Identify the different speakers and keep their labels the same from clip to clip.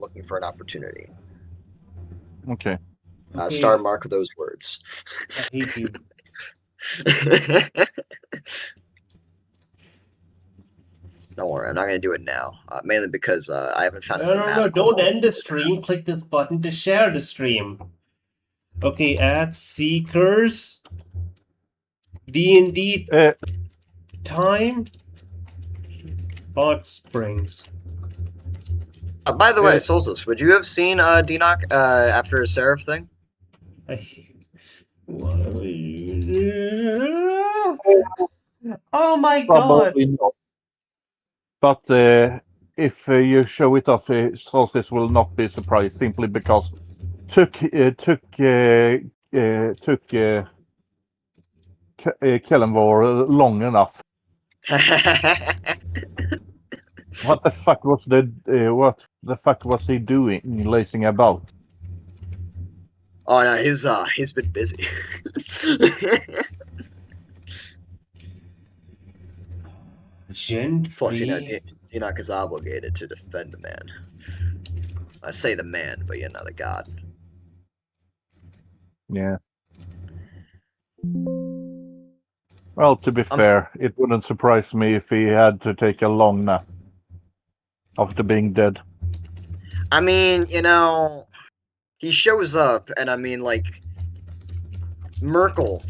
Speaker 1: looking for an opportunity.
Speaker 2: Okay.
Speaker 1: Star mark those words.
Speaker 3: I hate you.
Speaker 1: Don't worry, I'm not going to do it now. Mainly because I haven't found a
Speaker 3: No,
Speaker 1: thematical
Speaker 3: don't
Speaker 1: one.
Speaker 3: end the stream. Click this button to share the stream. Okay, add seekers. D&D time. Hotsprings.
Speaker 1: By the way, Solstice, would you have seen Dinok after his Seraph thing?
Speaker 3: Oh my
Speaker 2: Probably
Speaker 3: god!
Speaker 2: not. But if you show it off, Solstice will not be surprised simply because took Kellenvor long enough. What the fuck was he doing, lacing about?
Speaker 1: Oh no, he's been busy. Plus, you know, Dinok is obligated to defend the man. I say the man, but you know, the god.
Speaker 2: Yeah. Well, to be fair, it wouldn't surprise me if he had to take a long nap after being dead.
Speaker 1: I mean, you know, he shows up, and I mean, like, Merkel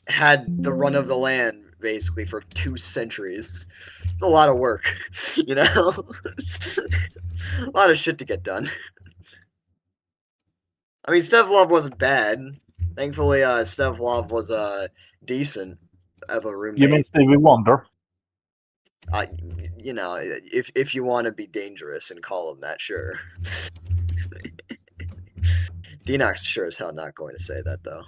Speaker 1: had the run of the land, basically, for 2 centuries. It's a lot of work, you know? A lot of shit to get done. I mean, Stevlov wasn't bad. Thankfully, Stevlov was decent of a roommate.
Speaker 2: You mean Stevie Wonder?
Speaker 1: You know, if you want to be dangerous and call him that, sure. Dinok's sure as hell not going to say that, though.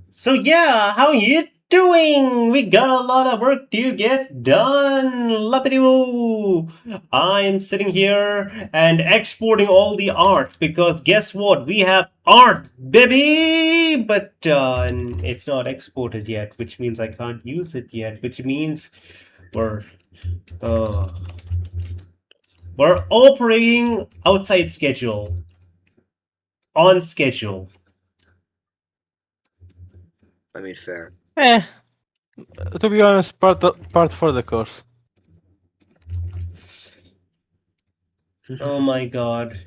Speaker 3: So yeah, how you doing? We got a lot of work to get done. Lapidoo! I'm sitting here and exporting all the art because guess what? We have art, baby! But it's not exported yet, which means I can't use it yet, which means we're operating outside schedule. On schedule.
Speaker 1: I mean, fair.
Speaker 4: To be honest, part for the course.
Speaker 3: Oh my god.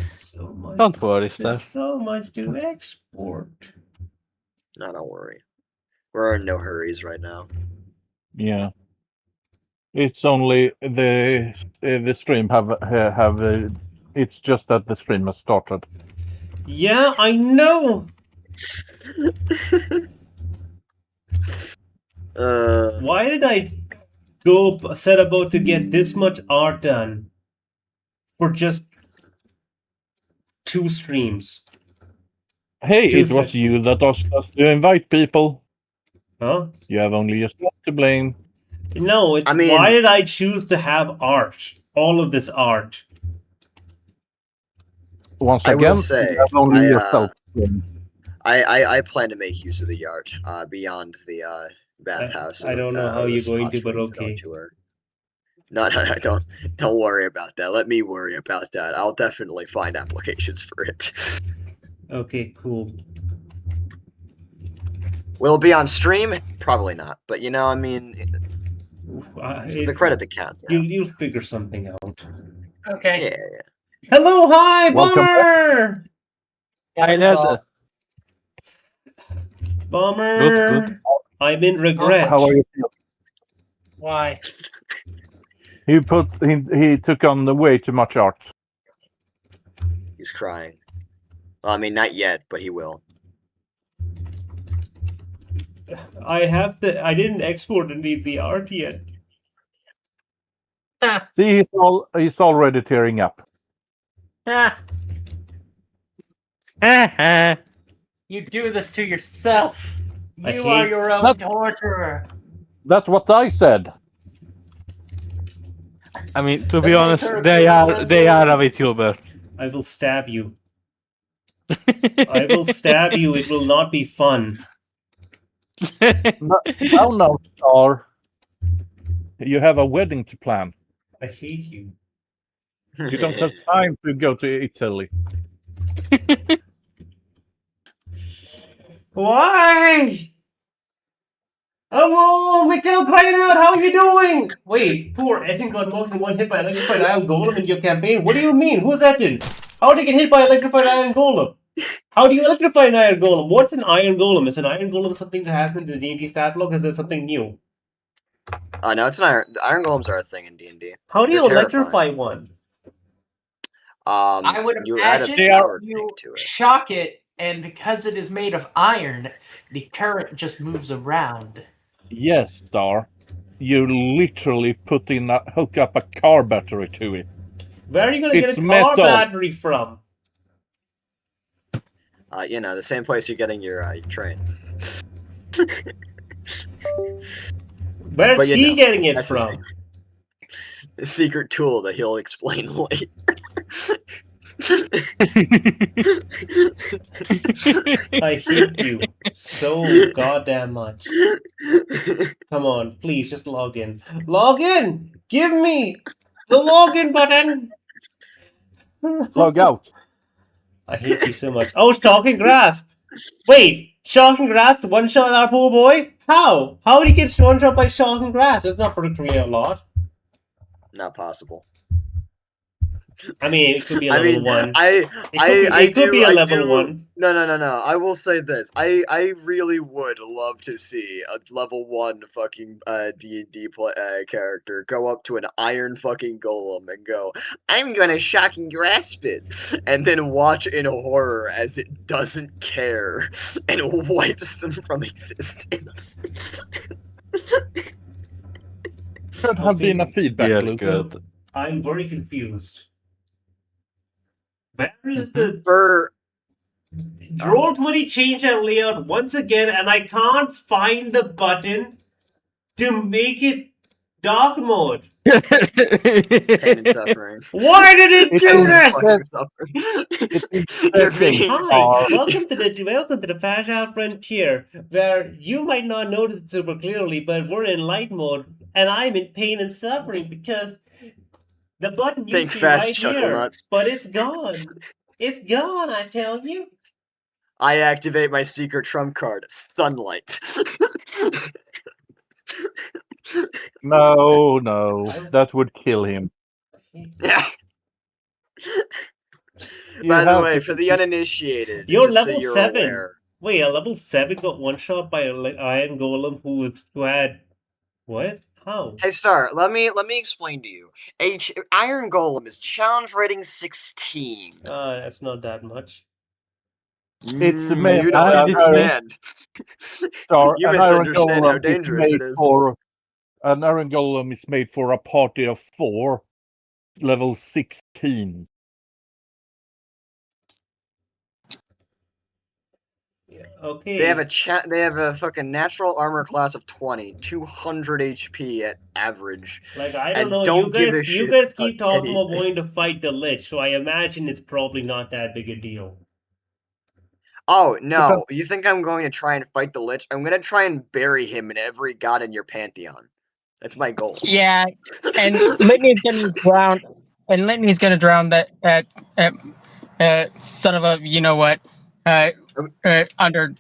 Speaker 3: So much.
Speaker 4: Don't worry, Steph.
Speaker 3: So much to export.
Speaker 1: No, don't worry. We're in no hurries right now.
Speaker 2: Yeah. It's only the stream have it's just that the stream has started.
Speaker 3: Yeah, I know. Why did I set about to get this much art done for just 2 streams?
Speaker 2: Hey, it was you that asked us to invite people.
Speaker 3: Huh?
Speaker 2: You have only yourself to blame.
Speaker 3: No, it's why did I choose to have art? All of this art.
Speaker 2: Once again,
Speaker 1: I will say,
Speaker 2: you have only yourself.
Speaker 1: I plan to make use of the art beyond the bathhouse.
Speaker 3: I don't know how you're going to, but okay.
Speaker 1: No, don't worry about that. Let me worry about that. I'll definitely find applications for it.
Speaker 3: Okay, cool.
Speaker 1: Will it be on stream? Probably not. But you know, I mean, the credit that counts.
Speaker 3: You'll figure something out.
Speaker 5: Okay.
Speaker 1: Yeah.
Speaker 3: Hello, hi, Bomber!
Speaker 4: Hi, Ned.
Speaker 3: Bomber!
Speaker 4: Good.
Speaker 3: I'm in regret.
Speaker 2: How are you feeling?
Speaker 5: Why?
Speaker 2: He took on way too much art.
Speaker 1: He's crying. Well, I mean, not yet, but he will.
Speaker 3: I didn't export any of the art yet.
Speaker 2: See, he's already tearing up.
Speaker 5: You do this to yourself. You are your own torturer.
Speaker 2: That's what I said.
Speaker 4: I mean, to be honest, they are a VTuber.
Speaker 3: I will stab you. I will stab you. It will not be fun.
Speaker 2: No, Star. You have a wedding to plan.
Speaker 3: I hate you.
Speaker 2: You don't have time to go to Italy.
Speaker 3: Why? Hello, Mikhail Plainard, how are you doing? Wait, poor Ethan got knocked in one hit by electrified iron golem in your campaign. What do you mean? Who's that in? How did he get hit by electrified iron golem? How do you electrify an iron golem? What's an iron golem? Is an iron golem something that happens in the D&D stat block? Is there something new?
Speaker 1: No, it's an iron. Iron golems are a thing in D&D.
Speaker 3: How do you
Speaker 1: They're
Speaker 3: electrify
Speaker 1: terrifying.
Speaker 3: one?
Speaker 5: I would
Speaker 1: You add a
Speaker 5: imagine
Speaker 1: power
Speaker 5: you
Speaker 1: tank to it.
Speaker 5: shock it, and because it is made of iron, the current just moves around.
Speaker 2: Yes, Star. You literally hook up a car battery to it.
Speaker 3: Where are you going to get
Speaker 2: It's
Speaker 3: a car
Speaker 2: metal.
Speaker 3: battery from?
Speaker 1: The same place you're getting your train.
Speaker 3: Where's
Speaker 1: But,
Speaker 3: he getting it
Speaker 1: that's the
Speaker 3: from?
Speaker 1: A secret tool that he'll explain later.
Speaker 3: I hate you so goddamn much. Come on, please, just log in. Log in! Give me the login button!
Speaker 2: Log out.
Speaker 3: I hate you so much. Oh, Shocking Grasp! Wait, Shocking Grasp one-shot our poor boy? How? How did he get one-shot by Shocking Grasp? That's not particularly a lot.
Speaker 1: Not possible.
Speaker 3: I mean, it could be a level 1.
Speaker 1: It
Speaker 3: could be a level 1.
Speaker 1: No. I will say this. I really would love to see a level 1 fucking D&D character go up to an iron fucking golem and go, "I'm gonna shocking grasp it," and then watch in horror as it doesn't care and wipes them from existence.
Speaker 2: Could have been a feedback loop.
Speaker 4: Good.
Speaker 3: I'm very confused. Where is the...
Speaker 1: For
Speaker 3: Roll20 changed that layout once again, and I can't find the button to make it dark mode.
Speaker 1: pain and suffering.
Speaker 3: Why did it do this?
Speaker 1: Fucking suffering. You're being
Speaker 3: Hi, welcome to the Fragile Frontier, where you might not notice it super clearly, but we're in light mode, and I'm in pain and suffering because the button used to be right here,
Speaker 1: nuts.
Speaker 3: but it's gone. It's gone, I tell you.
Speaker 1: I activate my secret trump card, Sunlight.
Speaker 2: No, that would kill him.
Speaker 1: By the way, for the uninitiated,
Speaker 3: You're
Speaker 1: just so
Speaker 3: level
Speaker 1: you're
Speaker 3: 7.
Speaker 1: aware,
Speaker 3: Wait, a level 7 got one shot by an iron golem who had what? How?
Speaker 1: Hey Star, let me explain to you. Iron Golem is challenge rating 16.
Speaker 3: That's not that much.
Speaker 2: It's
Speaker 1: You
Speaker 2: made
Speaker 1: don't
Speaker 2: an
Speaker 1: understand.
Speaker 2: Star,
Speaker 1: You
Speaker 2: an iron
Speaker 1: misunderstand how
Speaker 2: golem
Speaker 1: dangerous
Speaker 2: is
Speaker 1: it
Speaker 2: made
Speaker 1: is.
Speaker 2: for an iron golem is made for a party of 4, level 16.
Speaker 3: Yeah. Okay.
Speaker 1: They have a fucking natural armor class of 20, 200 HP at average.
Speaker 3: Like, I don't
Speaker 1: and
Speaker 3: know.
Speaker 1: don't give a
Speaker 3: You
Speaker 1: shit
Speaker 3: guys
Speaker 1: about
Speaker 3: keep talking about
Speaker 1: anything.
Speaker 3: wanting to fight the Lich, so I imagine it's probably not that big a deal.
Speaker 1: Oh no! You think I'm going to try and fight the Lich? I'm going to try and bury him in every god in your pantheon. That's my goal.
Speaker 6: Yeah, and Litney's gonna drown. And Litney's gonna drown that son of a you know what, under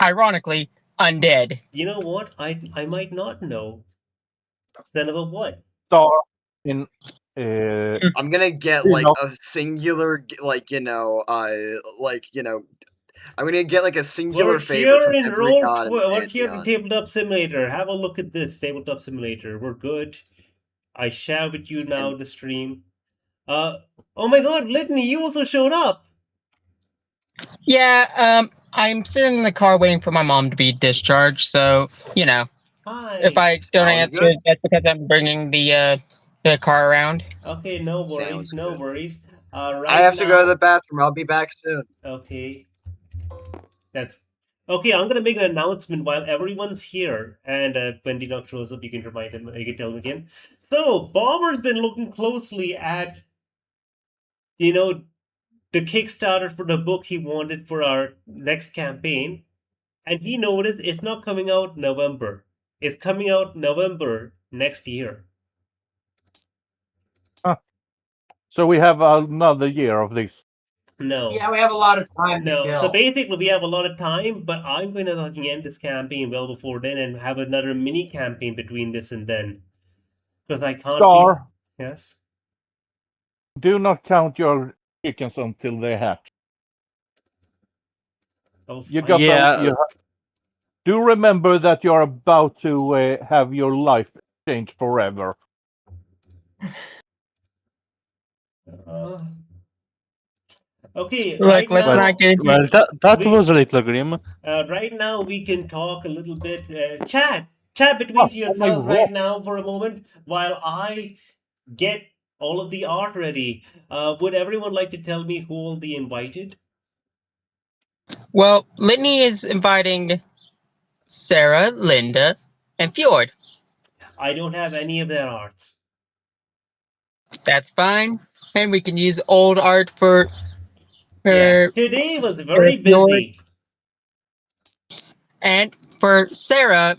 Speaker 6: ironically undead.
Speaker 3: You know what? I might not know. Then about what?
Speaker 2: Star in
Speaker 1: I'm gonna get like a singular, I'm gonna get like a singular
Speaker 3: We're
Speaker 1: favor
Speaker 3: here
Speaker 1: from
Speaker 3: in
Speaker 1: every god in the
Speaker 3: we're here in
Speaker 1: pantheon.
Speaker 3: Tabletop Simulator. Have a look at this Tabletop Simulator. We're good. I share with you now the stream. Oh my God, Litney, you also showed up.
Speaker 6: Yeah, I'm sitting in the car waiting for my mom to be discharged. So you know,
Speaker 3: Hi.
Speaker 6: if I don't
Speaker 1: Sounds
Speaker 6: answer,
Speaker 1: good.
Speaker 6: that's because I'm bringing the car around.
Speaker 3: Okay, no worries,
Speaker 1: Sounds
Speaker 3: no
Speaker 1: good.
Speaker 3: worries.
Speaker 1: I have to go to the bathroom. I'll be back soon.
Speaker 3: Okay. Okay, I'm gonna make an announcement while everyone's here, and when Dinok shows up, you can remind him. You can tell him again. So, Bomber's been looking closely at, the Kickstarter for the book he wanted for our next campaign, and he noticed it's not coming out November. It's coming out November next year.
Speaker 2: So we have another year of this.
Speaker 3: No.
Speaker 5: Yeah, we have a lot of time to
Speaker 3: No.
Speaker 5: kill.
Speaker 3: So basically, we have a lot of time, but I'm going to fucking end this campaign well before then and have another mini campaign between this and then. Because I can't
Speaker 2: Star,
Speaker 3: be... Yes?
Speaker 2: do not count your chickens until they hatch.
Speaker 3: Oh,
Speaker 2: You
Speaker 3: fine.
Speaker 2: got
Speaker 4: Yeah.
Speaker 2: do remember that you're about to have your life changed forever.
Speaker 3: Okay,
Speaker 6: Look,
Speaker 3: right
Speaker 6: let's
Speaker 3: now...
Speaker 6: not get into
Speaker 4: Well, that
Speaker 3: we-
Speaker 4: was a little grim.
Speaker 3: right now, we can talk a little bit. Chat between yourselves right now for a moment while I get all of the art ready. Would everyone like to tell me who will be invited?
Speaker 6: Well, Litney is inviting Sara, Linda, and Fjord.
Speaker 3: I don't have any of their arts.
Speaker 6: That's fine. And we can use old art for
Speaker 3: Yeah,
Speaker 6: her.
Speaker 3: today was very
Speaker 6: Fjord.
Speaker 3: busy.
Speaker 6: And for Sara,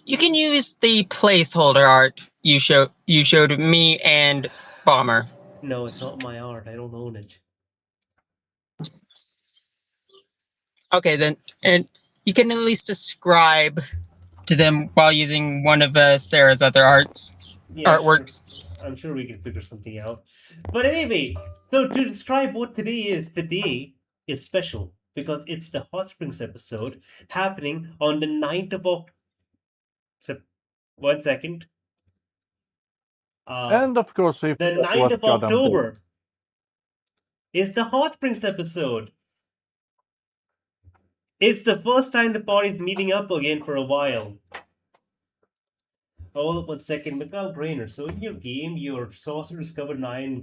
Speaker 6: you can use the placeholder art you showed me and Bomber.
Speaker 3: No, it's not my art. I don't own it.
Speaker 6: Okay, then, and you can at least describe to them while using one of Sarah's other artworks.
Speaker 3: Sure. I'm sure we can figure something out. But anyway, so to describe what today is special because it's the Hotsprings episode happening on the 9th of October. 1 second.
Speaker 2: And of course, if
Speaker 3: The 9th of October is the Hotsprings episode. It's the first time the party's meeting up again for a while. Hold up 1 second, Mikhail Grainer. So in your game, your sorcerer discovered an iron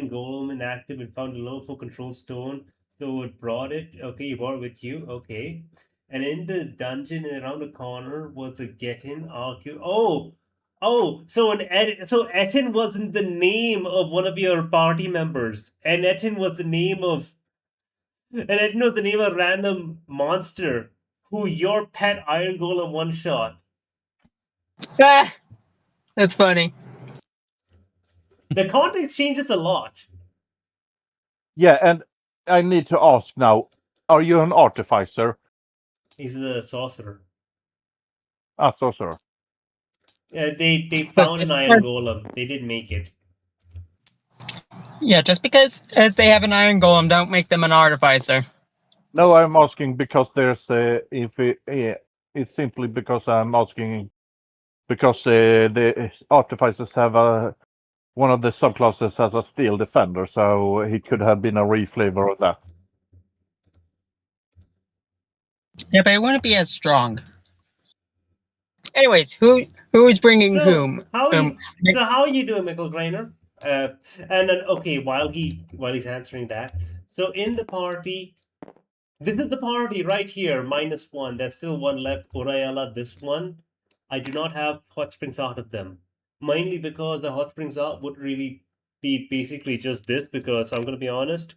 Speaker 3: golem inactive and found a low control stone. So it brought it. Okay, you brought it with you. Okay. And in the dungeon and around the corner was a Getin Arcu. So Etin wasn't the name of one of your party members, and Etin was the name of a random monster who your pet iron golem one shot.
Speaker 6: Ah, that's funny.
Speaker 3: The context changes a lot.
Speaker 2: Yeah, and I need to ask now: are you an artificer?
Speaker 3: He's a sorcerer.
Speaker 2: Sorcerer.
Speaker 3: They found an iron golem. They did make it.
Speaker 6: Yeah, just because as they have an iron golem, don't make them an artificer.
Speaker 2: No, I'm asking because there's it's simply because I'm asking because the artificers have one of the subclasses has a steel defender, so he could have been a reflavor of that.
Speaker 6: Yeah, but it wouldn't be as strong. Anyways, who is bringing whom?
Speaker 3: How are you doing, Michael Greiner? And then while he's answering that, so in the party, this is the party right here, -1. There's still one left. Urayala, this one. I do not have Hotsprings out of them, mainly because the Hotsprings out would really be basically just this. Because I'm gonna be honest,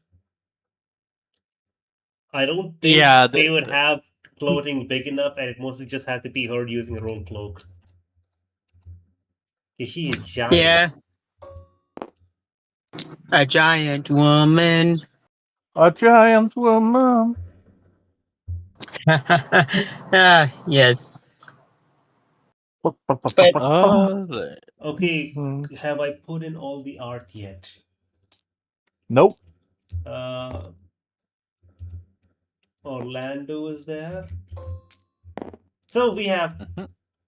Speaker 3: I don't think they would have clothing big enough, and it mostly just had to be her using her own cloak. Is she a giant?
Speaker 6: Yeah. A giant woman.
Speaker 2: A giant woman.
Speaker 6: Yes.
Speaker 3: Okay, have I put in all the art yet?
Speaker 2: Nope.
Speaker 3: Orlando is there. So we have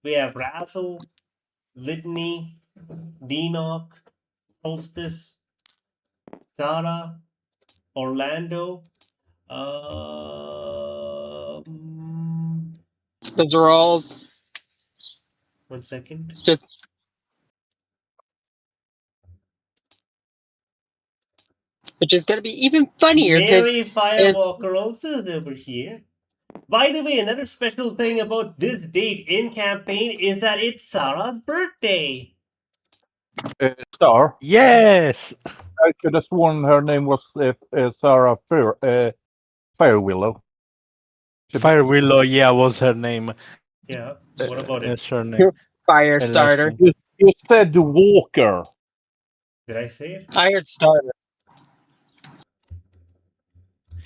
Speaker 3: Razzle, Litney, Dinok, Solstice, Sara, Orlando.
Speaker 6: The Zarals.
Speaker 3: 1 second.
Speaker 6: Which is gonna be even funnier because
Speaker 3: Mary Firewalker also is over here. By the way, another special thing about this date in campaign is that it's Sara's birthday.
Speaker 2: Star.
Speaker 4: Yes.
Speaker 2: I could have sworn her name was Sara Firewillow.
Speaker 4: Fire Willow, yeah, was her name.
Speaker 3: Yeah. What about it?
Speaker 4: That's her name.
Speaker 6: Fire
Speaker 4: And last
Speaker 6: starter.
Speaker 4: name.
Speaker 2: You said Walker.
Speaker 3: Did I say it?
Speaker 6: I heard starter.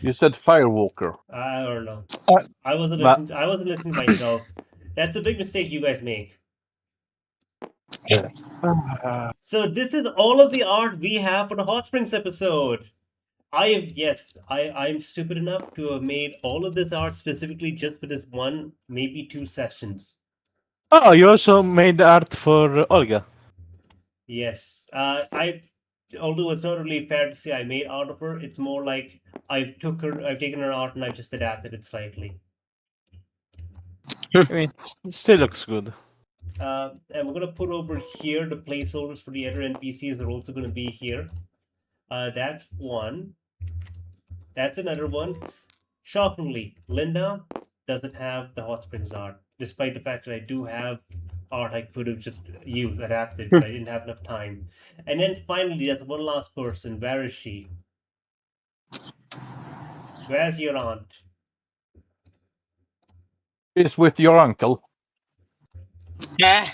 Speaker 2: You said Firewalker.
Speaker 3: I don't know.
Speaker 6: Uh,
Speaker 3: I wasn't
Speaker 4: but-
Speaker 3: listening. I wasn't listening to myself. That's a big mistake you guys make. So this is all of the art we have for the Hotsprings episode. I'm stupid enough to have made all of this art specifically just for this one, maybe 2 sessions.
Speaker 4: Oh, you also made the art for Olga.
Speaker 3: Yes. Although it's not really fair to say I made art of her, it's more like I've taken her art and I've just adapted it slightly.
Speaker 4: I mean, still looks good.
Speaker 3: And we're gonna put over here the placeholders for the other NPCs are also gonna be here. That's one. That's another one. Shockingly, Linda doesn't have the Hotsprings art, despite the fact that I do have art I could have just used, adapted, but I didn't have enough time. And then finally, there's one last person. Where is she? Where's your aunt?
Speaker 2: Is with your uncle.
Speaker 6: Yeah.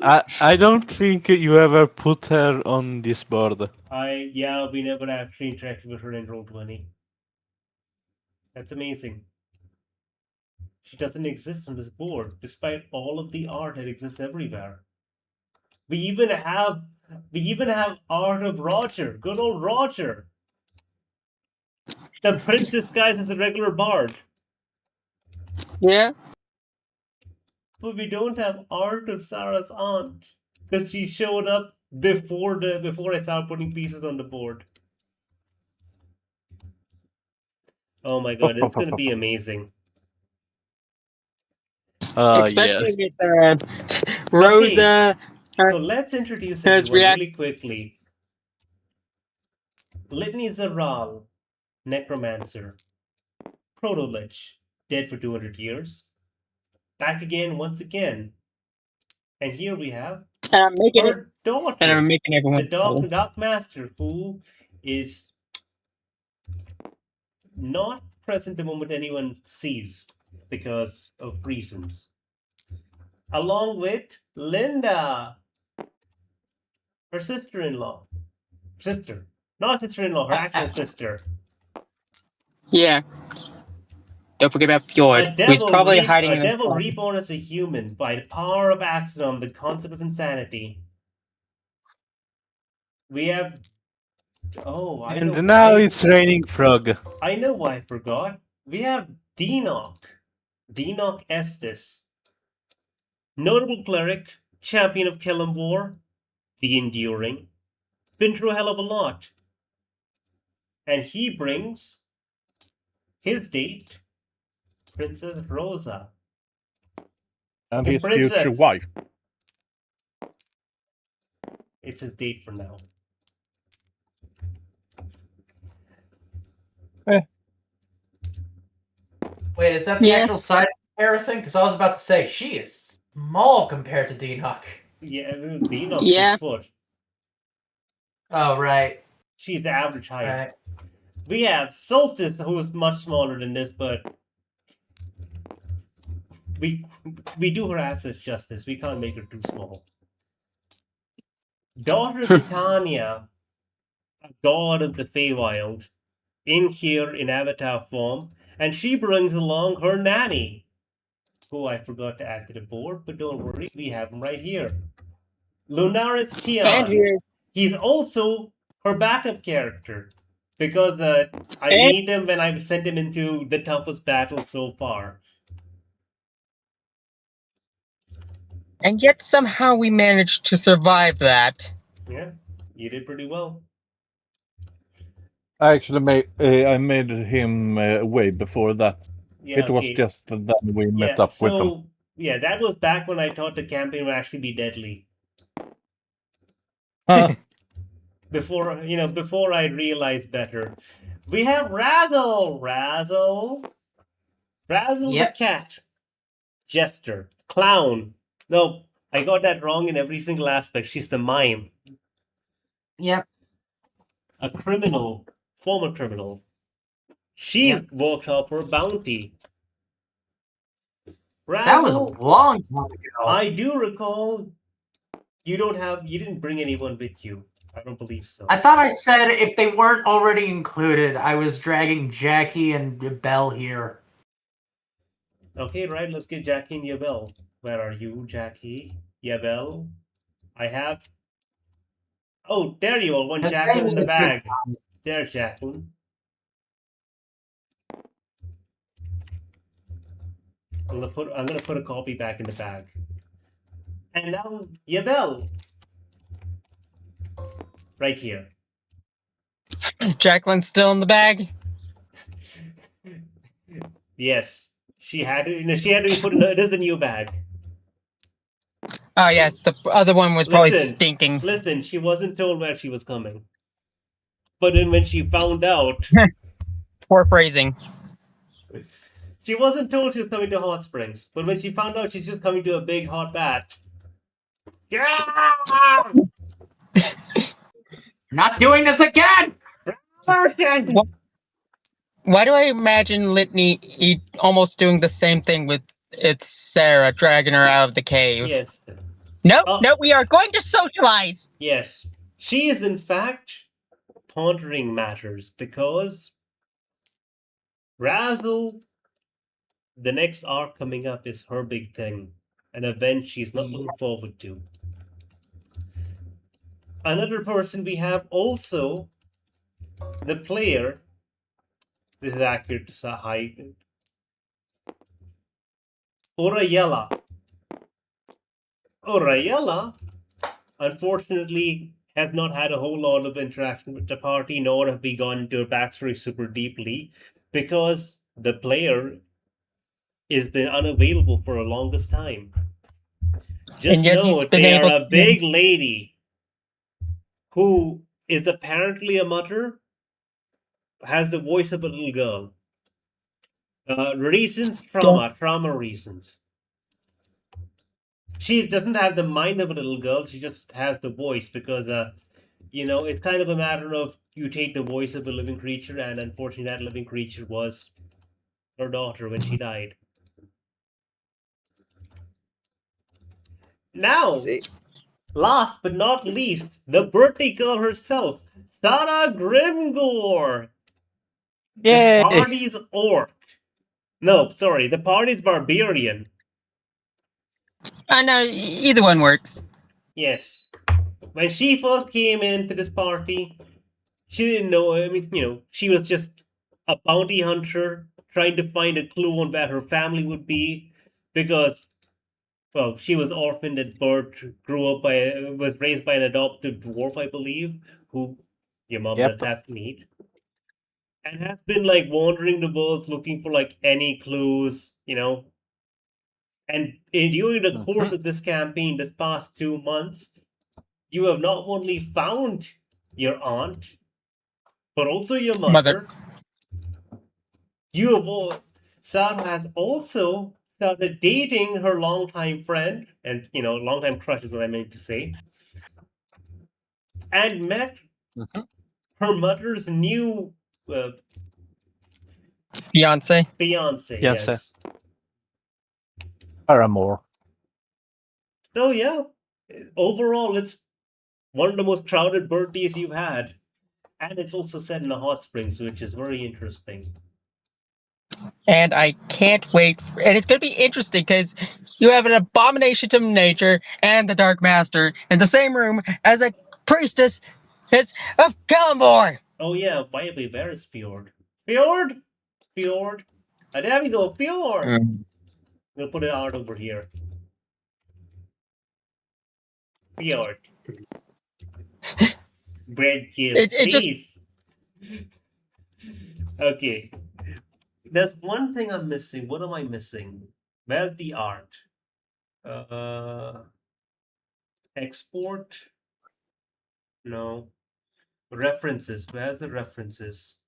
Speaker 4: I don't think you ever put her on this board.
Speaker 3: We never actually interacted with her in Roll20. That's amazing. She doesn't exist on this board, despite all of the art that exists everywhere. We even have art of Roger, good old Roger. The prince disguised as a regular bard.
Speaker 6: Yeah.
Speaker 3: But we don't have art of Sara's aunt. Because she showed up before I started putting pieces on the board. Oh my god, it's gonna be amazing.
Speaker 6: Especially with Rosa.
Speaker 3: So let's introduce everyone really quickly. Litney Zaral, Necromancer. Proto-Lich, dead for 200 years. Back again once again. And here we have
Speaker 6: And I'm making
Speaker 3: her daughter,
Speaker 6: and I'm making everyone
Speaker 3: the Dark Master, who is not present the moment anyone sees because of reasons. Along with Linda, her sister-in-law. Sister. Not sister-in-law, her actual sister.
Speaker 6: Yeah. Don't forget about Fjord, who's probably hiding in the
Speaker 3: devil reborn as a human by the power of Axodon, the concept of insanity. We have... Oh, I know.
Speaker 4: And now it's raining frog.
Speaker 3: I know why I forgot. We have Dinok. Dinok Estes. Notable cleric, champion of Kellam War, the Enduring. Been through a hell of a lot. And he brings his date, Princess Rosa.
Speaker 2: And
Speaker 3: The
Speaker 2: his
Speaker 3: princess.
Speaker 2: future wife.
Speaker 3: It's his date for now.
Speaker 5: Wait, is that the actual size comparison? Because I was about to say, she is small compared to Dinok.
Speaker 3: Yeah, Dinok's 6 foot.
Speaker 5: Oh, right.
Speaker 3: She's the average height.
Speaker 5: Right.
Speaker 3: We have Solstice, who is much smaller than this, but we do her assets justice. We can't make her too small. Daughter Titania, a god of the Feywild, in here in avatar form, and she brings along her nanny, who I forgot to add to the board, but don't worry, we have him right here. Lunaris Tian. He's also her backup character, because I made him when I sent him into the toughest battle so far.
Speaker 6: And yet somehow we managed to survive that.
Speaker 3: Yeah, you did pretty well.
Speaker 2: I actually made him way before that.
Speaker 3: Yeah,
Speaker 2: it was just then we met up with him.
Speaker 3: Yeah, that was back when I thought the campaign would actually be deadly. Before I realized better. We have Razzle! Razzle
Speaker 5: Yep.
Speaker 3: the cat. Jester. Clown. No, I got that wrong in every single aspect. She's the mime.
Speaker 5: Yep.
Speaker 3: A criminal. Former criminal. She's worked up her bounty.
Speaker 5: That was a
Speaker 3: Razzle,
Speaker 5: long time ago.
Speaker 3: I do recall you didn't bring anyone with you. I don't believe so.
Speaker 5: I thought I said if they weren't already included, I was dragging Jackie and Belle here.
Speaker 3: Okay, right, let's get Jackie and Yabel. Where are you, Jackie? Yabel? I have... Oh, there you are, one
Speaker 5: Just
Speaker 3: Jacqueline in the
Speaker 5: saying
Speaker 3: bag. There's Jacqueline. I'm gonna put a copy back in the bag. And now, Yabel. Right here.
Speaker 6: Jacqueline's still in the bag.
Speaker 3: Yes. She had to be put in it is the new bag.
Speaker 6: Oh yes, the other one was probably
Speaker 3: Listen.
Speaker 6: stinking.
Speaker 3: Listen, she wasn't told where she was coming. But then when she found out,
Speaker 6: Poor phrasing.
Speaker 3: she wasn't told she was coming to Hotsprings. But when she found out she's just coming to a big hot bath. Yeah!
Speaker 5: Not doing this again!
Speaker 6: Why do I imagine Litney almost doing the same thing with its Sara, dragging her out of the cave?
Speaker 3: Yes.
Speaker 6: No, we are going to socialize!
Speaker 3: Yes. She is in fact pondering matters because Razzle, the next arc coming up is her big thing. An event she's not looking forward to. Another person we have also, the player, this is accurate to hide, Urayala. Urayala, unfortunately, has not had a whole lot of interaction with the party, nor have we gone into her backstory super deeply, because the player has been unavailable for the longest time. Just
Speaker 6: And yet
Speaker 3: know
Speaker 6: he's been
Speaker 3: they
Speaker 6: able
Speaker 3: are a
Speaker 6: to-
Speaker 3: big lady who is apparently a mutter, has the voice of a little girl. Reasons, trauma reasons. She doesn't have the mind of a little girl, she just has the voice because, it's kind of a matter of you take the voice of a living creature, and unfortunately that living creature was her daughter when she died. Now,
Speaker 1: See?
Speaker 3: last but not least, the birthday girl herself, Sara Grimgore.
Speaker 4: Yay!
Speaker 3: The party's orc. No, sorry, the party's barbarian.
Speaker 6: no, either one works.
Speaker 3: Yes. When she first came into this party, she didn't know, she was just a bounty hunter trying to find a clue on where her family would be because, well, she was orphaned at birth, was raised by an adopted dwarf, I believe, who your mom does have to meet. And has been wandering the world looking for any clues, And during the course of this campaign, this past 2 months, you have not only found your aunt, but also your mother. Sara has also started dating her longtime friend, and longtime crush is what I meant to say, and met her mother's new
Speaker 6: Fiance.
Speaker 3: Yes.
Speaker 2: Paramore.
Speaker 3: So yeah, overall, it's one of the most crowded birthdays you've had, and it's also set in the Hotsprings, which is very interesting.
Speaker 6: And I can't wait. And it's going to be interesting because you have an abomination to nature and the Dark Master in the same room as a priestess of Gallimore.
Speaker 3: Oh yeah, by the way, where is Fjord? Fjord! There we go, Fjord! I'm going to put it out over here. Fjord. Bread gift, please. Okay. There's one thing I'm missing. What am I missing? Where's the art? Export? No. References. Where's the references?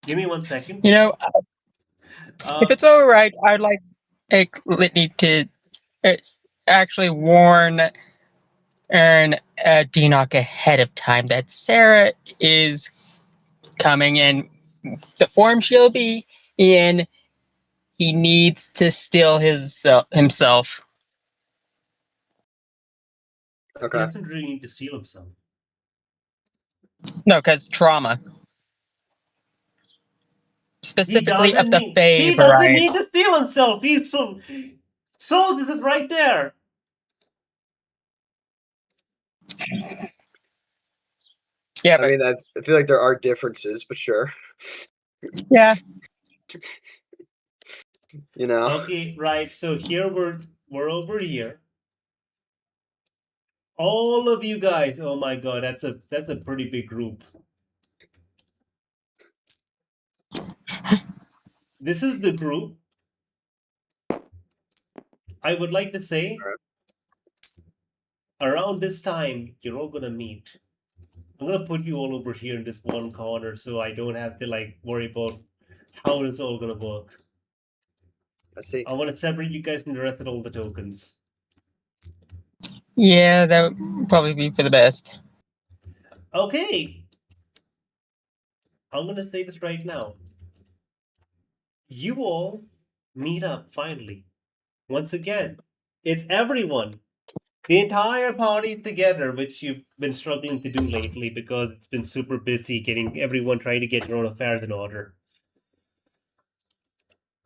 Speaker 3: Give me 1 second.
Speaker 6: If it's all right, I'd like Litney to actually warn Dinok ahead of time that Sara is coming, and the form she'll be in, he needs to steal himself.
Speaker 3: He
Speaker 1: Okay.
Speaker 3: doesn't really need to steal himself.
Speaker 6: No, because trauma. Specifically of the Fae
Speaker 3: He doesn't
Speaker 6: variety.
Speaker 3: need to steal himself. He's so Solstice is right there.
Speaker 6: Yeah,
Speaker 1: I
Speaker 6: but
Speaker 1: mean, I feel like there are differences, but sure.
Speaker 6: yeah.
Speaker 1: You know.
Speaker 3: Okay, right. So here we're over here. All of you guys. Oh my god, that's a pretty big group. This is the group. I would like to say around this time you're all gonna meet. I'm gonna put you all over here in this one corner so I don't have to like worry about how it's all gonna work.
Speaker 1: I see.
Speaker 3: I want to separate you guys from the rest of all the tokens.
Speaker 6: Yeah, that would probably be for the best.
Speaker 3: Okay. I'm gonna say this right now. You all meet up finally. Once again. It's everyone. The entire party's together, which you've been struggling to do lately because it's been super busy getting everyone trying to get your own affairs in order.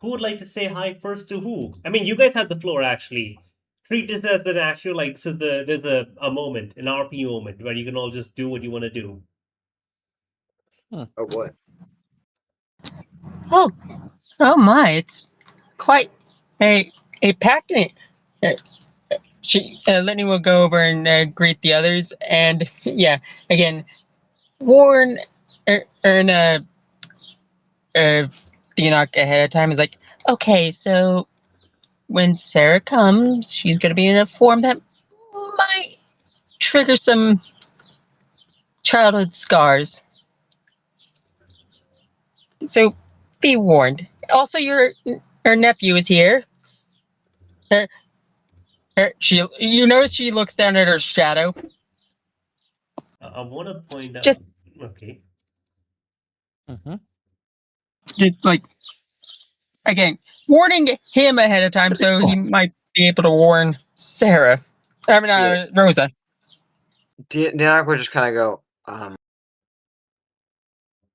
Speaker 3: Who would like to say hi first to who? I mean, you guys have the floor actually. Treat this as an actual there's a moment, an RP moment where you can all just do what you want to do.
Speaker 1: Oh boy.
Speaker 6: Oh my! It's quite a packed. Litney will go over and greet the others, and yeah, again, warn Dinok ahead of time. Is like, okay, so when Sara comes, she's gonna be in a form that might trigger some childhood scars. So be warned. Also, her nephew is here. You notice she looks down at her shadow.
Speaker 3: I want to point out.
Speaker 6: Just-
Speaker 3: Okay.
Speaker 6: Just like, again, warning him ahead of time so he might be able to warn Sara. I mean,
Speaker 1: Yeah.
Speaker 6: Rosa.
Speaker 1: Dinok would just kind of go,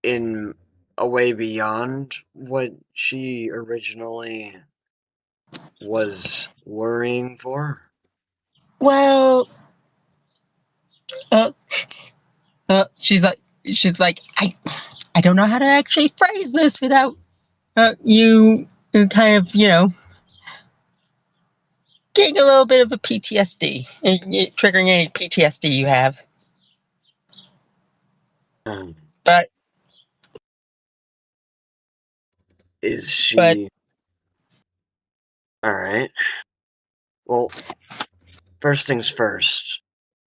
Speaker 1: in a way beyond what she originally was worrying for.
Speaker 6: Well, she's like, I don't know how to actually phrase this without you kind of, getting a little bit of a PTSD, triggering any PTSD you have.
Speaker 1: Um,
Speaker 6: But
Speaker 1: is she...
Speaker 6: But-
Speaker 1: Alright. Well, first things first.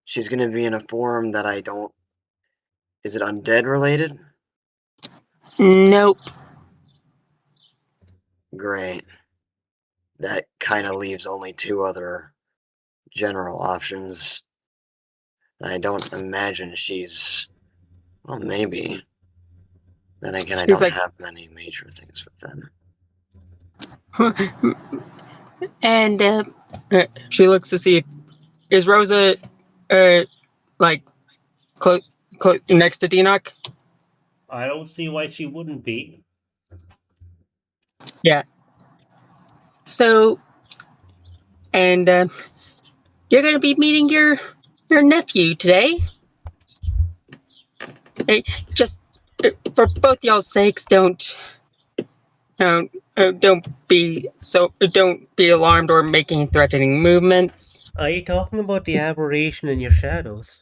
Speaker 1: She's gonna be in a form that I don't... Is it undead related?
Speaker 6: nope.
Speaker 1: Great. That kind of leaves only two other general options. I don't imagine she's... Well, maybe. Then again, I
Speaker 6: He's
Speaker 1: don't
Speaker 6: like-
Speaker 1: have many major things with them.
Speaker 6: And she looks to see, is Rosa like next to Dinok?
Speaker 3: I don't see why she wouldn't be.
Speaker 6: Yeah. So, and you're going to be meeting your nephew today. Hey, just for both y'all's sakes, don't be alarmed or making threatening movements.
Speaker 3: Are you talking about the aberration in your shadows?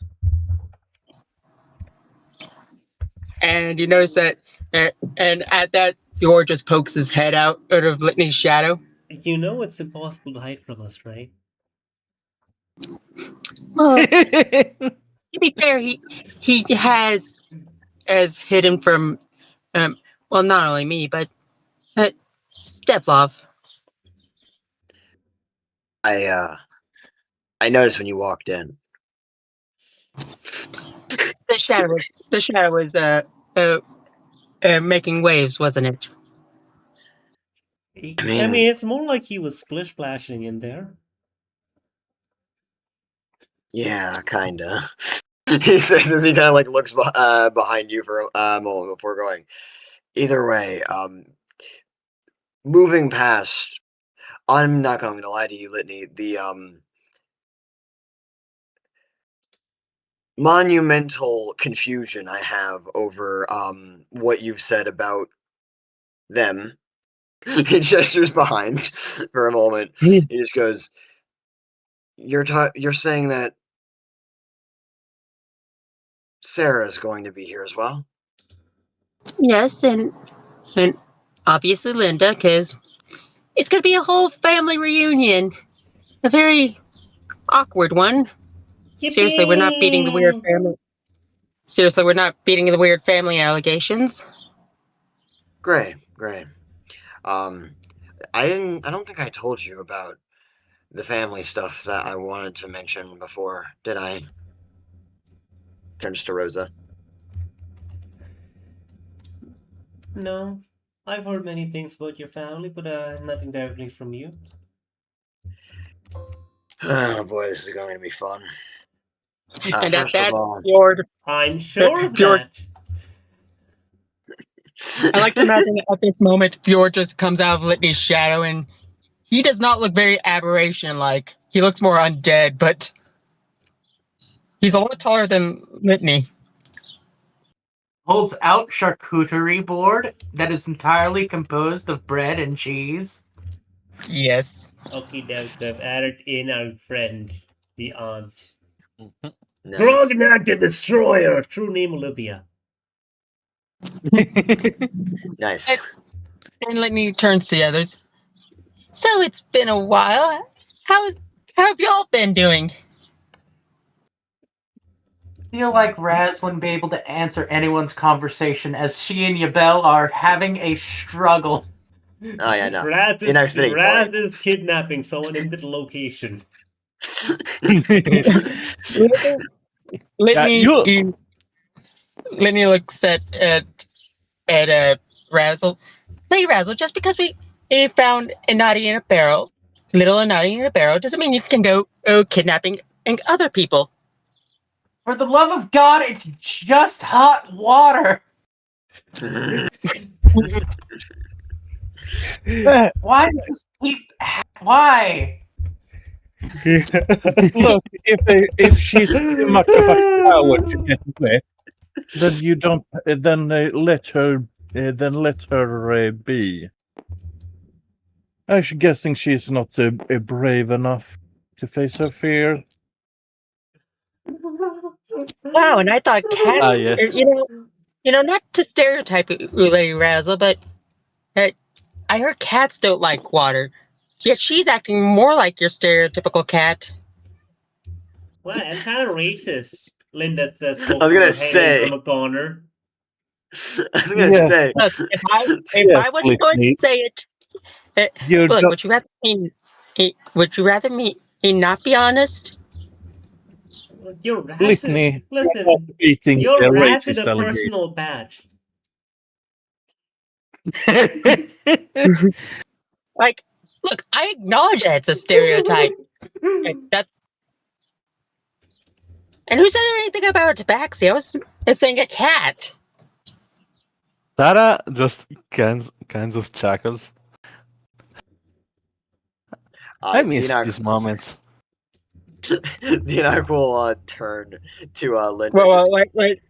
Speaker 6: And you notice that, and at that, Yor just pokes his head out of Litney's shadow.
Speaker 3: You know it's impossible to hide from us, right?
Speaker 6: Well, to be fair, he has hidden from, well, not only me, but Stevlov.
Speaker 1: I noticed when you walked in.
Speaker 6: The shadow was making waves, wasn't it?
Speaker 3: I
Speaker 1: mean-
Speaker 3: mean, it's more like he was splish splashing in there.
Speaker 1: Yeah, kinda. He says as he kind of like looks behind you for a moment before going. Either way, moving past, I'm not going to lie to you, Litney. The monumental confusion I have over what you've said about them. He gestures behind for a moment. He just goes, "You're saying that Sara's going to be here as well?"
Speaker 6: Yes, and obviously Linda, because it's going to be a whole family reunion. A very awkward one. Seriously, we're not beating the weird
Speaker 3: Yippee!
Speaker 6: family. Seriously, we're not beating the weird family allegations.
Speaker 1: Great. I don't think I told you about the family stuff that I wanted to mention before, did I? Turns to Rosa.
Speaker 3: No, I've heard many things about your family, but nothing directly from you.
Speaker 1: Oh boy, this is going to be fun.
Speaker 6: And at
Speaker 1: First of
Speaker 6: that,
Speaker 1: all,
Speaker 6: Fjord,
Speaker 3: I'm sure of
Speaker 6: Fjord-
Speaker 3: that.
Speaker 6: I like to imagine at this moment, Fjord just comes out of Litney's shadow, and he does not look very aberration-like. He looks more undead, but he's a lot taller than Litney.
Speaker 5: Holds out charcuterie board that is entirely composed of bread and cheese.
Speaker 6: Yes.
Speaker 3: Okay, Dev, I've added in our friend, the aunt.
Speaker 4: Mhm.
Speaker 1: nice.
Speaker 3: Grognak the Destroyer, true name Olivia.
Speaker 1: Nice.
Speaker 6: And Litney turns to the others. So it's been a while. How have y'all been doing?
Speaker 5: Feel like Raz wouldn't be able to answer anyone's conversation as she and Yabel are having a struggle.
Speaker 1: Oh yeah, no.
Speaker 3: Raz
Speaker 1: The next big point.
Speaker 3: is kidnapping someone in the location.
Speaker 6: Litney looks at Razzle. Lady Razzle, just because we found Inati in a barrel, little Inati in a barrel, doesn't mean you can go kidnapping other people.
Speaker 5: For the love of God, it's just hot water. Why does this keep? Why?
Speaker 2: Look, if she's too much of a coward to get wet, then you don't. Then let her. Then let her be. I'm guessing she's not brave enough to face her fear.
Speaker 6: Wow, and I thought cats,
Speaker 4: Ah, yeah.
Speaker 6: not to stereotype Lady Razzle, but I heard cats don't like water. Yet she's acting more like your stereotypical cat.
Speaker 3: Well, that's kind of racist. Linda says,
Speaker 1: I was gonna say.
Speaker 3: from a corner.
Speaker 1: I was gonna
Speaker 2: Yeah.
Speaker 1: say.
Speaker 6: Look, if I
Speaker 2: Yes,
Speaker 6: was going to
Speaker 2: Litney.
Speaker 6: say it,
Speaker 2: You
Speaker 6: look,
Speaker 2: don't-
Speaker 6: would you rather me not be honest?
Speaker 3: Your rat's
Speaker 2: Litney, you're not
Speaker 3: listen,
Speaker 2: beating
Speaker 3: your
Speaker 2: the
Speaker 3: rat's in
Speaker 2: racist
Speaker 3: a
Speaker 2: allegation.
Speaker 3: personal badge.
Speaker 6: Like, look, I acknowledge that it's a stereotype. That, and who said anything about a tabaxi? I was saying a cat.
Speaker 4: Sara just kinds of chuckles. I miss
Speaker 1: Dinok,
Speaker 4: these moments.
Speaker 1: Dinok will turn to Linda.
Speaker 6: Well, wait.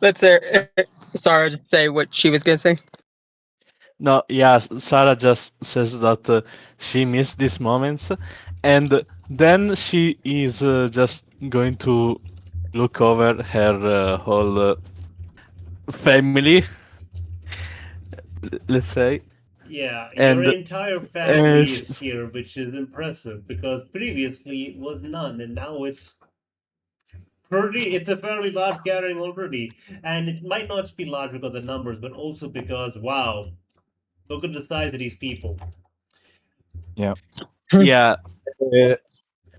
Speaker 6: Let's Sara just say what she was gonna say.
Speaker 4: No, yeah, Sara just says that she missed these moments, and then she is just going to look over her whole family, let's say.
Speaker 3: Yeah,
Speaker 4: And-
Speaker 3: your entire family
Speaker 4: sh-
Speaker 3: is here, which is impressive because previously it was none, and now it's a fairly large gathering already. And it might not just be large because of numbers, but also because wow, look at the size of these people.
Speaker 4: Yeah,
Speaker 2: Uh,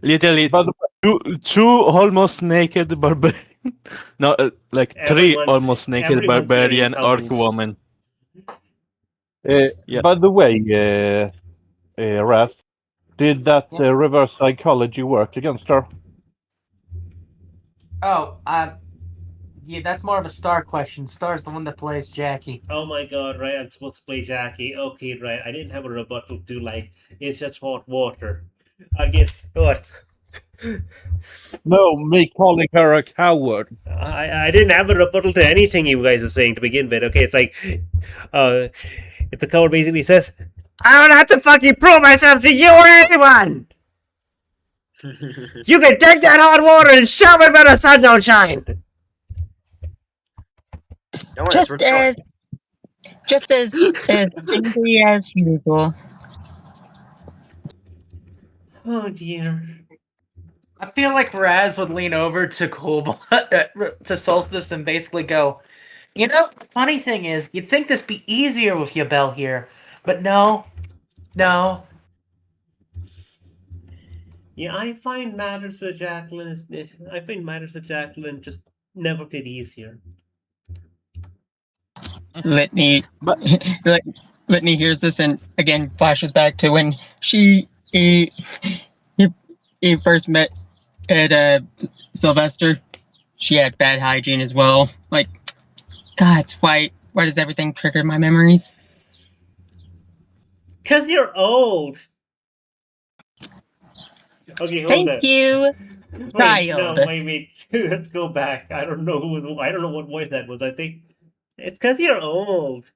Speaker 4: literally
Speaker 2: but
Speaker 4: two almost naked barbarian. No, like three
Speaker 3: Everyone's-
Speaker 4: almost naked
Speaker 3: everyone's carrying
Speaker 4: barbarian orc
Speaker 3: pumpkins.
Speaker 4: woman. Yeah.
Speaker 2: by the way, Raz, did that
Speaker 5: Yeah.
Speaker 2: reverse psychology work against her?
Speaker 5: Oh, yeah, that's more of a Star question. Star's the one that plays Jackie.
Speaker 3: Oh my god, right, I'm supposed to play Jackie. Okay, right, I didn't have a rebuttal to, like, it's just hot water. I guess, what?
Speaker 2: No, me calling her a coward.
Speaker 3: I didn't have a rebuttal to anything you guys were saying to begin with. Okay, it's like, if the coward basically says, I don't have to fucking prove myself to you or anyone! You can take that hot water and shove it where the sun don't shine!
Speaker 1: Don't worry,
Speaker 6: Just
Speaker 1: we're going.
Speaker 6: as angry as usual.
Speaker 3: Oh dear.
Speaker 5: I feel like Raz would lean over to to Solstice and basically go, you know, the funny thing is, you'd think this be easier with Yabel here, but no.
Speaker 3: Yeah, I find matters with Jacqueline just never get easier.
Speaker 6: Litney, Litney hears this and again flashes back to when he first met at Sylvester. She had bad hygiene as well. Like, God, why does everything trigger my memories?
Speaker 3: 'Cause you're old. Okay, hold
Speaker 6: Thank
Speaker 3: that.
Speaker 6: you.
Speaker 3: Wait, no,
Speaker 6: Child.
Speaker 3: wait. Let's go back. I don't know what voice that was. I think it's 'cause you're old.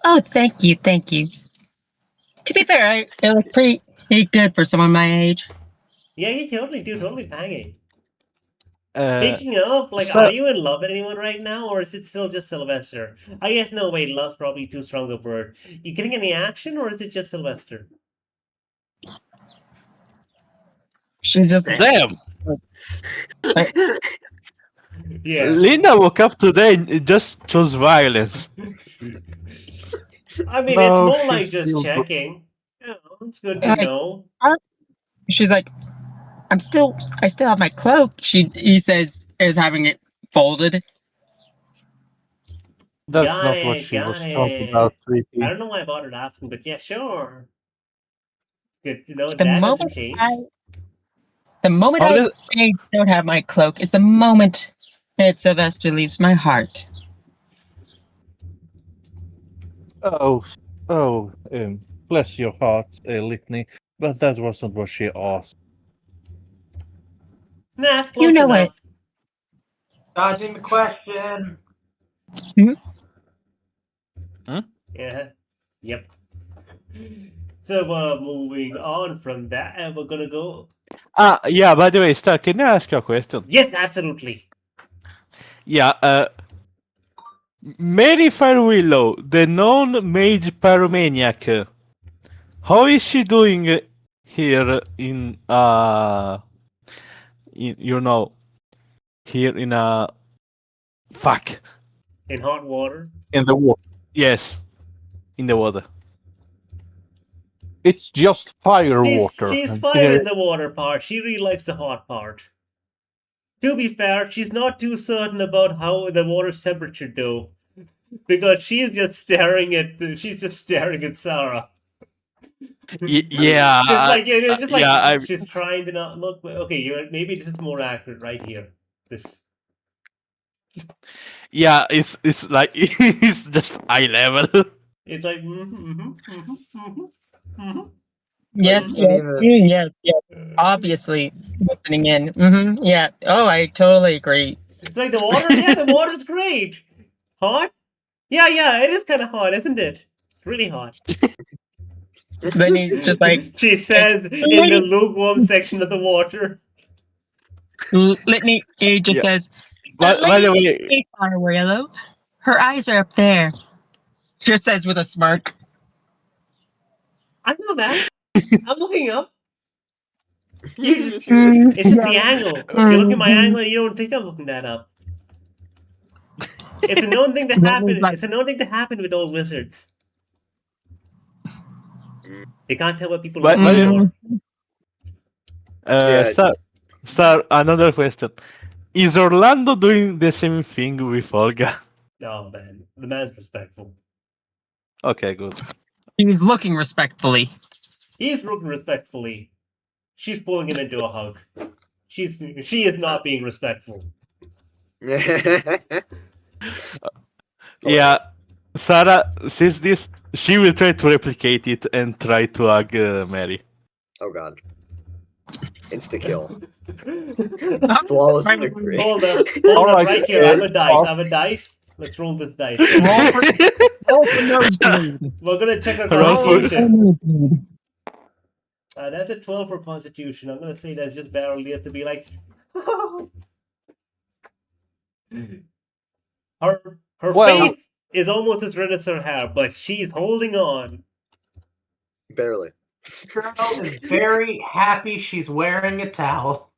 Speaker 6: Oh, thank you. To be fair, I look pretty good for someone my age.
Speaker 3: Yeah, you totally do, totally banging.
Speaker 4: Uh,
Speaker 3: Speaking of, like,
Speaker 4: so-
Speaker 3: are you in love with anyone right now, or is it still just Sylvester? I guess no. Wait, love's probably too strong a word. You getting any action, or is it just Sylvester?
Speaker 6: She just
Speaker 4: Damn!
Speaker 3: Yeah.
Speaker 4: Linda woke up today and just chose violence.
Speaker 3: I mean,
Speaker 2: No,
Speaker 3: it's more
Speaker 2: she's
Speaker 3: like just
Speaker 2: still-
Speaker 3: checking. Yeah, it's good to
Speaker 6: Like-
Speaker 3: know.
Speaker 6: she's like, I still have my cloak. He says is having it folded.
Speaker 2: That's
Speaker 3: Got
Speaker 2: not what
Speaker 3: it,
Speaker 2: she was
Speaker 3: got
Speaker 2: talking
Speaker 3: it.
Speaker 2: about, sweetie.
Speaker 3: I don't know why I bothered asking, but yeah, sure. Good to know
Speaker 6: The
Speaker 3: that doesn't
Speaker 6: moment
Speaker 3: change.
Speaker 6: The moment I
Speaker 4: Honest-
Speaker 6: don't have my cloak is the moment that Sylvester leaves my heart.
Speaker 2: Oh, bless your heart, Litney, but that wasn't what she asked.
Speaker 3: Nah, it's
Speaker 6: You
Speaker 3: close
Speaker 6: know
Speaker 3: enough.
Speaker 5: Dodging the question.
Speaker 3: Yeah. Yep. So, moving on from that, we're gonna go.
Speaker 4: Yeah, by the way, Star, can I ask you a question?
Speaker 3: Yes, absolutely.
Speaker 4: Yeah, Mary Firewillow, the non-mage pyromaniac, how is she doing here in, here in a... Fuck.
Speaker 3: In hot water.
Speaker 2: In the water.
Speaker 4: Yes, in the water.
Speaker 2: It's just fire water.
Speaker 3: She's
Speaker 2: and
Speaker 3: fine
Speaker 2: there-
Speaker 3: with the water part. She really likes the hot part. To be fair, she's not too certain about how the water's temperature though, because she's just staring at Sara.
Speaker 4: Yeah,
Speaker 3: Just like
Speaker 4: yeah,
Speaker 3: she's trying to not look. Okay, maybe this is more accurate right here. This.
Speaker 4: yeah, it's like it's just eye level.
Speaker 3: It's like.
Speaker 6: Yes, yes. Obviously, listening in. Yeah. Oh, I totally agree.
Speaker 3: It's like the water. Yeah, the water's great. Hot? Yeah. It is kind of hot, isn't it? It's really hot.
Speaker 6: Then he just like
Speaker 3: She says in the lukewarm section of the water.
Speaker 6: Litney. He just
Speaker 4: Yeah.
Speaker 6: says,
Speaker 4: By the way,
Speaker 6: ceasefire, Urayala. Her eyes are up there. Just says with a smirk.
Speaker 3: I know that. I'm looking up. It's just the angle. If you look at my angle, you don't think I'm looking that up. It's a known thing to happen. It's a known thing to happen with old wizards. They can't tell what people
Speaker 4: But-
Speaker 3: want
Speaker 4: but-
Speaker 3: anymore.
Speaker 1: Yeah.
Speaker 4: Star, another question. Is Orlando doing the same thing with Olga?
Speaker 3: Oh man, the man's respectful.
Speaker 4: Okay, good.
Speaker 6: He's looking respectfully.
Speaker 3: He's looking respectfully. She's pulling him into a hug. She is not being respectful.
Speaker 4: Yeah, Sara sees this. She will try to replicate it and try to hug Mary.
Speaker 1: Oh god. Insta kill.
Speaker 6: Hold
Speaker 1: Flawless
Speaker 6: Right.
Speaker 1: victory.
Speaker 3: Hold up
Speaker 2: Alright,
Speaker 3: right here. I have a dice.
Speaker 2: uh,
Speaker 3: I have a dice. Let's roll this dice.
Speaker 6: for nosebleed.
Speaker 3: We're gonna check our
Speaker 4: Roll for-
Speaker 3: constitution. That's a 12 for constitution. I'm gonna say that's just barely have to be like. her
Speaker 2: Well-
Speaker 3: face is almost as red as her hair, but she's holding on.
Speaker 1: Barely.
Speaker 5: Girl is very happy she's wearing a towel.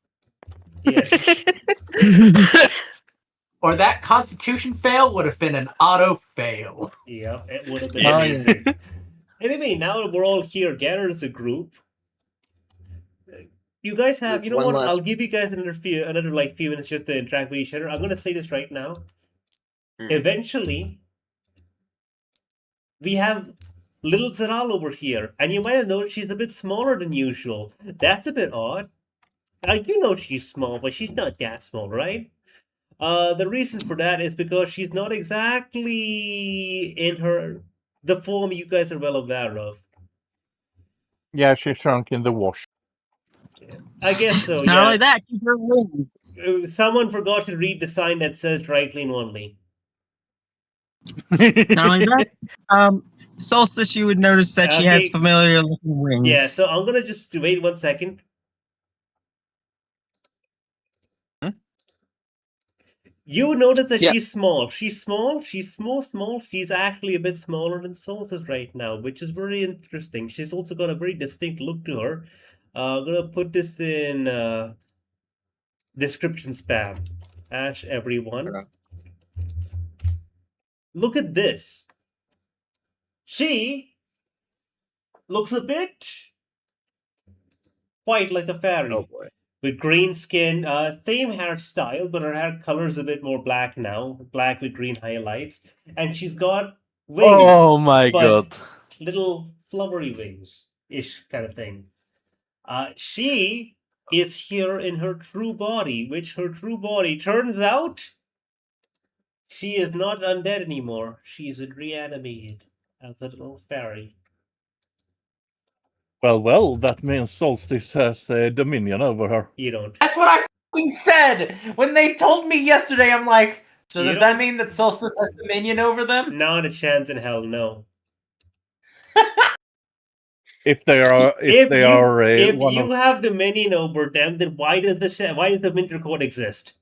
Speaker 3: Yes.
Speaker 5: Or that constitution fail would have been an auto fail.
Speaker 3: Yeah, it would have been
Speaker 6: Oh, yeah.
Speaker 3: amazing. Anyway, now we're all here gathered as a group. You guys have, you know
Speaker 1: One
Speaker 3: what?
Speaker 1: last-
Speaker 3: I'll give you guys another few minutes just to interact with each other. I'm gonna say this right now. Eventually, we have little Zaral over here, and you might have noticed she's a bit smaller than usual. That's a bit odd. I do know she's small, but she's not that small, right? The reason for that is because she's not exactly in the form you guys are well aware of.
Speaker 2: Yeah, she shrunk in the wash.
Speaker 3: I guess so,
Speaker 6: Not
Speaker 3: yeah.
Speaker 6: only that, keep her wings.
Speaker 3: Someone forgot to read the sign that says dry clean only.
Speaker 6: Not only that, Solstice, you would notice that she has
Speaker 3: Okay.
Speaker 6: familiar looking wings.
Speaker 3: Yeah, so I'm gonna just wait 1 second. You notice that
Speaker 6: Yeah.
Speaker 3: she's small. She's small. She's small. She's actually a bit smaller than Solstice right now, which is very interesting. She's also got a very distinct look to her. I'm gonna put this in description spam. Ash everyone.
Speaker 1: Okay.
Speaker 3: Look at this. She looks a bit white like a fairy.
Speaker 1: Oh boy.
Speaker 3: With green skin, same hairstyle, but her hair color is a bit more black now. Black with green highlights. And she's got wings.
Speaker 4: Oh my
Speaker 3: but
Speaker 4: god.
Speaker 3: Little flubbery wings-ish kind of thing. She is here in her true body, which her true body turns out she is not undead anymore. She's been reanimated as a little fairy.
Speaker 2: Well, that means Solstice has dominion over her.
Speaker 3: You don't.
Speaker 5: That's what I fucking said when they told me yesterday. I'm like, so
Speaker 3: You
Speaker 5: does
Speaker 3: don't-
Speaker 5: that mean that Solstice has dominion over them?
Speaker 3: Not a chance in hell, no.
Speaker 2: If they are,
Speaker 3: If
Speaker 2: one
Speaker 3: you
Speaker 2: of,
Speaker 3: have dominion over them, then why does the Winter Court exist?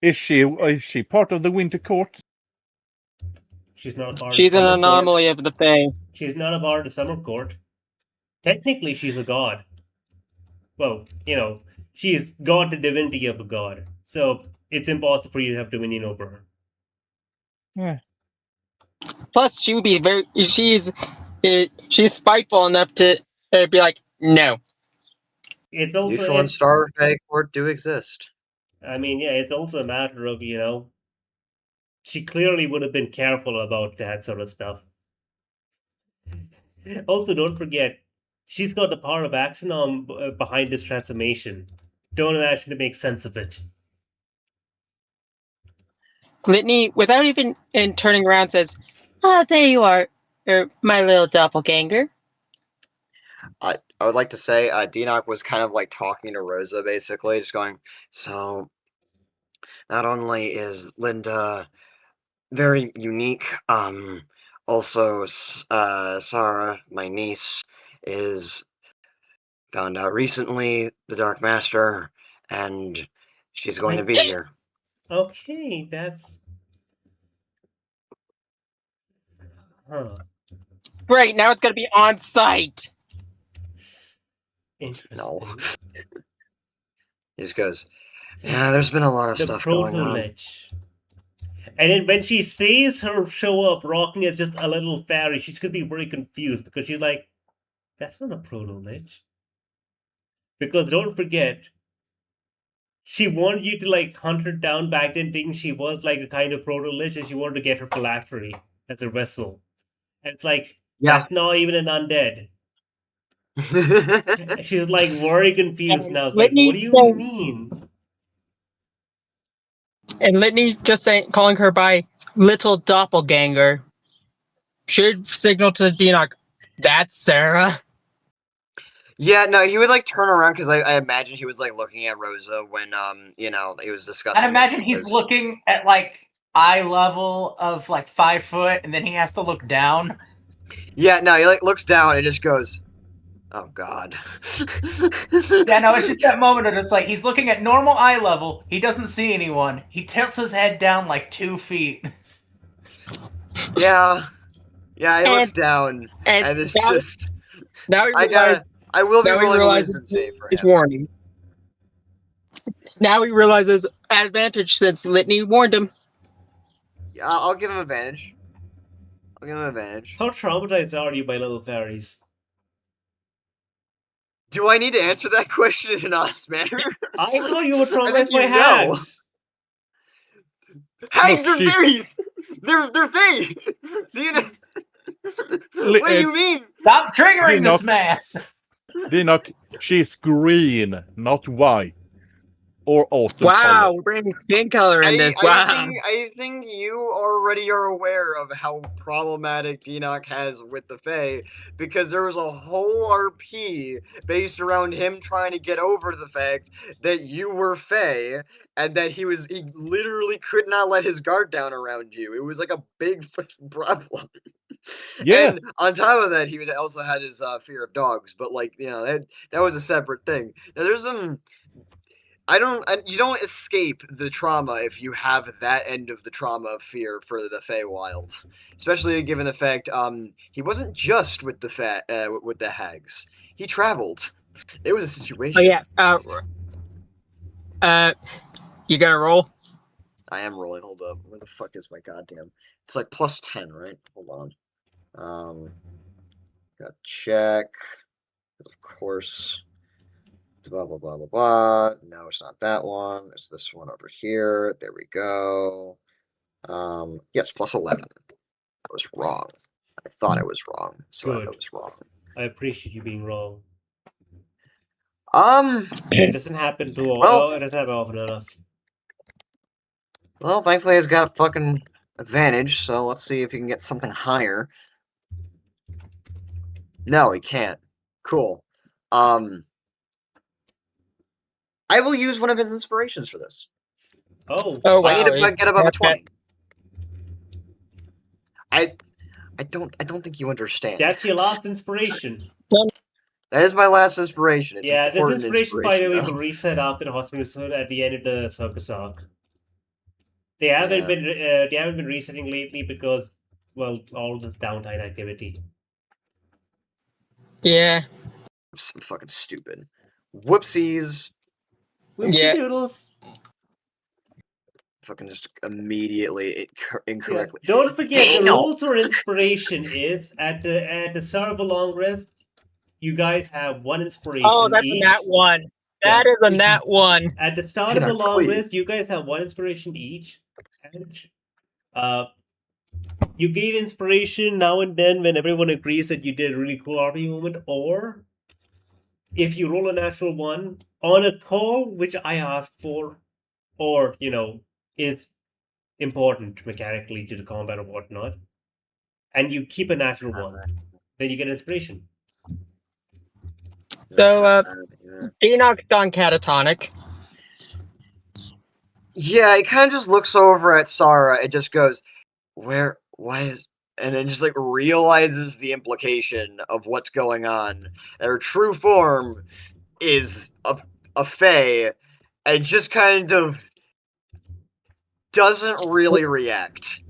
Speaker 2: is she part of the Winter Court?
Speaker 3: She's not a part
Speaker 6: She's
Speaker 3: of
Speaker 6: an
Speaker 3: the Summer Court.
Speaker 6: anomaly of the Fae.
Speaker 3: She's not a part of the Summer Court. Technically, she's a god. Well, she's got the divinity of a god. So it's impossible for you to have dominion over her.
Speaker 2: Yeah.
Speaker 6: Plus, she would be she's spiteful enough to be like, no.
Speaker 3: It's also,
Speaker 1: Usual and Star Fey Court do exist.
Speaker 3: it's also a matter of, she clearly would have been careful about that sort of stuff. Also, don't forget, she's got the power of action behind this transformation. Don't imagine to make sense of it.
Speaker 6: Litney, without even turning around, says, "Ah, there you are, my little doppelganger."
Speaker 1: I would like to say Dinok was kind of like talking to Rosa, basically, just going, so not only is Linda very unique, also Sara, my niece, is found out recently, the Dark Master, and she's going to be here.
Speaker 3: Okay, that's... Huh.
Speaker 6: Right, now it's going to be on site.
Speaker 3: Interesting.
Speaker 1: No. He just goes, yeah, there's been a lot of
Speaker 3: The
Speaker 1: stuff going on.
Speaker 3: Proto-Lich. And then when she sees her show up rocking as just a little fairy, she's gonna be very confused because she's like, that's not a proto-lich. Because don't forget, she wanted you to like hunt her down back then, thinking she was like a kind of proto-lich, and she wanted to get her phylactery as a vessel. And it's like, that's not even an undead. She's like very confused now. It's like, what do you mean?
Speaker 6: And Litney just calling her by little doppelganger should signal to Dinok, that's Sara.
Speaker 1: Yeah, no, he would like turn around because I imagine he was like looking at Rosa when he was discussing.
Speaker 5: I imagine he's looking at like eye level of like 5 foot, and then he has to look down.
Speaker 1: Yeah, no, he like looks down and just goes, "Oh God."
Speaker 5: Yeah, no, it's just that moment of it's like he's looking at normal eye level. He doesn't see anyone. He tilts his head down like 2 feet.
Speaker 1: Yeah, he looks down and it's just.
Speaker 6: Now he realizes.
Speaker 1: I will be rolling a wisdom save for
Speaker 6: his
Speaker 1: him.
Speaker 6: warning. Now he realizes advantage since Litney warned him.
Speaker 1: Yeah, I'll give him advantage.
Speaker 3: How traumatized are you by little fairies?
Speaker 1: Do I need to answer that question in an honest manner?
Speaker 3: I thought you were traumatized by hags.
Speaker 1: Hags are fairies. They're fey. What do you mean?
Speaker 5: Stop triggering this man.
Speaker 2: Dinok, she's green, not white. Or autumn
Speaker 6: wow,
Speaker 2: color.
Speaker 6: we're bringing skin color in this. Wow.
Speaker 1: I think you already are aware of how problematic Dinok has with the Fae, because there was a whole RP based around him trying to get over the fact that you were Fae, and that he literally could not let his guard down around you. It was like a big fucking problem.
Speaker 2: Yeah.
Speaker 1: And on top of that, he also had his fear of dogs, but like, that was a separate thing. Now there's some. You don't escape the trauma if you have that end of the trauma of fear for the Feywild, especially given the fact he wasn't just with the hags. He traveled. It was a situation.
Speaker 6: Oh yeah. You gonna roll?
Speaker 1: I am rolling. Hold up. Where the fuck is my goddamn? It's like plus 10, right? Hold on. Got check. Of course. Blah, blah, blah, blah, blah. No, it's not that one. It's this one over here. There we go. Yes, plus 11. I was wrong. I thought I was wrong. So I was wrong.
Speaker 3: I appreciate you being wrong. It doesn't happen too often.
Speaker 1: Well,
Speaker 3: it doesn't happen often enough.
Speaker 1: Well, thankfully he's got a fucking advantage, so let's see if he can get something higher. No, he can't. Cool. I will use one of his inspirations for this.
Speaker 3: Oh
Speaker 1: wow. I need to get above a 20. I don't think you understand.
Speaker 3: That's your last inspiration.
Speaker 1: That is my last inspiration. It's
Speaker 3: this inspiration, by the way, will reset after the Hotsprings at the end of the circus arc. They haven't been resetting lately because, well, all this downtime activity.
Speaker 6: Yeah.
Speaker 1: I'm fucking stupid. Whoopsies.
Speaker 3: Whoopsie doodles.
Speaker 1: Fucking just immediately incorrectly.
Speaker 3: Yeah. Don't forget, the rules for inspiration is at the start of a long rest, you guys have one inspiration.
Speaker 6: Oh, that's
Speaker 3: each.
Speaker 6: a nat 1. That is a nat 1.
Speaker 3: At the start of a long rest, you guys have one inspiration each. And, you gain inspiration now and then when everyone agrees that you did a really cool RP moment, or if you roll a natural 1 on a call, which I asked for, or, is important mechanically to the combat or whatnot, and you keep a natural 1, then you get inspiration.
Speaker 6: So, Dinok's gone catatonic.
Speaker 1: Yeah, he kind of just looks over at Sara and just goes, why is... And then just, like, realizes the implication of what's going on. Her true form is a fae, and just kind of doesn't really react.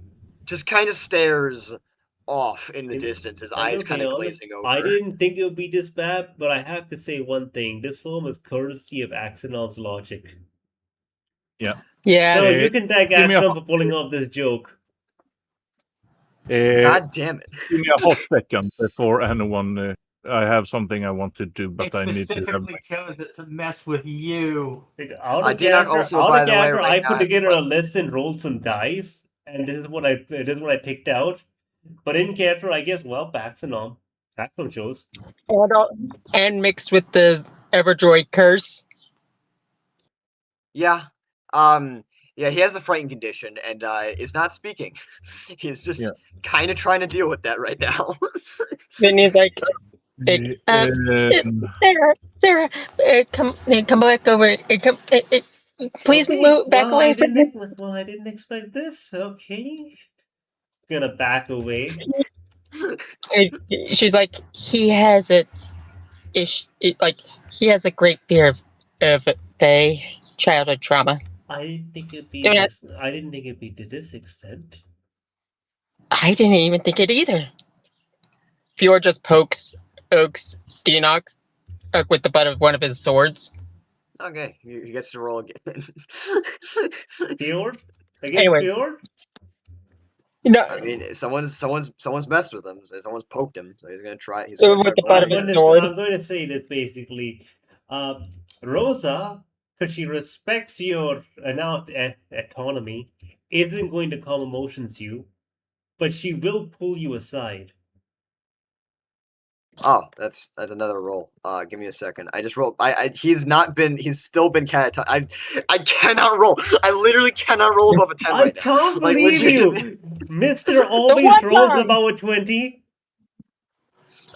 Speaker 1: Just kind of stares off in the distance, his eyes kind of glazing over.
Speaker 3: I didn't think it would be this bad, but I have to say one thing. This film is courtesy of Axonon's logic.
Speaker 6: Yeah.
Speaker 3: So you can thank
Speaker 2: give me a
Speaker 3: Axum for pulling off this joke.
Speaker 1: God damn it.
Speaker 2: Give me a hot second before anyone. I have something I want to do, but
Speaker 5: It
Speaker 2: I need to have.
Speaker 5: specifically chose it to mess with you.
Speaker 3: Out of
Speaker 1: Dinok
Speaker 3: character,
Speaker 1: also, by the way, right
Speaker 3: I
Speaker 1: now
Speaker 3: put
Speaker 1: has
Speaker 3: together a list and rolled some dice, and this is what I picked out. But in character, I guess Axum chose.
Speaker 6: And mixed with the Everdroid curse.
Speaker 1: Yeah. Yeah, he has the frightened condition and is not speaking. He's just kind of trying to deal with that right now.
Speaker 6: Then he's like, Sarah, come back over. Please move back away from me.
Speaker 3: Well, I didn't expect this. Okay, gonna back away.
Speaker 6: She's like, he has a great fear of childhood trauma.
Speaker 3: I didn't think it'd be
Speaker 6: Don't
Speaker 3: this. I didn't think it'd be to this extent.
Speaker 6: I didn't even think it either. Fjord just pokes Dinok with the butt of one of his swords.
Speaker 1: Okay, he gets to roll again.
Speaker 3: Fjord?
Speaker 6: Anyway.
Speaker 3: Fjord?
Speaker 6: No,
Speaker 1: I mean, someone's messed with him. So someone's poked him, so he's gonna try. He's
Speaker 6: With
Speaker 1: gonna try
Speaker 6: the
Speaker 1: pulling
Speaker 6: butt
Speaker 1: it
Speaker 6: of his
Speaker 1: again.
Speaker 6: sword.
Speaker 3: I'm going to say this basically. Rosa, because she respects your autonomy, isn't going to calm emotions you, but she will pull you aside.
Speaker 1: Oh, that's another roll. Give me a second. I just rolled. He's still been catatonic. I cannot roll. I literally cannot roll above a 10 right now.
Speaker 3: I can't
Speaker 1: Like,
Speaker 3: believe
Speaker 1: legit.
Speaker 3: you, Mister. Always rolls above a 20.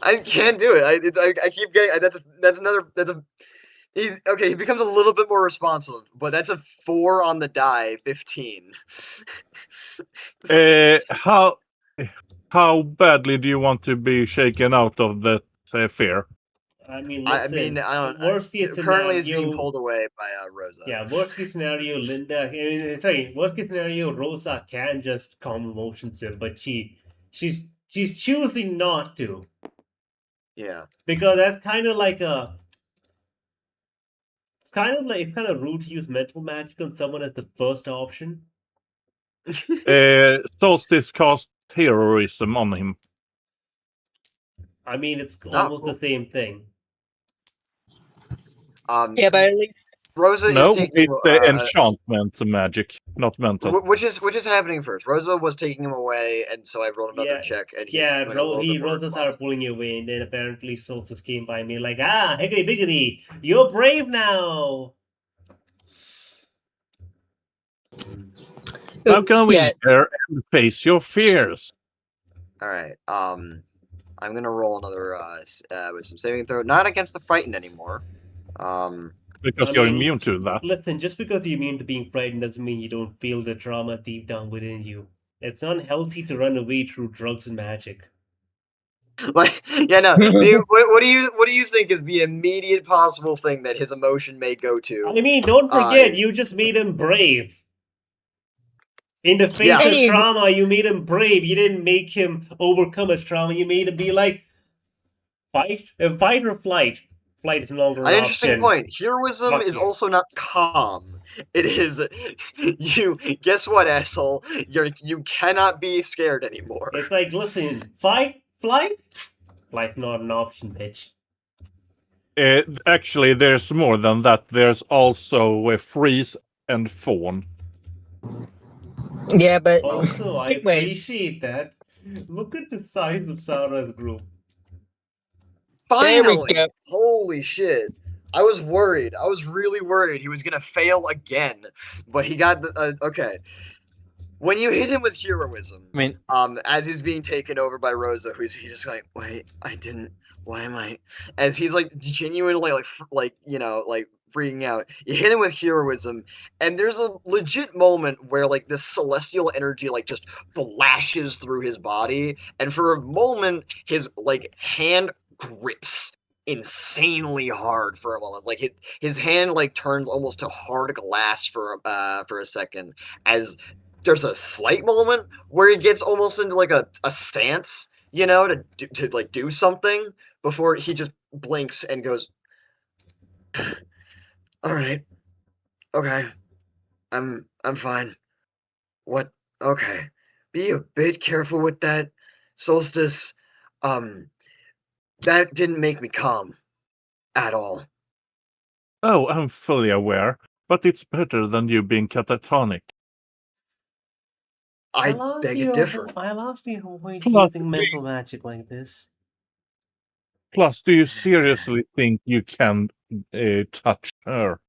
Speaker 1: I can't do it. I keep getting. He's okay. He becomes a little bit more responsive, but that's a 4 on the die, 15.
Speaker 2: How badly do you want to be shaken out of that fear?
Speaker 3: I mean,
Speaker 1: I
Speaker 3: listen.
Speaker 1: mean, I don't.
Speaker 3: Worst case
Speaker 1: Currently, is
Speaker 3: scenario,
Speaker 1: being pulled away by Rosa.
Speaker 3: yeah. Worst case scenario, Worst case scenario, Rosa can just calm emotions in, but she's choosing not to.
Speaker 1: Yeah.
Speaker 3: Because that's kind of like a. It's kind of rude to use mental magic on someone as the first option.
Speaker 2: Solstice cast terrorism on him.
Speaker 3: I mean, it's almost the same thing.
Speaker 6: Yeah, but at least
Speaker 1: Rosa
Speaker 2: No,
Speaker 1: is taking
Speaker 2: it's enchantment magic, not mental.
Speaker 1: which is happening first. Rosa was taking him away, and so I rolled another check, and
Speaker 3: Rosa started pulling you away, and then apparently Solstice came by me like, higgity biggity, you're brave now.
Speaker 2: Now come in here and face your fears.
Speaker 1: All right. I'm gonna roll another with some saving throw, not against the frightened anymore.
Speaker 2: Because you're immune to that.
Speaker 3: Listen, just because you're immune to being frightened doesn't mean you don't feel the trauma deep down within you. It's unhealthy to run away through drugs and magic.
Speaker 1: Like, yeah, no. What do you think is the immediate possible thing that his emotion may go to?
Speaker 3: I mean, don't forget, you just made him brave. In the face of trauma, you made him brave. You didn't make him overcome his trauma. You made him be like, fight or flight. Flight is no longer an
Speaker 1: interesting point. Heroism is also not calm. It is you. Guess what, asshole? You cannot be scared anymore.
Speaker 3: It's like, listen, flight. Flight's not an option, bitch.
Speaker 2: Actually, there's more than that. There's also a freeze and fawn.
Speaker 6: Yeah, but
Speaker 3: also I appreciate that. Look at the size of Sara's group.
Speaker 1: Finally! Holy shit. I was worried. I was really worried he was gonna fail again. But he got the okay. When you hit him with heroism,
Speaker 4: I mean,
Speaker 1: as he's be's taken over by Rosa, he's just like, wait, I didn't. Why am I? As he's like genuinely like freaking out. You hit him with heroism, and there's a legit moment where like this celestial energy like just flashes through his body, and for a moment his like hand grips insanely hard for a moment. Like his hand like turns almost to hard glass for a second, as there's a slight moment where he gets almost into like a stance, to like do something before he just blinks and goes, all right, okay, I'm fine. What? Okay. Be a bit careful with that, Solstice. That didn't make me calm at all.
Speaker 2: Oh, I'm fully aware, but it's better than you being catatonic.
Speaker 1: I beg to differ.
Speaker 3: I'll ask you avoid
Speaker 2: Plus,
Speaker 3: using mental magic like this.
Speaker 2: Plus, do you seriously think you can touch her?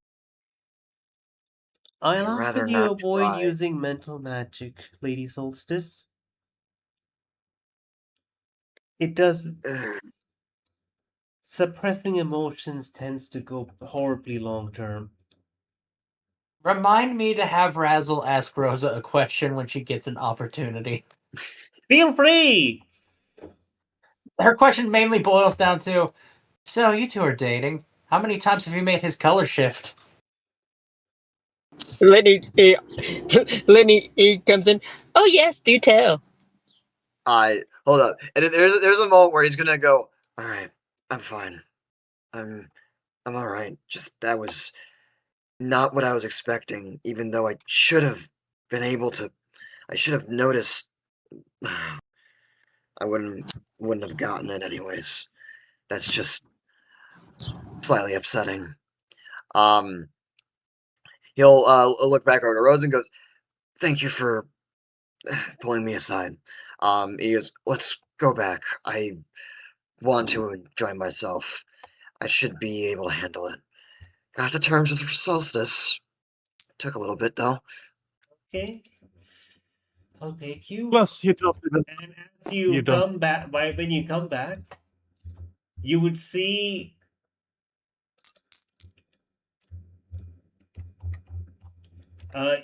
Speaker 3: I'll
Speaker 1: I'd
Speaker 3: ask
Speaker 1: rather
Speaker 3: that you
Speaker 1: not
Speaker 3: avoid
Speaker 1: try.
Speaker 3: using mental magic, Lady Solstice. It does.
Speaker 1: Ugh.
Speaker 3: Suppressing emotions tends to go horribly long term.
Speaker 5: Remind me to have Razzle ask Rosa a question when she gets an opportunity.
Speaker 3: Feel free!
Speaker 5: Her question mainly boils down to, so you two are dating. How many times have you made his color shift?
Speaker 6: Litney, he comes in. Oh yes, do tell.
Speaker 1: Hold up. And then there's a moment where he's gonna go, all right, I'm fine. I'm all right. Just that was not what I was expecting, even though I should have been able to. I should have noticed. I wouldn't have gotten it anyways. That's just slightly upsetting. Um, he'll look back over to Rose and goes, "Thank you for pulling me aside." He goes, "Let's go back. I want to enjoy myself. I should be able to handle it. Got to terms with Solstice. Took a little bit though."
Speaker 3: Okay. I'll take you.
Speaker 2: Plus, you don't even.
Speaker 3: And as you,
Speaker 2: You don't-
Speaker 3: come back, when you come back, you would see.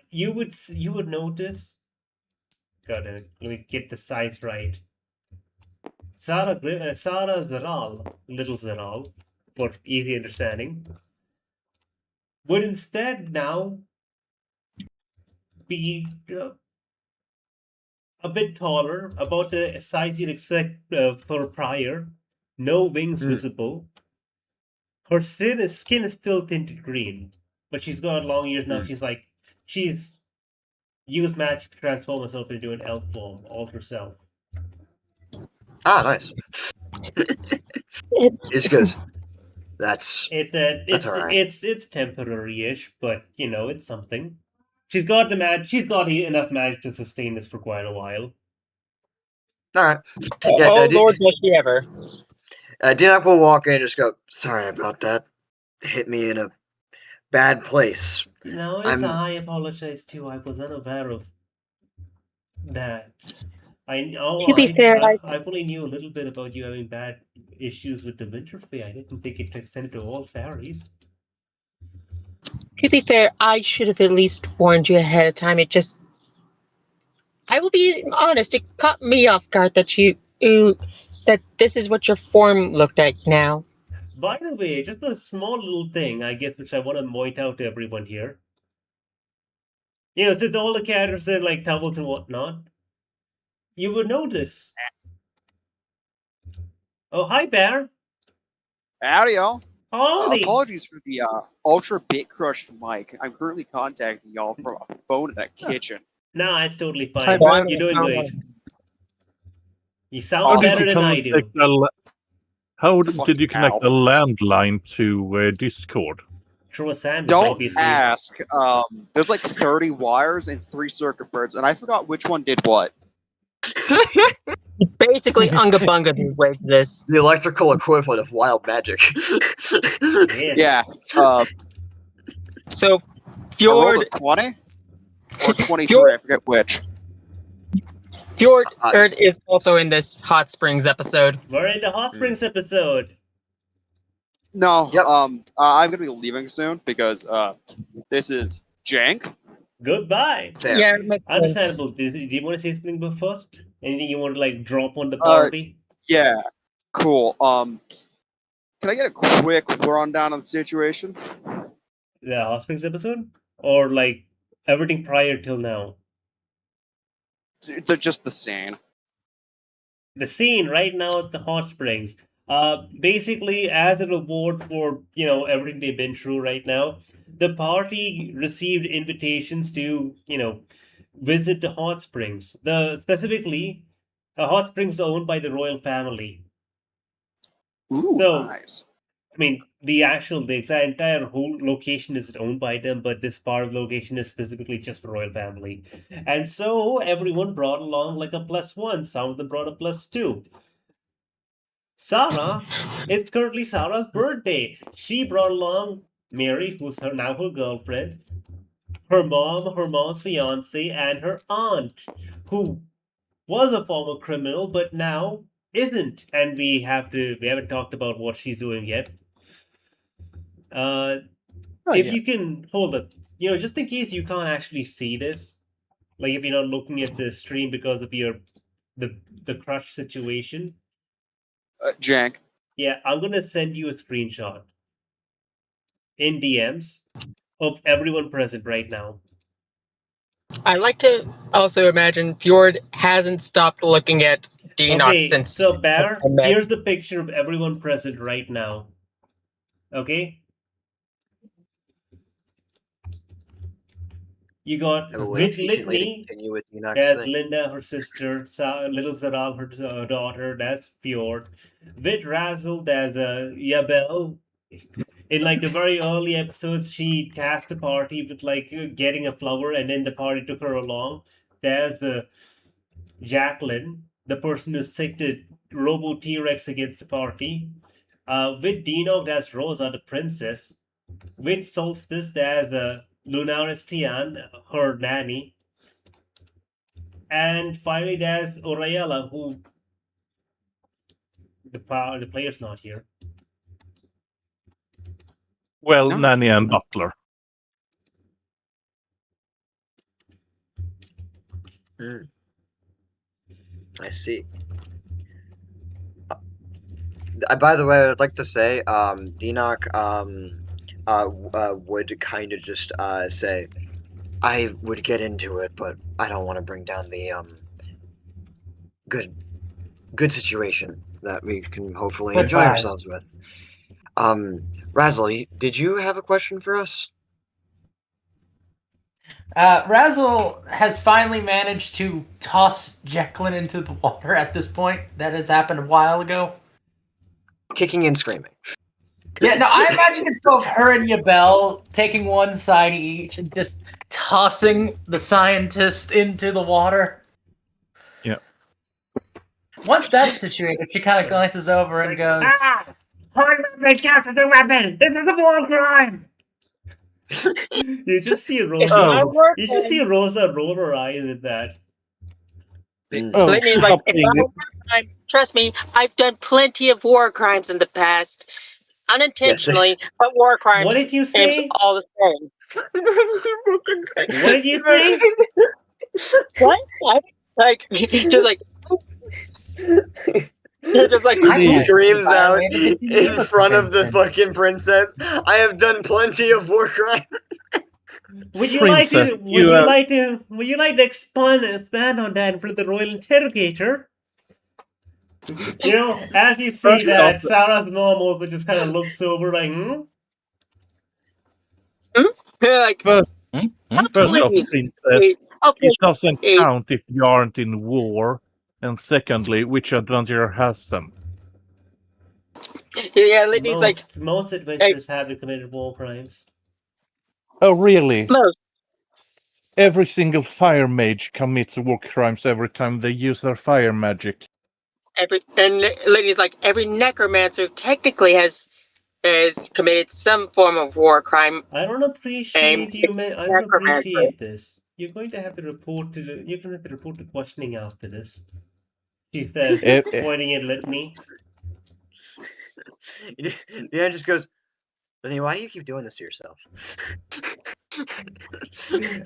Speaker 3: You would notice. Gotta let me get the size right. Sara Zaral, little Zaral, for easy understanding, would instead now be a bit taller, about the size you'd expect for prior. No wings visible. Her skin is still tinted green, but she's got long ears now. She's used magic to transform herself into an elf form all herself.
Speaker 1: Ah, nice. It's good. That's
Speaker 3: It's
Speaker 1: all right.
Speaker 3: it's temporary-ish, but it's something. She's got enough magic to sustain this for quite a while.
Speaker 1: All right.
Speaker 6: Yeah, oh Lord, does she ever?
Speaker 1: Dinok will walk in and just go, "Sorry about that. Hit me in a bad place."
Speaker 3: I apologize too. I was unaware of that.
Speaker 6: To be fair,
Speaker 3: I only knew a little bit about you having bad issues with the Winterfell. I didn't think it extended to all fairies.
Speaker 6: To be fair, I should have at least warned you ahead of time. It just, I will be honest, it caught me off guard that that this is what your form looked like now.
Speaker 3: By the way, just a small little thing, I guess, which I want to point out to everyone here. Since all the characters are like towels and whatnot, you would notice. Oh, hi, Bear.
Speaker 7: Howdy, y'all.
Speaker 3: Howdy.
Speaker 7: Apologies for the ultra bit crushed mic. I'm currently contacting y'all from a phone in a kitchen.
Speaker 3: Nah, it's totally
Speaker 6: Hi,
Speaker 3: fine.
Speaker 6: Bear.
Speaker 3: You're doing great. You sound
Speaker 7: Awesome.
Speaker 3: better than I do.
Speaker 2: How did you connect a landline to Discord?
Speaker 3: Through a sandwich,
Speaker 7: Don't
Speaker 3: obviously.
Speaker 7: ask. There's like 30 wires and 3 circuit boards, and I forgot which one did what.
Speaker 6: Basically, Unga Bunga did way to this.
Speaker 1: The electrical equivalent of wild magic.
Speaker 3: Yes.
Speaker 7: Yeah.
Speaker 6: So,
Speaker 7: I rolled
Speaker 6: Fjord,
Speaker 7: a 20 or 23. I forget which.
Speaker 6: Fjord is also in this Hot Springs episode.
Speaker 3: We're in the Hot Springs episode.
Speaker 7: No.
Speaker 1: Yep.
Speaker 7: I'm gonna be leaving soon because this is jank.
Speaker 3: Goodbye.
Speaker 1: Fair.
Speaker 6: Yeah, it makes sense.
Speaker 3: Understandable. Do you want to say something first? Anything you want to like drop on the party?
Speaker 7: Yeah. Cool. Can I get a quick rundown of the situation?
Speaker 3: The Hot Springs episode? Or like everything prior till now?
Speaker 7: They're just the same.
Speaker 3: The scene right now is the Hot Springs. Basically, as a reward for everything they've been through right now, the party received invitations to visit the hot springs. Specifically, hot springs are owned by the royal family.
Speaker 7: Ooh,
Speaker 3: So,
Speaker 7: nice.
Speaker 3: I mean, the entire whole location is owned by them, but this part of the location is specifically just for royal family. And so everyone brought along like a +1. Some of them brought a +2. Sara, it's currently Sara's birthday. She brought along Mary, who's now her girlfriend, her mom, her mom's fiance, and her aunt, who was a former criminal but now isn't. And we haven't talked about what she's doing yet. If you can hold it, just in case you can't actually see this, like if you're not looking at the stream because of the crush situation.
Speaker 7: Jank.
Speaker 3: Yeah, I'm gonna send you a screenshot in DMs of everyone present right now.
Speaker 6: I like to also imagine Fjord hasn't stopped looking at Dinok
Speaker 3: Okay,
Speaker 6: since.
Speaker 3: so Bear,
Speaker 6: I met.
Speaker 3: here's the picture of everyone present right now. Okay? You got
Speaker 1: I will
Speaker 3: with
Speaker 1: wait patiently to
Speaker 3: Litney,
Speaker 1: continue with Dinok's
Speaker 3: there's
Speaker 1: thing.
Speaker 3: Linda, her sister, little Zaral, her daughter, that's Fjord. With Razzle, there's Yabel. In like the very early episodes, she tasked the party with like getting a flower, and then the party took her along. There's the Jacqueline, the person who sicked the Robo T-Rex against the party. With Dinok, there's Rosa, the princess. With Solstice, there's the Lunaris Tian, her nanny. And finally, there's Urayala, who the player's not here.
Speaker 2: Well,
Speaker 7: No.
Speaker 2: nanny and butler.
Speaker 1: I see. By the way, I'd like to say, Dinok would kind of just say, I would get into it, but I don't want to bring down the good situation that we can hopefully
Speaker 5: Good
Speaker 1: enjoy
Speaker 5: vibes.
Speaker 1: ourselves with. Razzle, did you have a question for us?
Speaker 5: Razzle has finally managed to toss Jacqueline into the water at this point. That has happened a while ago.
Speaker 1: Kicking and screaming.
Speaker 5: Yeah, no, I imagine it's both her and Yabel taking one side each and just tossing the scientist into the water.
Speaker 2: Yeah.
Speaker 5: Once that's situated, she kind of glances over and goes,
Speaker 3: Hard weapon counts as a weapon! This is a war crime! You just see
Speaker 6: It's
Speaker 3: Rosa.
Speaker 6: my work.
Speaker 3: You just see Rosa roll her eyes at that.
Speaker 2: Oh,
Speaker 6: Litney's like,
Speaker 2: stop
Speaker 6: if
Speaker 2: being
Speaker 6: I were war crime, trust me, I've done plenty of war crimes in the past. Unintentionally, but war crimes
Speaker 3: What did you
Speaker 6: seems
Speaker 3: say?
Speaker 6: all the same.
Speaker 3: What did you say?
Speaker 6: What? Like, just like, just like,
Speaker 5: I
Speaker 1: He
Speaker 5: can't
Speaker 1: screams
Speaker 5: see
Speaker 1: out
Speaker 5: violated if you
Speaker 1: in
Speaker 5: look
Speaker 1: front of the
Speaker 5: crimson.
Speaker 1: fucking princess. I have done plenty of war crime.
Speaker 3: Would you
Speaker 2: Princess,
Speaker 3: like to expand on that for the royal interrogator? As you see
Speaker 2: First
Speaker 3: that,
Speaker 2: off-
Speaker 3: Sarah's mom also just kind of looks over like, hmm?
Speaker 6: like,
Speaker 2: First off,
Speaker 6: please,
Speaker 2: princess,
Speaker 6: wait, okay,
Speaker 2: it doesn't
Speaker 6: eh,
Speaker 2: count if you aren't in war. And secondly, which adventurer has them?
Speaker 6: yeah, Litney's like,
Speaker 3: Most adventurers have committed war crimes.
Speaker 2: Oh, really?
Speaker 6: no,
Speaker 2: Every single fire mage commits war crimes every time they use their fire magic.
Speaker 6: and Litney's like, every necromancer technically has committed some form of war crime.
Speaker 3: I don't appreciate you. I don't
Speaker 6: Necromancer.
Speaker 3: appreciate this. You're going to have to report to questioning after this. She says, pointing at Litney.
Speaker 1: The end just goes, Litney, why do you keep doing this to yourself?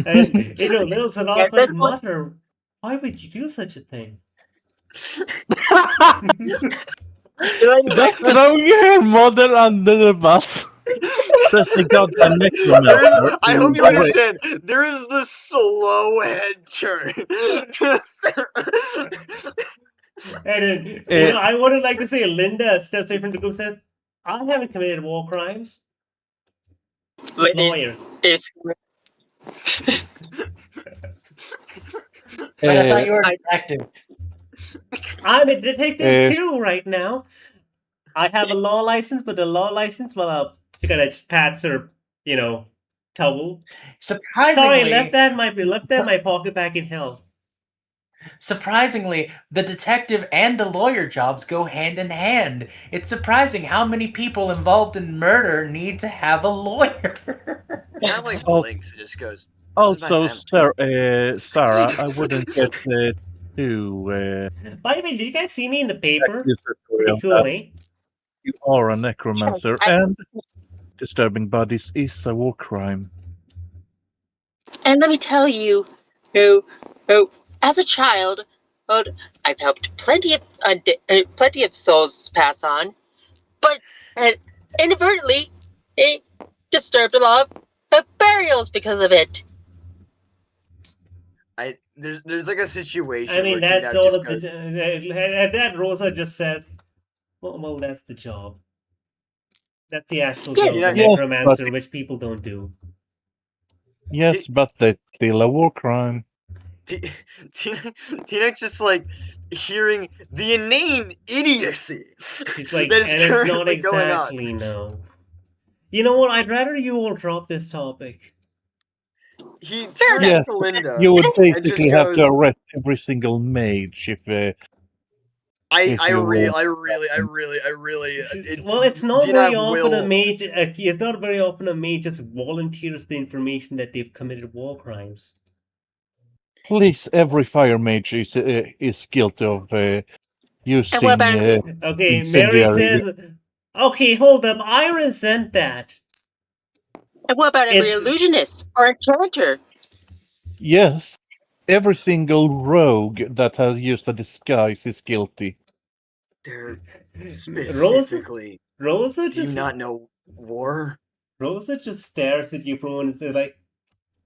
Speaker 3: And little Zaral
Speaker 6: that's
Speaker 3: might
Speaker 6: what-
Speaker 3: mutter, "Why would you do such a thing?"
Speaker 6: Litney's like,
Speaker 4: Just throwing her mother under the bus.
Speaker 2: Says the goddamn necromancer.
Speaker 1: I hope you understand. There is this slow head turn.
Speaker 3: And then, I would like to say Linda steps away from the group and says, I haven't committed war crimes. Lawyer.
Speaker 5: But I thought you were a detective.
Speaker 3: I'm a detective too right now. I have a law license, but the law license, well, you gotta just pats her, towel.
Speaker 5: Surprisingly,
Speaker 3: Sorry, left that in my pocket back in hell.
Speaker 5: Surprisingly, the detective and the lawyer jobs go hand in hand. It's surprising how many people involved in murder need to have a lawyer.
Speaker 1: Kind of blinks and just goes.
Speaker 2: Also, Sara, I wouldn't get too.
Speaker 3: By the way, did you guys see me in the paper?
Speaker 2: Pretty
Speaker 3: cool, eh?
Speaker 2: You are a necromancer, and disturbing bodies is a war crime.
Speaker 6: And let me tell you, as a child, I've helped plenty of souls pass on, but inadvertently, disturbed a lot of burials because of it.
Speaker 1: There's like a situation.
Speaker 3: I mean,
Speaker 1: where
Speaker 3: that's
Speaker 1: Dinok
Speaker 3: all
Speaker 1: just
Speaker 3: of
Speaker 1: goes,
Speaker 3: that Rosa just says, well, that's the job. That's the actual job of necromancer, which people don't do.
Speaker 2: Yes, but that's still a war crime.
Speaker 1: Dinok just like hearing the inane idiocy.
Speaker 3: It's like, and it's not exactly no. You know what? I'd rather you all drop this topic.
Speaker 1: He turns to Linda.
Speaker 2: You would basically have
Speaker 1: goes,
Speaker 2: to arrest every single mage if.
Speaker 1: I really.
Speaker 3: Well, it's not very often a mage. It's not very often a mage just volunteers the information that they've committed war crimes.
Speaker 2: Please, every fire mage is guilty of using.
Speaker 3: Okay, Mary says. Okay, hold up. I resent that.
Speaker 6: And what about every illusionist or enchanter?
Speaker 2: Yes, every single rogue that has used a disguise is guilty.
Speaker 1: They're specifically.
Speaker 3: Rosa
Speaker 1: do you not know war?
Speaker 3: Rosa just stares at you for a moment and says, like,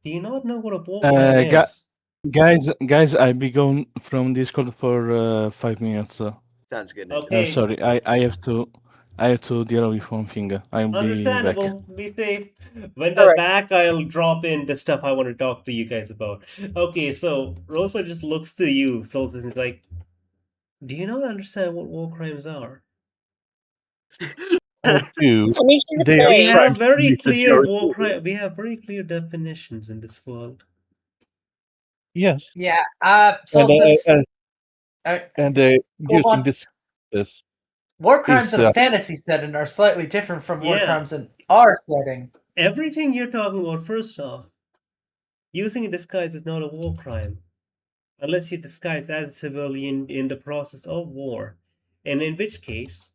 Speaker 3: do you not know what a war crime is?
Speaker 4: Guys, I'll be going from Discord for 5 minutes.
Speaker 1: Sounds good.
Speaker 3: Okay.
Speaker 4: Sorry, I have to deal with one thing. I'll
Speaker 3: Understandable.
Speaker 4: be back.
Speaker 3: Be safe. When they're back, I'll drop in the stuff I want to talk to you guys about. Okay, so Rosa just looks to you, Solstice, and is like, do you not understand what war crimes are? We have very clear war crime. We have very clear definitions in this world.
Speaker 2: Yes.
Speaker 5: Yeah. Solstice.
Speaker 2: Using this.
Speaker 5: War crimes in a fantasy setting are slightly different from war crimes in our setting.
Speaker 3: Everything you're talking about, first off, using a disguise is not a war crime. Unless you disguise as a civilian in the process of war. And in which case,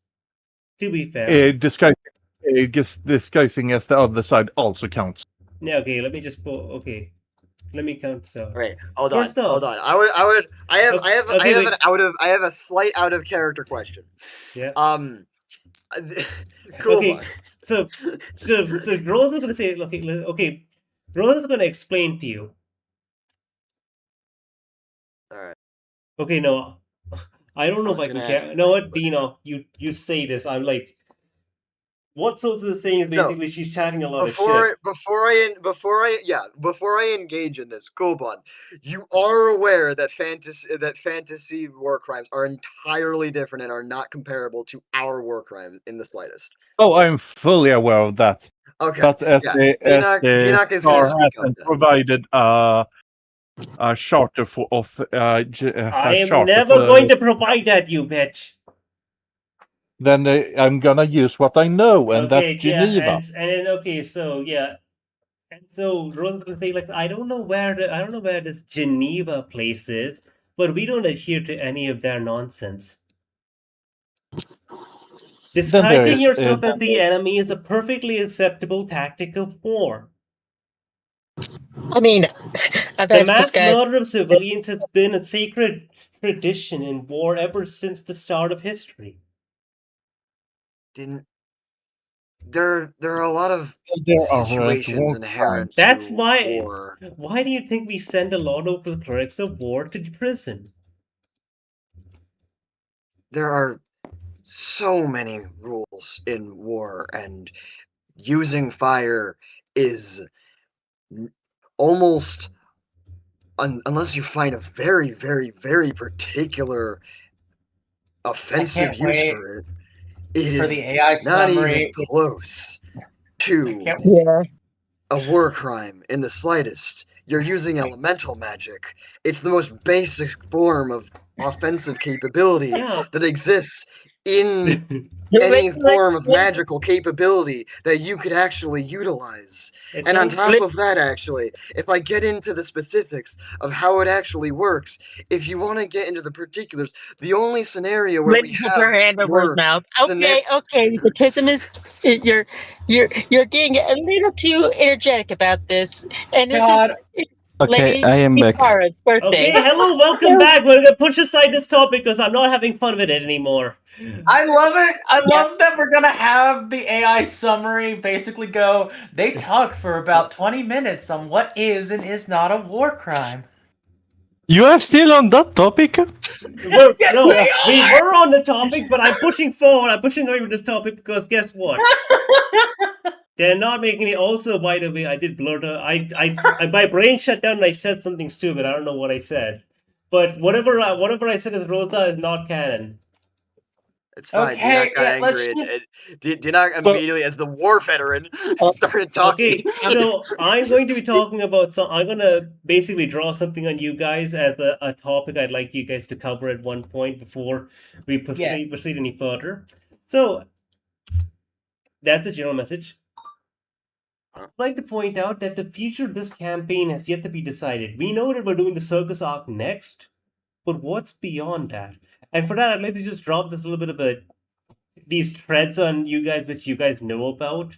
Speaker 3: to be fair...
Speaker 2: Disguising as the other side also counts.
Speaker 3: Yeah, okay, let me just... Okay. Let me count this out.
Speaker 1: Right, hold on. I have a slight out of character question.
Speaker 3: Yeah.
Speaker 1: Cool.
Speaker 3: Okay, so Rosa's gonna say, okay, Rosa's gonna explain to you.
Speaker 1: Alright.
Speaker 3: Okay, no, I don't know if I can carry. No, what, Dinok, you say this. I'm like, what Solstice is saying is basically she's chatting a lot of shit.
Speaker 1: Before I engage in this, Kulban, you are aware that fantasy war crimes are entirely different and are not comparable to our war crimes in the slightest.
Speaker 2: Oh, I'm fully aware of that.
Speaker 1: Okay.
Speaker 2: But as
Speaker 1: Dinok is going to speak on that.
Speaker 2: Provided a charter
Speaker 3: I am never going to provide that, you bitch.
Speaker 2: Then I'm gonna use what I know, and that's Geneva.
Speaker 3: And so Rosa's gonna say, like, I don't know where this Geneva place is, but we don't adhere to any of their nonsense. Disguising yourself as the enemy is a perfectly acceptable tactic of war.
Speaker 6: I mean,
Speaker 3: the mass murder of civilians has been a sacred tradition in war ever since the start of history.
Speaker 1: There are a lot of situations inherent.
Speaker 3: That's why. War. Why do you think we send a lot of the clerics of war to prison?
Speaker 1: there are so many rules in war, and using fire is almost, unless you find a very, very, very particular offensive
Speaker 5: can't
Speaker 1: use
Speaker 5: wait
Speaker 1: for it, it
Speaker 5: for
Speaker 1: is
Speaker 5: the AI
Speaker 1: not even
Speaker 5: summary.
Speaker 1: close
Speaker 5: I
Speaker 1: to
Speaker 5: can't.
Speaker 6: Yeah.
Speaker 1: a war crime in the slightest. You're using elemental magic. It's the most basic form of offensive capability
Speaker 3: Yeah.
Speaker 1: that exists in
Speaker 6: You're
Speaker 1: any
Speaker 6: making like
Speaker 1: form of magical capability that you could actually utilize.
Speaker 3: It's
Speaker 1: And on
Speaker 3: not
Speaker 1: top of that, actually, if I get into the specifics of how it actually works, if you want to get into the particulars, the only scenario where we
Speaker 6: Lynn put
Speaker 1: have
Speaker 6: her hand over his
Speaker 1: more
Speaker 6: mouth.
Speaker 1: scenar-
Speaker 6: Okay. Nepotism is you're getting a little too energetic about this, and this
Speaker 5: God.
Speaker 6: is
Speaker 4: Okay,
Speaker 6: Lady
Speaker 4: I am back.
Speaker 6: Kara's birthday.
Speaker 3: okay. Hello, welcome back. We're gonna push aside this topic because I'm not having fun with it anymore.
Speaker 5: I love it. I
Speaker 6: Yeah.
Speaker 5: love that we're gonna have the AI summary basically go. They talk for about 20 minutes on what is and is not a war crime.
Speaker 4: You are still on that topic?
Speaker 5: Yes,
Speaker 3: No,
Speaker 5: we
Speaker 3: we
Speaker 5: are!
Speaker 3: were on the topic, but I'm pushing forward. I'm pushing away from this topic because guess what? They're not making it. Also, by the way, I did blurt. My brain shut down and I said something stupid. I don't know what I said, but whatever I said as Rosa is not canon.
Speaker 1: It's fine.
Speaker 5: Okay,
Speaker 1: Dinok got
Speaker 5: yeah, let's
Speaker 1: angry,
Speaker 5: just-
Speaker 1: and Dinok immediately, as the war veteran, started talking.
Speaker 3: Okay, so I'm going to be talking about some. I'm gonna basically draw something on you guys as a topic I'd like you guys to cover at one point before we
Speaker 5: Yes.
Speaker 3: proceed any further. So that's the general message. I'd like to point out that the future of this campaign has yet to be decided. We know that we're doing the circus arc next, but what's beyond that? And for that, I'd like to just drop this little bit of these threads on you guys, which you guys know about.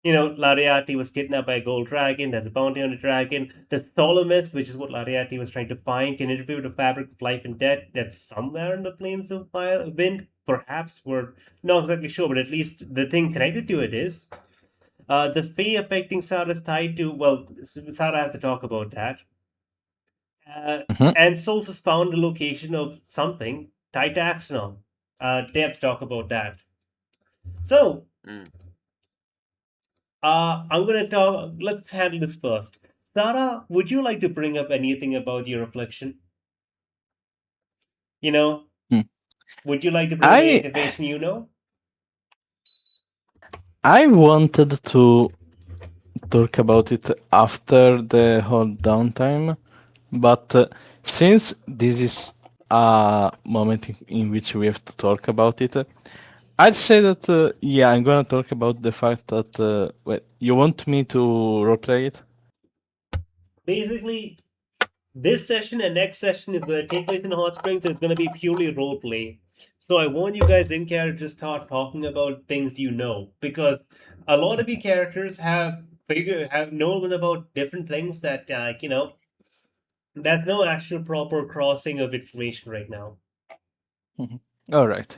Speaker 3: You know, Lariati was kidnapped by a gold dragon. There's a bounty on the dragon. The Solomist, which is what Lariati was trying to find, can interfere with the fabric of life and death that's somewhere in the plains of wind. Perhaps we're not exactly sure, but at least the thing connected to it is. The fate affecting Sara is tied to, well, Sara has to talk about that. And Solstice found the location of something tied to Axenon. They have to talk about that. So, I'm gonna talk. Let's handle this first. Sara, would you like to bring up anything about your reflection? You know, would you like to bring up any information you know?
Speaker 4: I wanted to talk about it after the whole downtime, but since this is a moment in which we have to talk about it, I'd say that yeah, I'm gonna talk about the fact that well, you want me to roleplay it?
Speaker 3: Basically, this session and next session is gonna take place in Hotsprings, and it's gonna be purely roleplay. So I want you guys in character to start talking about things you know, because a lot of you characters have known about different things that you know. There's no actual proper crossing of information right now.
Speaker 4: All right.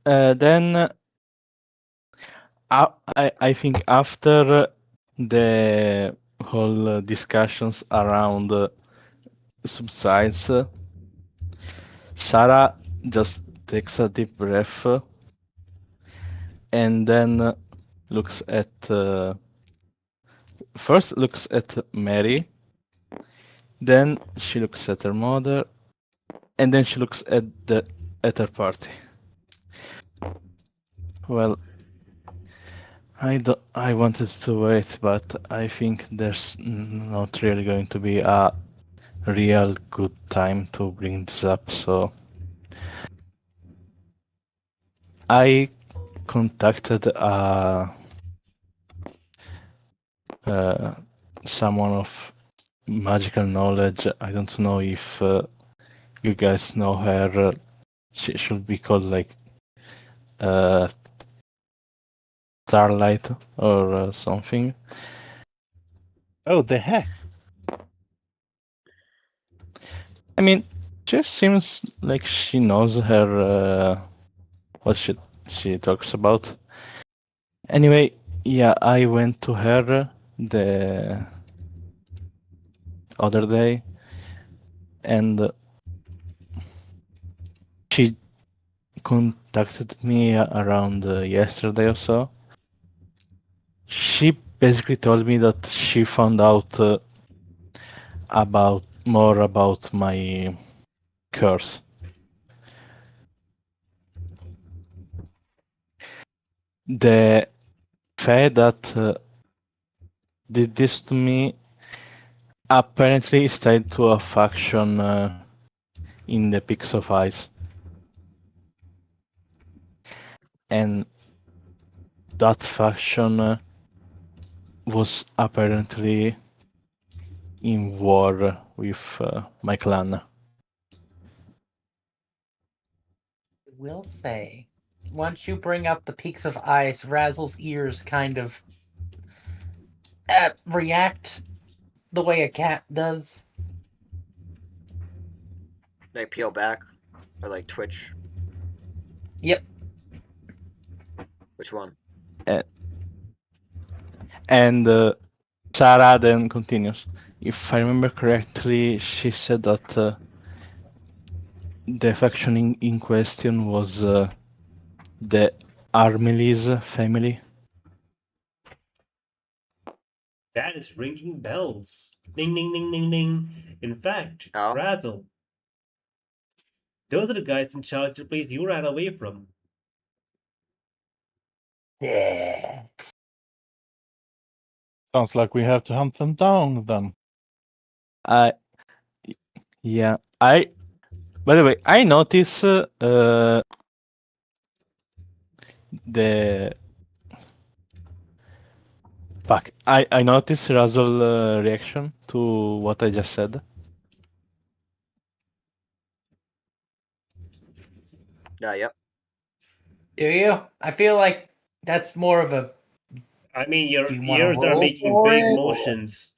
Speaker 4: Then I think after the whole discussions around subsides, Sara just takes a deep breath and then looks at first looks at Mary, then she looks at her mother, and then she looks at her party. Well, I wanted to wait, but I think there's not really going to be a real good time to bring this up, so I contacted someone of magical knowledge. I don't know if you guys know her. She should be called like Starlight or something.
Speaker 2: Oh, the heck!
Speaker 4: I mean, she seems like she knows her what she talks about. Anyway, yeah, I went to her the other day, and she contacted me around yesterday or so. She basically told me that she found out more about my curse. The fae that did this to me apparently is tied to a faction in the Peaks of Ice. And that faction was apparently in war with my clan.
Speaker 5: I will say, once you bring up the Peaks of Ice, Razzle's ears kind of react the way a cat does.
Speaker 1: Like peel back? Or like twitch?
Speaker 5: Yep.
Speaker 1: Which one?
Speaker 4: And Sara then continues. If I remember correctly, she said that the faction in question was the Armelis family.
Speaker 3: That is ringing bells. Ding, ding, ding, ding, ding. In fact,
Speaker 1: Oh.
Speaker 3: Razzle, those are the guys in charge of the place you ran away from.
Speaker 5: Yeah.
Speaker 2: Sounds like we have to hunt them down then.
Speaker 4: Yeah. By the way, I notice the fuck. I notice Razzle reaction to what I just said.
Speaker 1: Yep.
Speaker 5: Do you? I feel like that's more of a.
Speaker 3: I mean, your
Speaker 5: Do you wanna
Speaker 3: ears are
Speaker 5: roll
Speaker 3: making
Speaker 5: for
Speaker 3: big
Speaker 5: it?
Speaker 3: motions.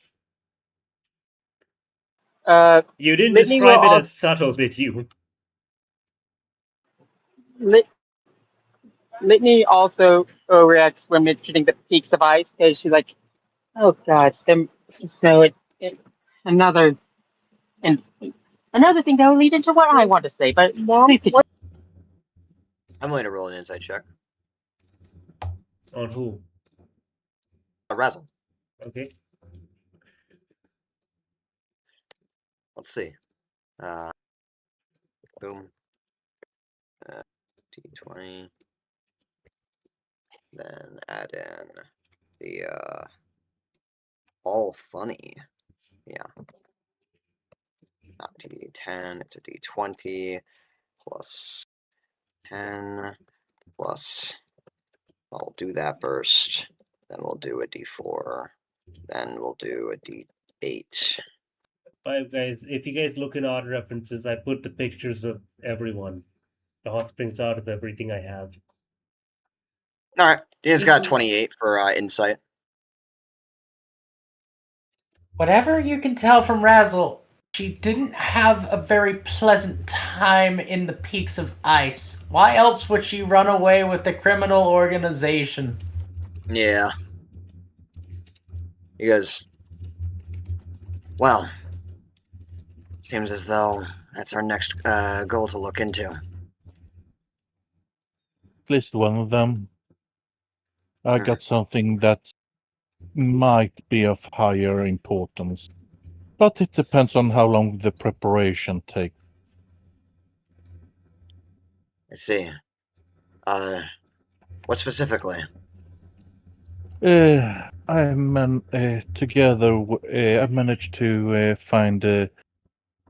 Speaker 6: You
Speaker 3: didn't
Speaker 6: Litney
Speaker 3: describe
Speaker 6: will
Speaker 3: it
Speaker 6: also-
Speaker 3: as subtle, did you?
Speaker 6: Litney also reacts when mentioning the peaks of ice because she's like, "Oh God, another and another thing that will lead into what I want to say." But please continue.
Speaker 1: I'm going to roll an insight check.
Speaker 3: On who?
Speaker 1: Razzle.
Speaker 3: Okay.
Speaker 1: Let's see. Boom. D20. Then add in the all funny. Yeah. Not D10, it's a D20 plus 10 plus. I'll do that first. Then we'll do a D4. Then we'll do a D8.
Speaker 3: Guys, if you guys look in odd references, I put the pictures of everyone. The Hotsprings out of everything I have.
Speaker 1: All right. He's got
Speaker 3: Isn't-
Speaker 1: 28 for insight.
Speaker 5: Whatever you can tell from Razzle, she didn't have a very pleasant time in the Peaks of Ice. Why else would she run away with the criminal organization?
Speaker 1: Yeah. He goes, well, seems as though that's our next goal to look into.
Speaker 2: At least one of them. I got something that might be of higher importance. But it depends on how long the preparation takes.
Speaker 1: I see. What specifically?
Speaker 2: I managed to find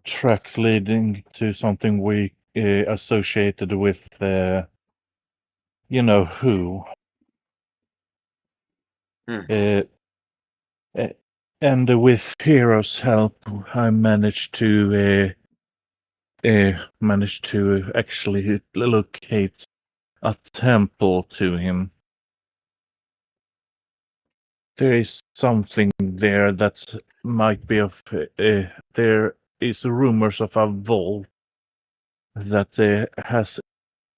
Speaker 2: tracks leading to something we associated with, you know who. And with Hero's help, I managed to actually locate a temple to him. There is something there that might be of. There is rumors of a vault that has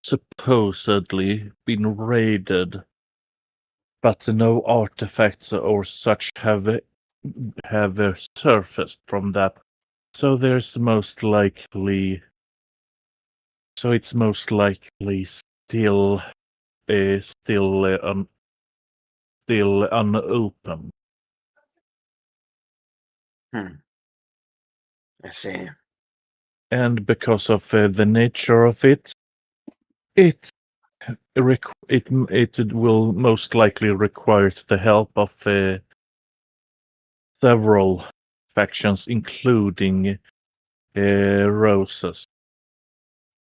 Speaker 2: supposedly been raided, but no artifacts or such have surfaced from that. So there's most likely So it's most likely still unopened.
Speaker 1: I see.
Speaker 2: And because of the nature of it, it will most likely require the help of several factions, including Rose's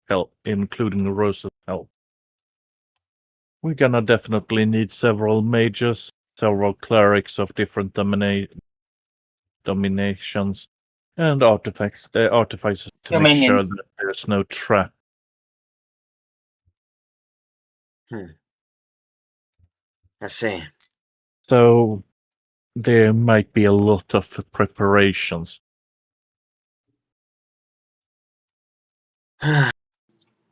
Speaker 2: help. We're gonna definitely need several mages, several clerics of different dominations, and artifacts to make sure
Speaker 6: Dominions.
Speaker 2: that there's no trap.
Speaker 1: I see.
Speaker 2: So there might be a lot of preparations.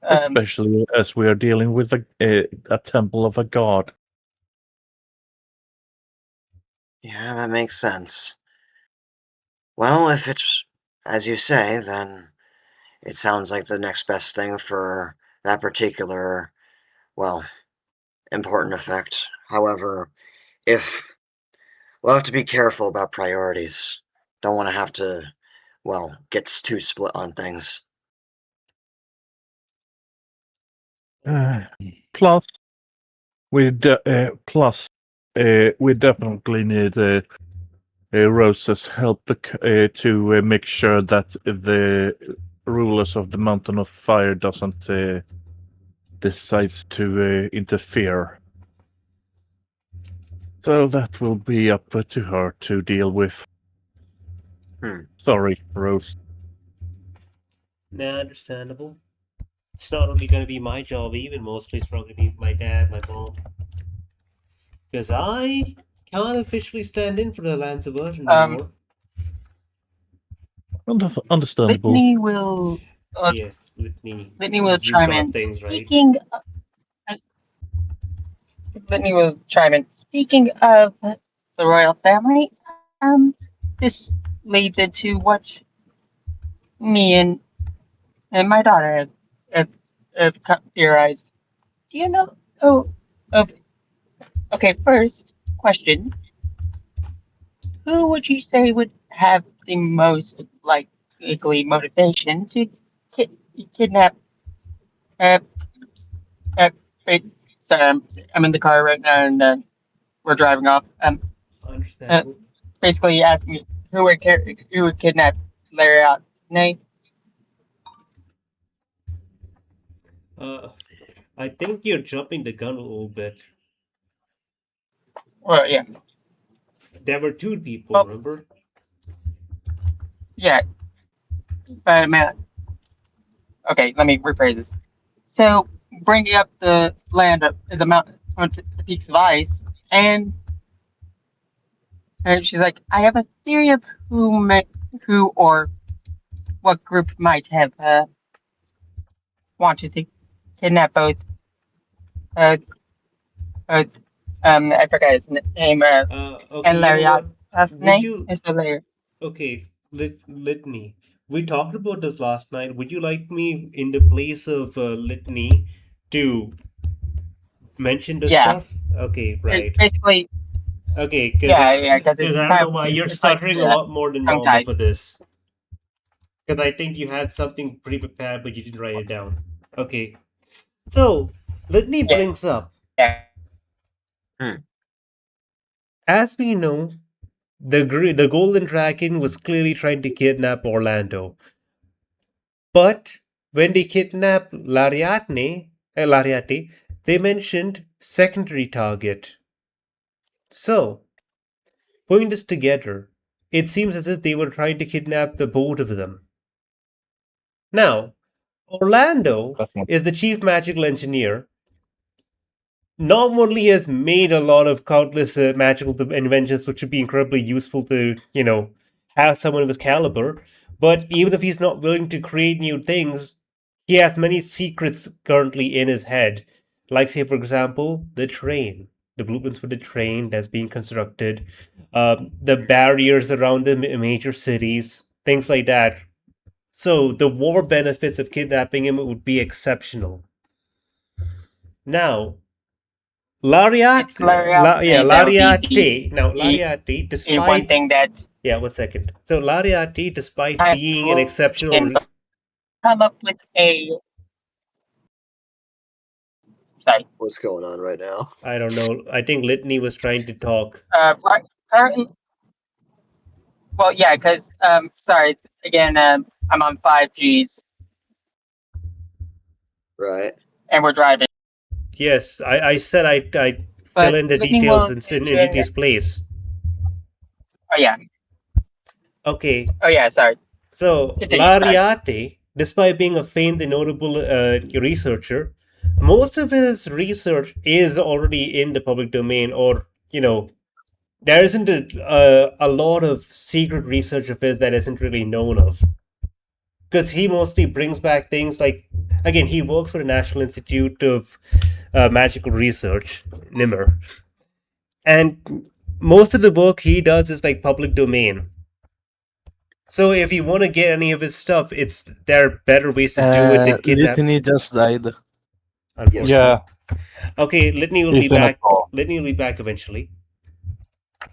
Speaker 2: Especially as we are dealing with a temple of a god.
Speaker 1: Yeah, that makes sense. Well, if it's as you say, then it sounds like the next best thing for that particular, well, important effect. However, we'll have to be careful about priorities. Don't want to have to, well, get too split on things.
Speaker 2: Plus, we definitely need Rose's help to make sure that the rulers of the Mountain of Fire doesn't decide to interfere. So that will be up to her to deal with. Sorry, Rose.
Speaker 3: Nah, understandable. It's not only going to be my job, even mostly it's probably be my dad, my mom. Because I can't officially stand in for the Lands of Earth anymore.
Speaker 2: Understandable.
Speaker 6: Litney will.
Speaker 3: Yes, Litney.
Speaker 6: Litney will
Speaker 3: You
Speaker 6: chime
Speaker 3: got
Speaker 6: in.
Speaker 3: things right.
Speaker 6: Litney will chime in. Speaking of the royal family, this leads into what me and my daughter have theorized. Do you know? Okay. First question: who would you say would have the most likely motivation to kidnap? Wait, sorry, I'm in the car right now and we're driving off.
Speaker 3: Understandable.
Speaker 6: Basically asking me who would kidnap Larry out. Nay.
Speaker 3: I think you're jumping the gun a little bit.
Speaker 6: Well, yeah.
Speaker 3: There were two people, remember?
Speaker 6: Yeah. But man, okay, let me rephrase this. So, bringing up the land up the mountain onto the peaks of ice, and she's like, I have a theory of who or what group might have wanted to kidnap both. I forgot his name.
Speaker 3: Okay,
Speaker 6: And Larry.
Speaker 3: you know what? Would
Speaker 6: name
Speaker 3: you?
Speaker 6: is Larry.
Speaker 3: Okay, Litney. We talked about this last night. Would you like me in the place of Litney to mention the stuff? Okay, right.
Speaker 6: Basically.
Speaker 3: Okay, because
Speaker 6: because
Speaker 3: I don't know why you're stuttering a lot more than normal
Speaker 6: tongue-tied.
Speaker 3: for this. Because I think you had something pretty prepared, but you didn't write it down. Okay, so Litney brings up. As we know, the Golden Dragon was clearly trying to kidnap Orlando. But when they kidnapped Lariate, they mentioned secondary target. So, putting this together, it seems as if they were trying to kidnap the both of them. Now, Orlando is the chief magical engineer. Not only has made a lot of countless magical inventions, which would be incredibly useful to, have someone of his caliber, but even if he's not willing to create new things, he has many secrets currently in his head. Like, say, for example, the train, the blueprints for the train that's being constructed, the barriers around the major cities, things like that. So the war benefits of kidnapping him would be exceptional. Now, Lariat,
Speaker 6: It's Lariate that would be
Speaker 3: Lariate. Now,
Speaker 6: the
Speaker 3: Lariate,
Speaker 6: one
Speaker 3: despite
Speaker 6: thing that
Speaker 3: 1 second. So Lariate, despite
Speaker 6: kind
Speaker 3: being an
Speaker 6: of
Speaker 3: exceptional,
Speaker 6: come up with a. Sorry.
Speaker 1: What's going on right now?
Speaker 3: I don't know. I think Litney was trying to talk.
Speaker 6: Right, currently, well, yeah, because sorry again, I'm on 5Gs
Speaker 1: Right.
Speaker 6: and we're driving.
Speaker 3: Yes, I said I'd fill
Speaker 6: But
Speaker 3: in the
Speaker 6: Litney
Speaker 3: details
Speaker 6: will
Speaker 3: in
Speaker 6: mention.
Speaker 3: Litney's place.
Speaker 6: Oh yeah.
Speaker 3: Okay,
Speaker 6: Oh yeah. Sorry.
Speaker 3: so
Speaker 6: Continue, sorry.
Speaker 3: Lariate, despite being a famed and notable researcher, most of his research is already in the public domain, or there isn't a lot of secret research of his that isn't really known of. Because he mostly brings back things like, again, he works for the National Institute of Magical Research, NIMR, and most of the work he does is like public domain. So if you want to get any of his stuff, there are better ways to do it than kidnap.
Speaker 4: Litney just died.
Speaker 3: Unfortunately.
Speaker 2: Yeah,
Speaker 3: Okay, Litney will
Speaker 2: he's
Speaker 3: be
Speaker 2: in a
Speaker 3: back.
Speaker 2: call.
Speaker 3: Litney will be back eventually.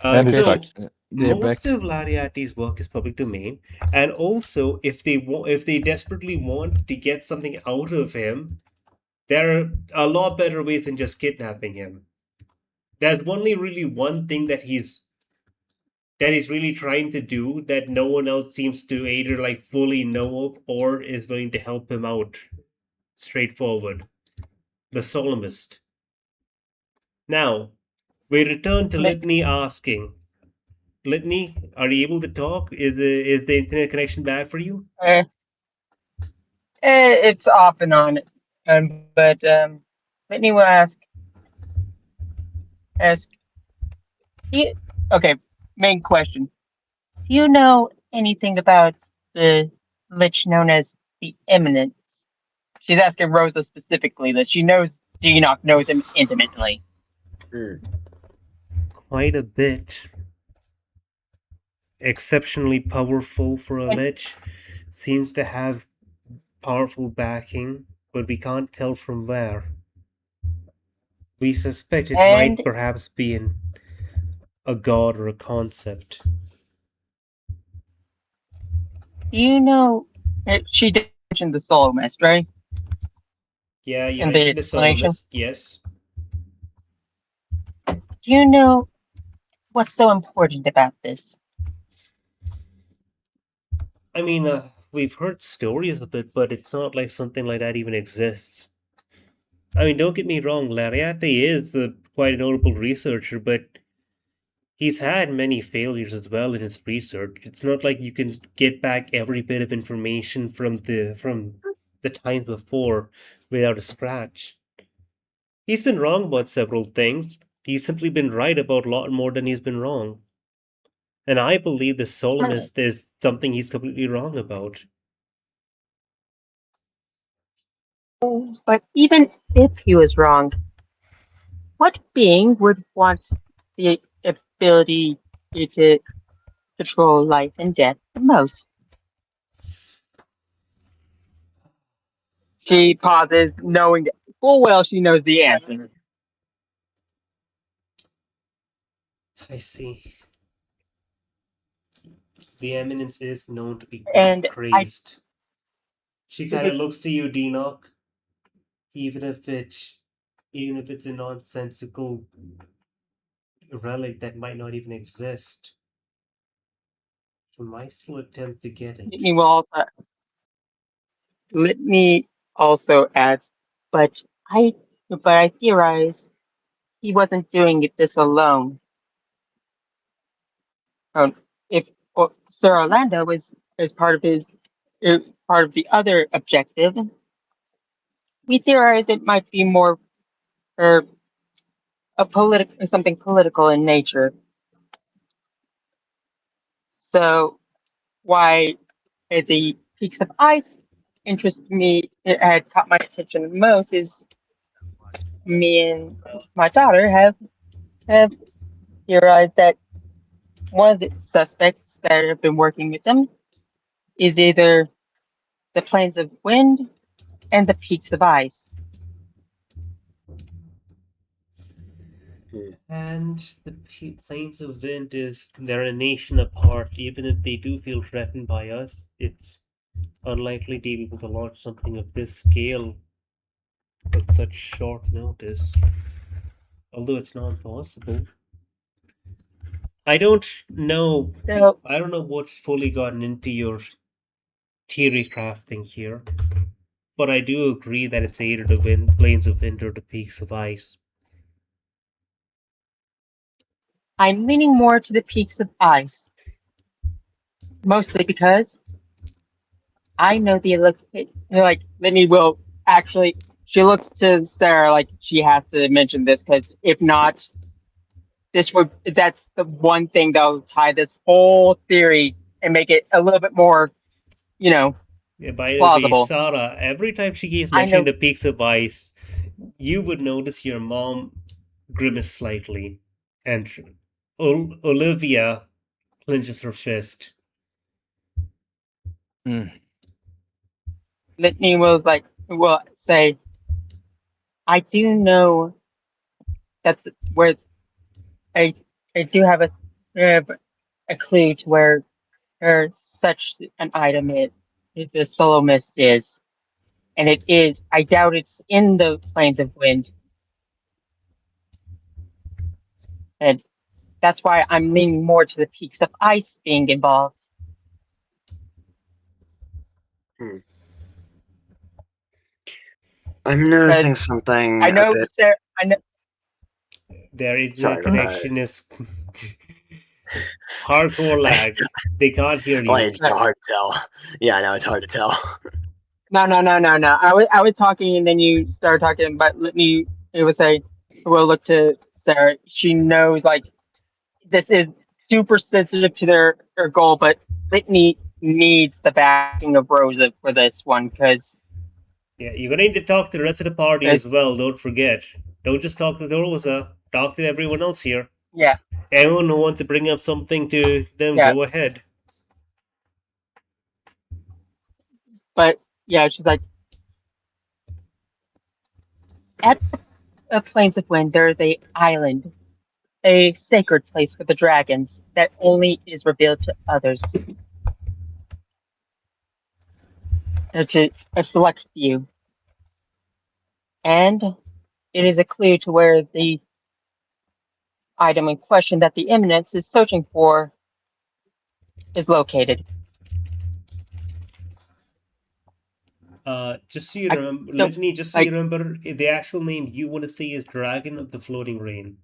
Speaker 2: And he's
Speaker 3: So
Speaker 2: back.
Speaker 4: They're
Speaker 3: most
Speaker 4: back.
Speaker 3: of Lariate's work is public domain, and also if they desperately want to get something out of him, there are a lot better ways than just kidnapping him. There's only really one thing that he's really trying to do that no one else seems to either like fully know of or is willing to help him out. Straightforward. The Solemnist. Now, we return to Litney asking, Litney, are you able to talk? Is the internet connection bad for you?
Speaker 6: It's off and on, but Litney will ask. Okay, main question. Do you know anything about the lich known as the Eminence? She's asking Rosa specifically that she knows Dinok knows him intimately.
Speaker 3: Quite a bit. Exceptionally powerful for a lich. Seems to have powerful backing, but we can't tell from where. We suspect it might perhaps be a god or a concept.
Speaker 6: Do you know she did mention the Solemnist, right?
Speaker 3: Yeah, you
Speaker 6: In the
Speaker 3: mentioned the
Speaker 6: explanation?
Speaker 3: Solemnist, yes.
Speaker 6: Do you know what's so important about this?
Speaker 3: I mean, we've heard stories of it, but it's not like something like that even exists. I mean, don't get me wrong, Lariate is quite a notable researcher, but he's had many failures as well in his research. It's not like you can get back every bit of information from the times before without a scratch. He's been wrong about several things. He's simply been right about a lot more than he's been wrong. And I believe the Solemnist is something he's completely wrong about.
Speaker 6: But even if he was wrong, what being would want the ability to control life and death the most? She pauses, knowing full well she knows the answer.
Speaker 3: I see. The Eminence is known to be quite
Speaker 6: And
Speaker 3: crazed. She kind of looks to you, Dinok. Even if it's a nonsensical relic that might not even exist, she might still attempt to get it.
Speaker 6: Litney also adds, but I theorize he wasn't doing this alone. If Sir Orlando was part of part of the other objective, we theorize it might be more something political in nature. So why the Peaks of Ice interested me, it had caught my attention the most is me and my daughter have theorized that one of the suspects that have been working with them is either the plains of wind, and the peaks of ice.
Speaker 3: And the plains of wind they're a nation apart. Even if they do feel threatened by us, it's unlikely to be able to launch something of this scale at such short notice. Although it's not possible. I don't know
Speaker 6: So
Speaker 3: what's fully gotten into your theory crafting here, but I do agree that it's either the plains of wind or the peaks of ice.
Speaker 6: I'm leaning more to the peaks of ice, mostly because I know the like Litney will actually. She looks to Sara like she has to mention this because if not, that's the one thing that'll tie this whole theory and make it a little bit more,
Speaker 3: Yeah, by the way,
Speaker 6: plausible.
Speaker 3: Sara, every time she keeps
Speaker 6: I
Speaker 3: mentioning
Speaker 6: know
Speaker 3: the peaks of ice, you would notice your mom grimace slightly, and Olivia clenches her fist.
Speaker 6: Litney will say, I do know that's where I I do have a clue to where such an item the solo mist is, and it is. I doubt it's in the plains of wind, and that's why I'm leaning more to the peaks of ice being involved.
Speaker 1: I'm noticing something
Speaker 6: I
Speaker 1: a
Speaker 6: know,
Speaker 1: bit.
Speaker 6: Sarah. I know.
Speaker 3: Their internet
Speaker 1: Sorry,
Speaker 3: connection is hardcore lag. They can't hear you.
Speaker 1: Like, it's hard to tell. Yeah, I know it's hard to tell.
Speaker 6: No. I was talking, and then you started talking, but Litney, it would say, we'll look to Sarah. She knows, like, this is super sensitive to their goal, but Litney needs the backing of Rosa for this one, because
Speaker 3: Yeah, you're gonna need to talk to the rest of the party as well, don't forget. Don't just talk to Rosa, talk to everyone else here.
Speaker 6: yeah,
Speaker 3: Anyone who wants to bring up something to them,
Speaker 6: yeah.
Speaker 3: go ahead.
Speaker 6: But yeah, she's like, at the Plains of Wind, there is a island, a sacred place for the dragons that only is revealed to others, to a select few. And it is a clue to where the item in question that the Eminence is searching for is located.
Speaker 3: Just so you
Speaker 6: I
Speaker 3: remember,
Speaker 6: don't
Speaker 3: Litney, just so you
Speaker 6: like,
Speaker 3: remember, the actual name you want to say is Dragon of the Floating Rain.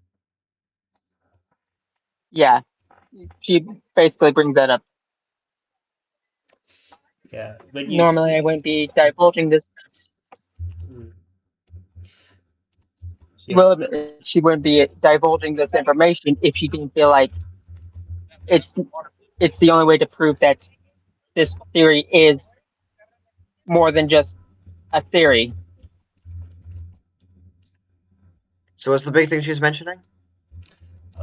Speaker 6: yeah, she basically brings that up.
Speaker 3: Yeah, when you
Speaker 6: Normally, I
Speaker 3: see.
Speaker 6: wouldn't be divulging this.
Speaker 3: Yeah.
Speaker 6: She wouldn't be divulging this information if she didn't feel like it's it's the only way to prove that this theory is more than just a theory.
Speaker 1: So what's the big thing she's mentioning?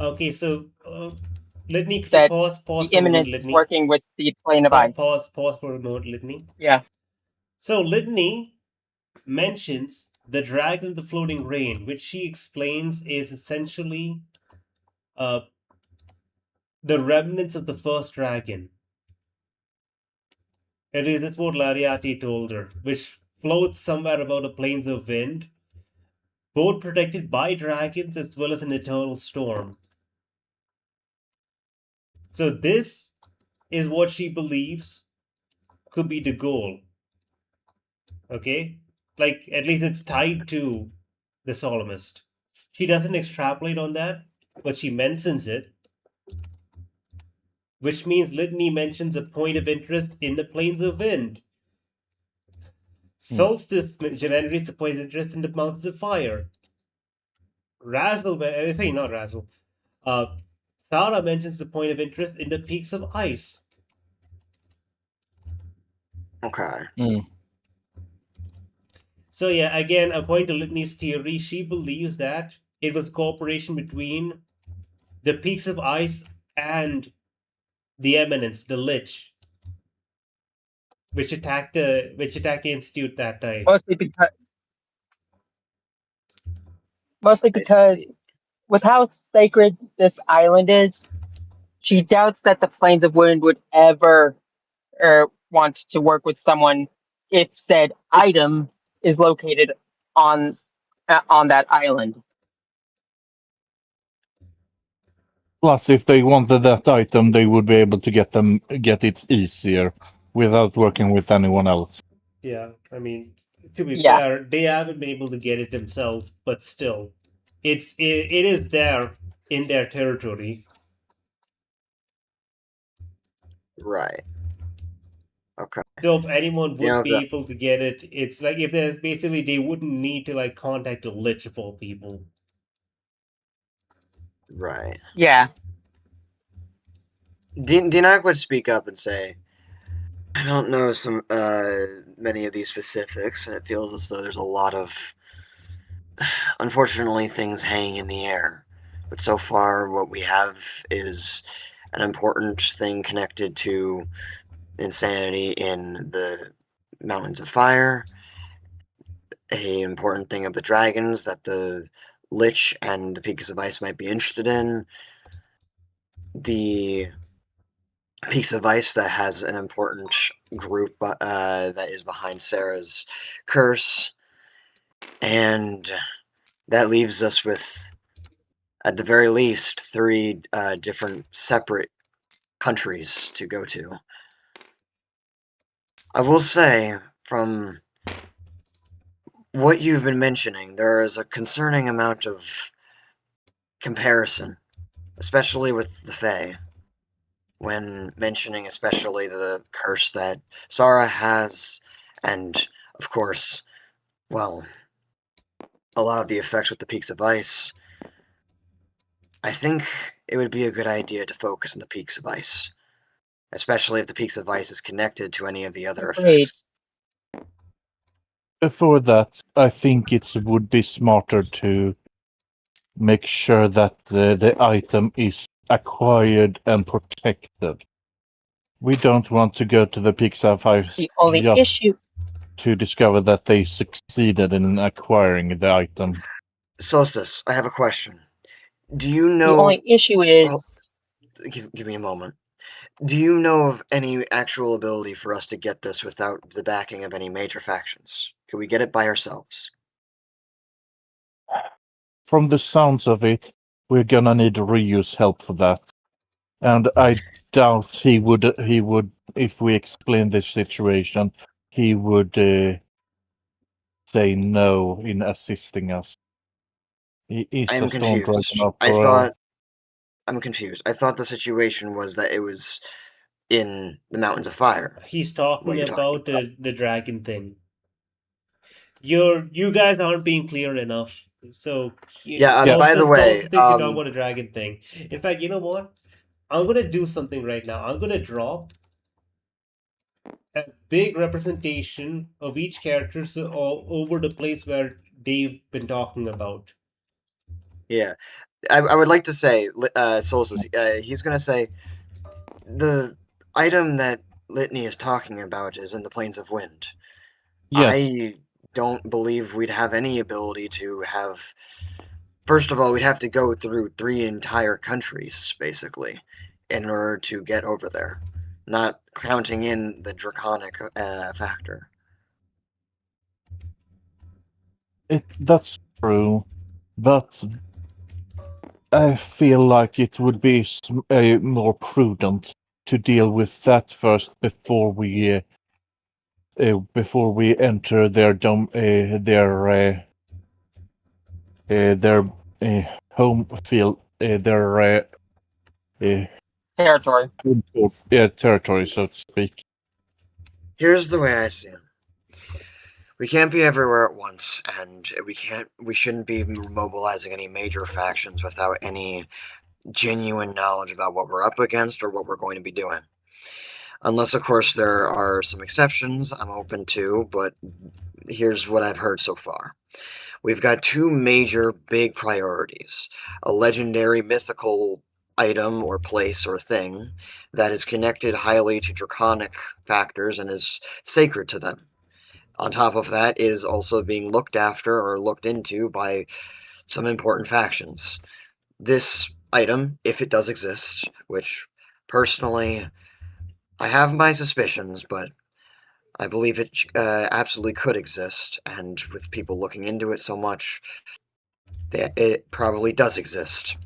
Speaker 3: Okay, so Litney, could you
Speaker 6: That
Speaker 3: pause
Speaker 6: the
Speaker 3: for a moment,
Speaker 6: Eminence is
Speaker 3: Litney?
Speaker 6: working with the plane of ice.
Speaker 3: Pause for a moment, Litney.
Speaker 6: Yeah.
Speaker 3: So Litney mentions the Dragon of the Floating Rain, which she explains is essentially the remnants of the first dragon. It is what Lariati told her, which floats somewhere above the plains of wind, both protected by dragons as well as an eternal storm. So this is what she believes could be the goal. Okay? Like, at least it's tied to the Solemnist. She doesn't extrapolate on that, but she mentions it. Which means Litney mentions a point of interest in the plains of wind. Solstice generates a point of interest in the mountains of fire. Razzle, sorry, not Razzle. Sara mentions the point of interest in the peaks of ice.
Speaker 1: Okay.
Speaker 3: So yeah, again, according to Litney's theory, she believes that it was cooperation between the peaks of ice and the Eminence, the Lich. which attacked the institute that time.
Speaker 6: Mostly
Speaker 1: I
Speaker 6: because
Speaker 1: see.
Speaker 6: with how sacred this island is, she doubts that the Plains of Wind would ever want to work with someone if said item is located on that island.
Speaker 2: Plus, if they wanted that item, they would be able to get it easier without working with anyone else.
Speaker 3: Yeah, I mean, to be
Speaker 6: Yeah.
Speaker 3: fair, they haven't been able to get it themselves, but still, it is there in their territory.
Speaker 1: Right. Okay.
Speaker 3: So if anyone would
Speaker 1: Yeah,
Speaker 3: be able to get it, it's like if there's basically they wouldn't need to like contact a lich of all people.
Speaker 1: right.
Speaker 6: Yeah.
Speaker 1: Dinok would speak up and say, I don't know many of these specifics, and it feels as though there's a lot of, unfortunately, things hanging in the air. But so far, what we have is an important thing connected to insanity in the Mountains of Fire, a important thing of the dragons that the Lich and the Peaks of Ice might be interested in, the Peaks of Ice that has an important group that is behind Sara's curse, and that leaves us with, at the very least, 3 different separate countries to go to. I will say, from what you've been mentioning, there is a concerning amount of comparison, especially with the Fae, when mentioning especially the curse that Sara has, and, of course, well, a lot of the effects with the Peaks of Ice. I think it would be a good idea to focus on the Peaks of Ice, especially if the Peaks of Ice is connected to any of the other
Speaker 6: Agreed.
Speaker 1: effects.
Speaker 2: Before that, I think it would be smarter to make sure that the item is acquired and protected. We don't want to go to the Pixar 5
Speaker 6: The only
Speaker 2: just
Speaker 6: issue
Speaker 2: to discover that they succeeded in acquiring the item.
Speaker 1: Solstice, I have a question. Do you
Speaker 6: the
Speaker 1: know...
Speaker 6: only issue
Speaker 1: Well,
Speaker 6: is
Speaker 1: give me a moment. Do you know of any actual ability for us to get this without the backing of any major factions? Could we get it by ourselves?
Speaker 2: From the sounds of it, we're gonna need Ryu's help for that. And I doubt he would, if we explain this situation, he would say no in assisting us. He is
Speaker 1: I am
Speaker 2: a storm dragon
Speaker 1: confused.
Speaker 2: after all.
Speaker 1: I'm confused. I thought the situation was that it was in the Mountains of Fire.
Speaker 3: He's
Speaker 1: What
Speaker 3: talking
Speaker 1: you're talking
Speaker 3: about the dragon thing. You guys aren't being clear enough. So
Speaker 1: Yeah, by the
Speaker 3: Solstice
Speaker 1: way,
Speaker 3: thinks you're talking about a dragon thing. In fact, you know what? I'm gonna do something right now. I'm gonna drop a big representation of each character all over the place where they've been talking about.
Speaker 1: yeah. I would like to say, Solstice, he's going to say, the item that Litney is talking about is in the Plains of Wind.
Speaker 2: Yes.
Speaker 1: I don't believe we'd have any ability to have... First of all, we'd have to go through 3 entire countries, basically, in order to get over there. Not counting in the draconic factor.
Speaker 2: That's true, but I feel like it would be more prudent to deal with that first before we enter their home field, their
Speaker 6: territory.
Speaker 2: territory, so to speak.
Speaker 1: Here's the way I see it. We can't be everywhere at once, and we shouldn't be mobilizing any major factions without any genuine knowledge about what we're up against or what we're going to be doing. Unless, of course, there are some exceptions I'm open to, but here's what I've heard so far. We've got 2 major big priorities. A legendary mythical item or place or thing that is connected highly to draconic factors and is sacred to them. On top of that is also being looked after or looked into by some important factions. This item, if it does exist, which personally I have my suspicions, but I believe it absolutely could exist, and with people looking into it so much, it probably does exist.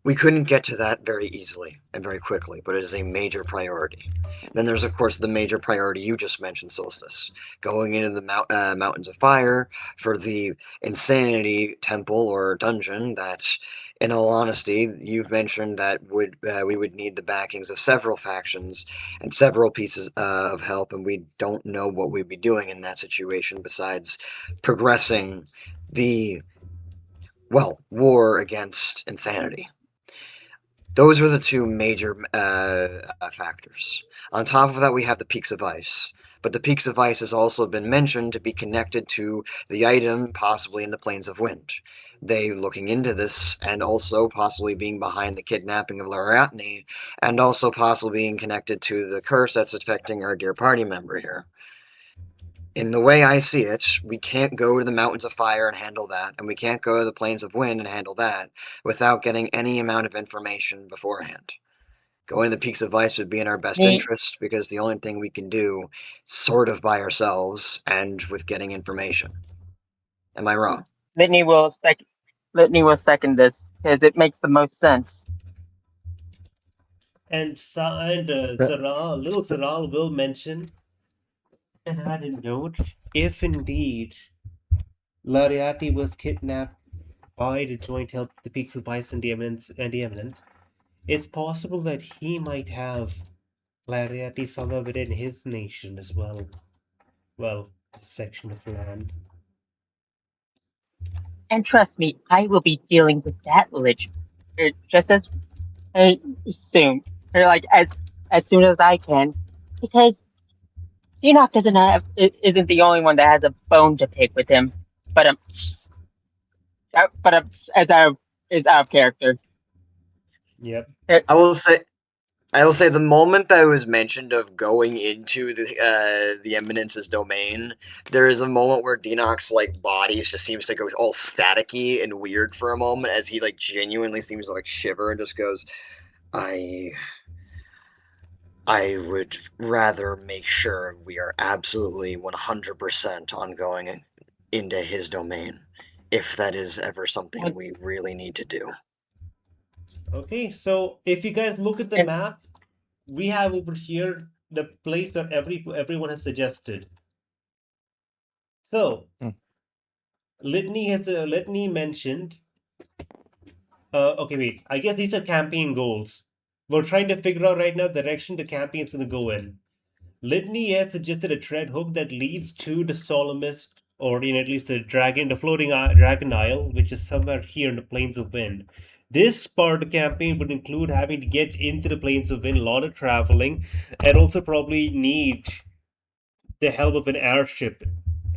Speaker 1: We couldn't get to that very easily and very quickly, but it is a major priority. Then there's, of course, the major priority you just mentioned, Solstice. Going into the Mountains of Fire for the Insanity Temple or dungeon that, in all honesty, you've mentioned that we would need the backings of several factions and several pieces of help, and we don't know what we'd be doing in that situation besides progressing the, well, war against insanity. Those are the two major factors. On top of that, we have the Peaks of Ice. But the Peaks of Ice has also been mentioned to be connected to the item possibly in the Plains of Wind. They looking into this and also possibly being behind the kidnapping of Litney and also possibly being connected to the curse that's affecting our dear party member here. In the way I see it, we can't go to the Mountains of Fire and handle that, and we can't go to the Plains of Wind and handle that without getting any amount of information beforehand. Going to the Peaks of Ice would be in our best interest because the only thing we can do sort of by ourselves and with getting information. Am I wrong?
Speaker 6: Litney will second this because it makes the most sense.
Speaker 3: And Zaral, little Zaral will mention and add a note, if indeed Lariati was kidnapped by the joint help the Peaks of Ice and the Eminence, it's possible that he might have Lariati somewhere within his nation as well. Well, section of land.
Speaker 6: And trust me, I will be dealing with that religion just as soon, or like as soon as I can, because Dinok isn't the only one that has a bone to pick with him. But as out of character.
Speaker 3: Yep.
Speaker 1: I will say the moment that was mentioned of going into the Eminence's domain, there is a moment where Dinok's like body just seems to go all staticky and weird for a moment as he like genuinely seems to like shiver and just goes, I would rather make sure we are absolutely 100% on going into his domain, if that is ever something we really need to do.
Speaker 3: Okay, so if you guys look at the map, we have over here the place that everyone has suggested. So, Litney mentioned. Okay, wait. I guess these are campaign goals. We're trying to figure out right now the direction the campaign is going to go in. Litney has suggested a tread hook that leads to the Solemnist, or at least the floating dragon isle, which is somewhere here in the Plains of Wind. This part of the campaign would include having to get into the Plains of Wind, a lot of traveling, and also probably need the help of an airship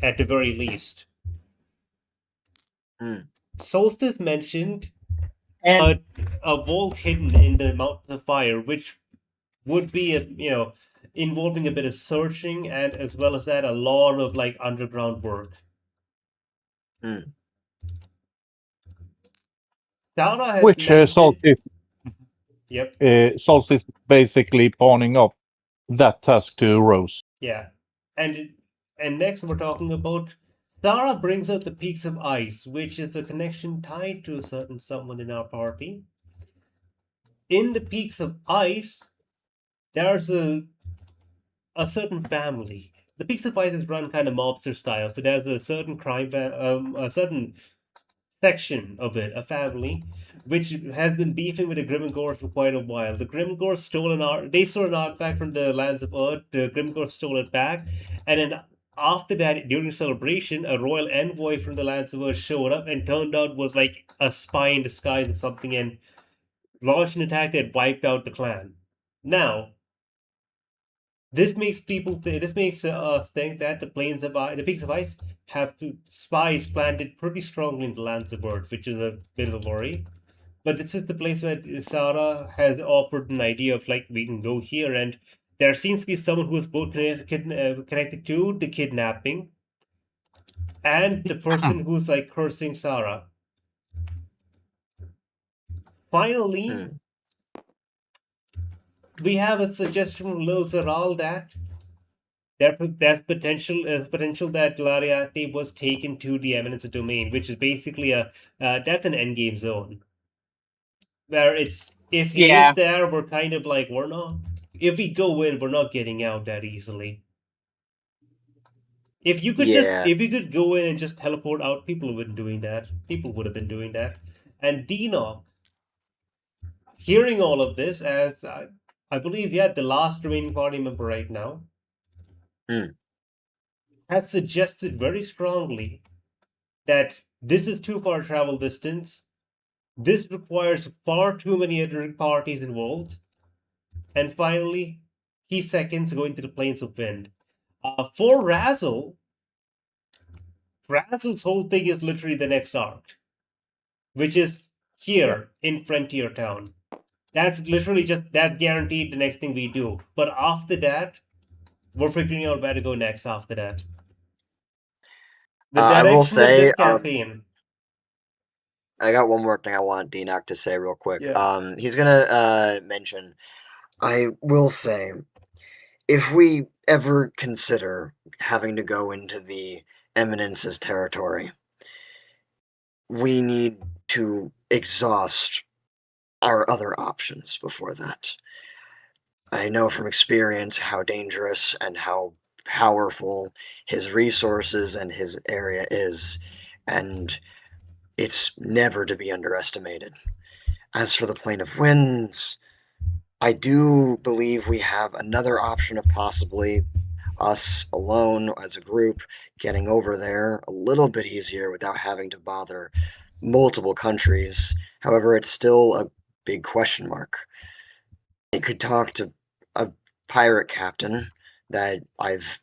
Speaker 3: at the very least. Solstice mentioned a vault hidden in the Mountains of Fire, which would be involving a bit of searching and as well as that a lot of like underground work. Sara has mentioned...
Speaker 2: Solstice.
Speaker 3: Yep.
Speaker 2: Solstice basically pawning off that task to Rose.
Speaker 3: Yeah, and next we're talking about Sara brings up the Peaks of Ice, which is a connection tied to a certain someone in our party. In the Peaks of Ice, there's a certain family. The Peaks of Ice is run kind of mobster style, so there's a certain a certain section of it, a family, which has been beefing with the Grimgors for quite a while. The Grimgors stole an artifact from the Lands of Earth. The Grimgors stole it back, and then after that, during celebration, a royal envoy from the Lands of Earth showed up and turned out was like a spy in disguise or something, and launched an attack that wiped out the clan. Now, this makes us think that the Peaks of Ice have spies planted pretty strongly in the Lands of Earth, which is a bit of a worry. But this is the place where Sara has offered an idea of like we can go here, and there seems to be someone who is both connected to the kidnapping and the person who's like cursing Sara. Finally, we have a suggestion from Lil Zaral that there's potential that Lariate was taken to the Eminence domain, which is basically that's an endgame zone. Where it's if he
Speaker 6: Yeah.
Speaker 3: is there, we're kind of like we're not. If we go in, we're not getting out that easily. If you could go in and just teleport out, people would have been doing that. People would have been doing that. And Dinok, hearing all of this, as I believe, the last remaining party member right now, has suggested very strongly that this is too far travel distance. This requires far too many other parties involved. And finally, he seconds going to the Plains of Wind. For Razzle's whole thing is literally the next arc, which is here in Frontier Town. That's literally that's guaranteed the next thing we do. But after that, we're figuring out where to go next after that. The direction of this campaign.
Speaker 1: I got one more thing I want Dinok to say real quick.
Speaker 3: Yeah.
Speaker 1: He's gonna mention, I will say, if we ever consider having to go into the Eminence's territory, we need to exhaust our other options before that. I know from experience how dangerous and how powerful his resources and his area is, and it's never to be underestimated. As for the Plane of Winds, I do believe we have another option of possibly us alone as a group getting over there a little bit easier without having to bother multiple countries. However, it's still a big question mark. I could talk to a pirate captain that I've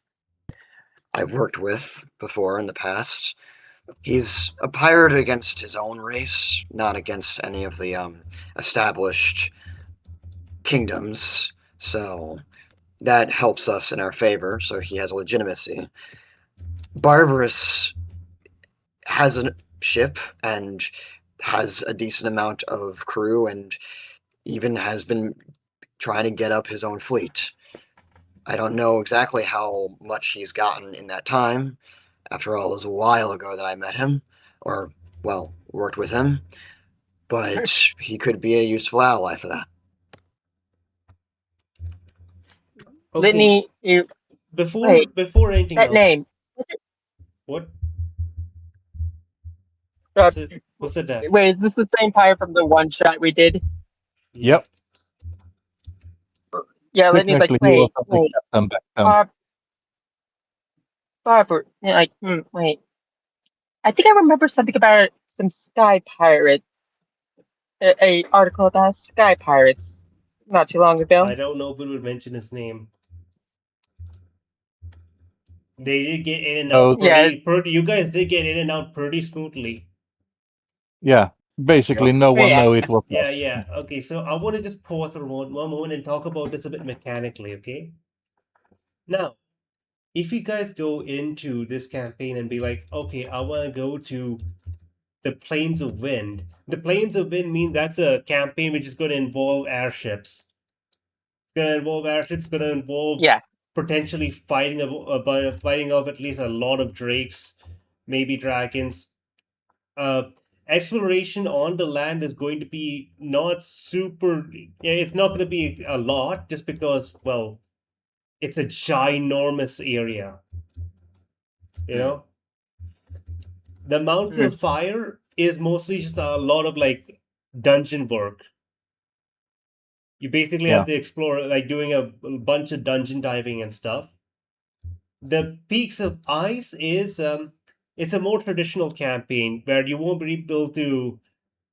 Speaker 1: worked with before in the past. He's a pirate against his own race, not against any of the established kingdoms, so that helps us in our favor, so he has legitimacy. Barbarous has a ship and has a decent amount of crew and even has been trying to get up his own fleet. I don't know exactly how much he's gotten in that time. After all, it was a while ago that I met him, or, well, worked with him, but he could be a useful ally for that.
Speaker 3: Okay.
Speaker 6: Litney,
Speaker 3: Before anything
Speaker 6: that
Speaker 3: else.
Speaker 6: name.
Speaker 3: What? Who said that?
Speaker 6: Wait, is this the same pirate from the one shot we did?
Speaker 2: Yep.
Speaker 6: Yeah, Litney's like,
Speaker 2: Technically, he was
Speaker 6: wait.
Speaker 2: the captain back then.
Speaker 6: Barbara, like, wait. I think I remember something about some sky pirates. A article about sky pirates not too long ago.
Speaker 3: I don't know if we would mention his name. They did get in and out pretty. You guys did get in and out pretty smoothly.
Speaker 2: Yeah, basically no one knew it was us.
Speaker 3: Yeah. Okay, so I want to just pause for one moment and talk about this a bit mechanically, okay? Now, if you guys go into this campaign and be like, okay, I want to go to the Plains of Wind. The Plains of Wind means that's a campaign which is going to involve airships. It's going to involve airships. It's going to involve potentially fighting off at least a lot of drakes, maybe dragons. Exploration on the land is going to be not super. It's not going to be a lot, just because, well, it's a ginormous area. You know, the Mountains of Fire is mostly just a lot of like dungeon work. You basically have to explore, like doing a bunch of dungeon diving and stuff. The Peaks of Ice is it's a more traditional campaign where you won't be able to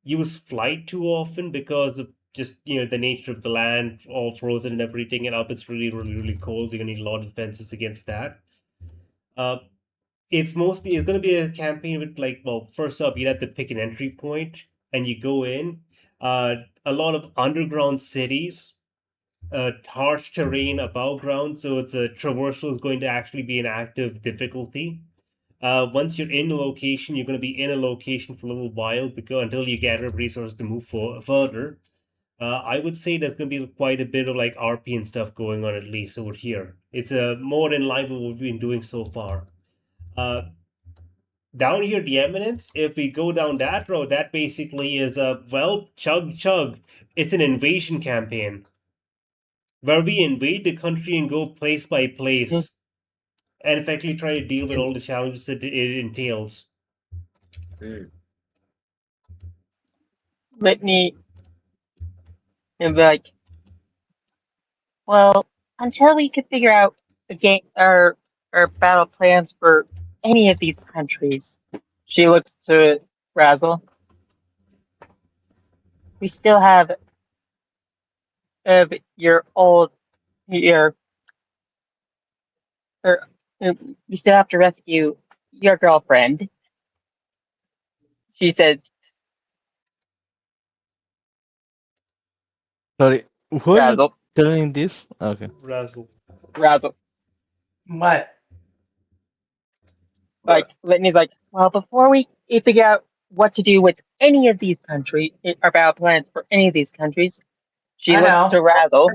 Speaker 3: use flight too often because of just the nature of the land, all frozen and everything, and up it's really, really, really cold. You're gonna need a lot of defenses against that. It's going to be a campaign with, like, well, first off, you have to pick an entry point and you go in. A lot of underground cities, harsh terrain above ground, so it's a traversal is going to actually be an active difficulty. Once you're in a location, you're going to be in a location for a little while until you gather resources to move further. I would say there's going to be quite a bit of like RP and stuff going on, at least over here. It's more in line with what we've been doing so far. Down here, the Eminence, if we go down that road, that basically is chug chug. It's an invasion campaign where we invade the country and go place by place and effectively try to deal with all the challenges that it entails.
Speaker 6: Litney and be like, well, until we could figure out the game our battle plans for any of these countries, she looks to Razzle. We still have your old your we still have to rescue your girlfriend. She says,
Speaker 4: Sorry, who are you
Speaker 6: Razzle,
Speaker 4: telling this? Okay.
Speaker 3: Razzle.
Speaker 5: What?
Speaker 6: Like, Litney's like, well, before we figure out what to do with any of these countries, our battle plans for any of these countries, she
Speaker 5: I
Speaker 6: looks
Speaker 5: know.
Speaker 6: to Razzle.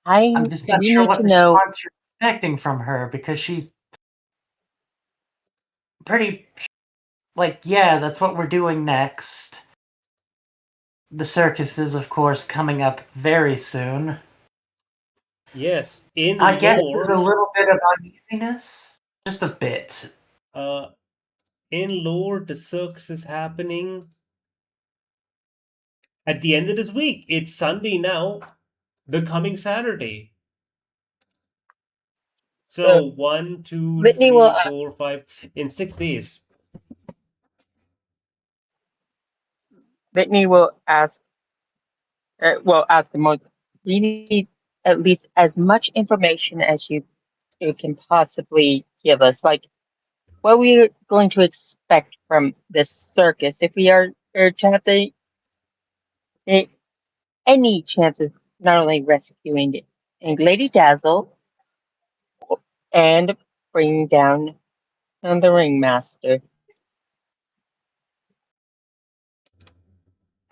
Speaker 5: I'm just not
Speaker 6: we
Speaker 5: sure
Speaker 6: need
Speaker 5: what
Speaker 6: to know.
Speaker 5: response you're expecting from her because she's pretty like, yeah, that's what we're doing next. The circus is, of course, coming up very soon.
Speaker 3: Yes, in
Speaker 5: I guess there's a
Speaker 3: lore,
Speaker 5: little bit of uneasiness. Just a bit.
Speaker 3: in lore, the circus is happening at the end of this week. It's Sunday now, the coming Saturday. So 1, 2,
Speaker 6: Litney
Speaker 3: 3,
Speaker 6: will
Speaker 3: 4, 5 in 6 days.
Speaker 6: Litney will ask. Ask the most. We need at least as much information as you can possibly give us. Like, what we're going to expect from this circus if we are to have any chance of not only rescuing Lady Dazzle and bringing down the Ringmaster.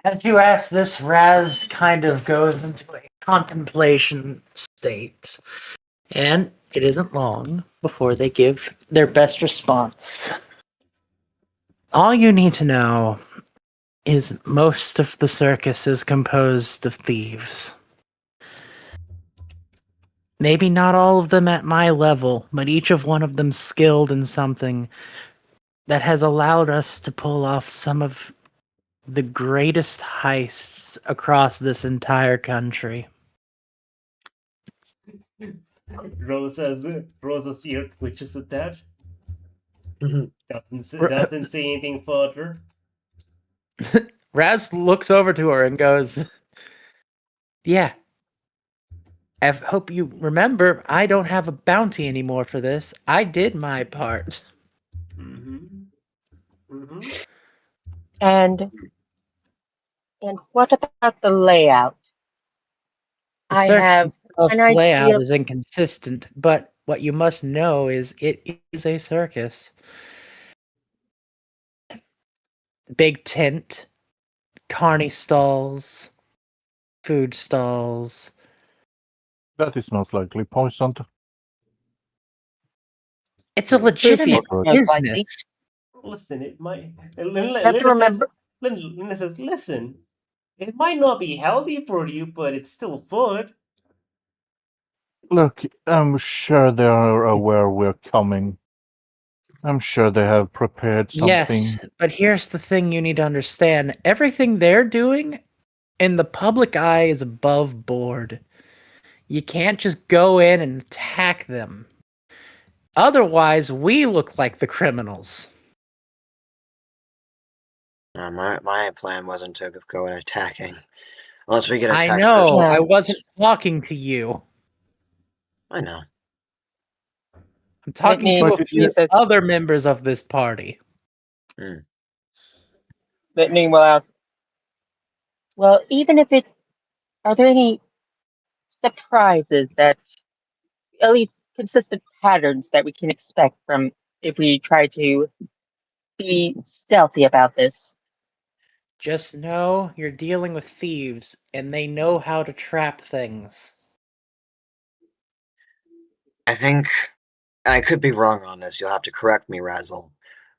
Speaker 5: As you ask this, Raz kind of goes into a contemplation state. And it isn't long before they give their best response. All you need to know is most of the circus is composed of thieves. Maybe not all of them at my level, but each of one of them skilled in something that has allowed us to pull off some of the greatest heists across this entire country.
Speaker 3: Rosa's ear twitches at that. Doesn't say anything further.
Speaker 5: Raz looks over to her and goes, yeah. I hope you remember, I don't have a bounty anymore for this. I did my part.
Speaker 6: And what about the layout?
Speaker 5: The
Speaker 6: I have
Speaker 5: circus
Speaker 6: an
Speaker 5: layout
Speaker 6: idea.
Speaker 5: is inconsistent, but what you must know is it is a circus. Big tent, carny stalls, food stalls.
Speaker 2: That is most likely poisoned.
Speaker 5: It's a legitimate
Speaker 6: Most likely.
Speaker 5: business.
Speaker 3: Listen, it might.
Speaker 6: Have to remember.
Speaker 3: Lena says, listen, it might not be healthy for you, but it's still food.
Speaker 2: Look, I'm sure they are aware we're coming. I'm sure they have prepared something.
Speaker 5: Yes, but here's the thing you need to understand. Everything they're doing in the public eye is above board. You can't just go in and attack them. Otherwise, we look like the criminals.
Speaker 1: My plan wasn't to go and attacking. Unless we get attacked.
Speaker 5: I know,
Speaker 1: first.
Speaker 5: I wasn't talking to you.
Speaker 1: I know.
Speaker 5: I'm talking to a few
Speaker 6: says,
Speaker 5: other members of this party.
Speaker 6: Litney will ask, well, even if it, are there any surprises that, at least consistent patterns that we can expect from if we try to be stealthy about this?
Speaker 5: Just know you're dealing with thieves, and they know how to trap things.
Speaker 1: I think I could be wrong on this. You'll have to correct me, Razzle.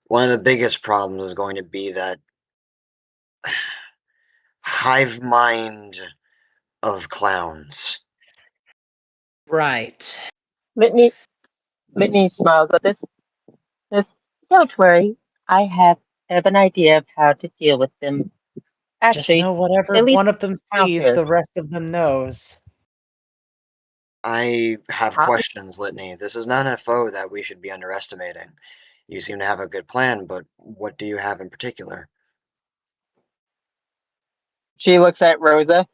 Speaker 1: One of the biggest problems is going to be that hive mind of clowns.
Speaker 5: Right.
Speaker 6: Litney smiles at this. Says, don't worry, I have an idea of how to deal with them.
Speaker 5: Just
Speaker 6: Actually,
Speaker 5: know whatever
Speaker 6: at least
Speaker 5: one of them
Speaker 6: out
Speaker 5: sees,
Speaker 6: there.
Speaker 5: the rest of them knows.
Speaker 1: I have
Speaker 6: I-
Speaker 1: questions, Litney. This is not a foe that we should be underestimating. You seem to have a good plan, but what do you have in particular?
Speaker 6: She looks at Rosa.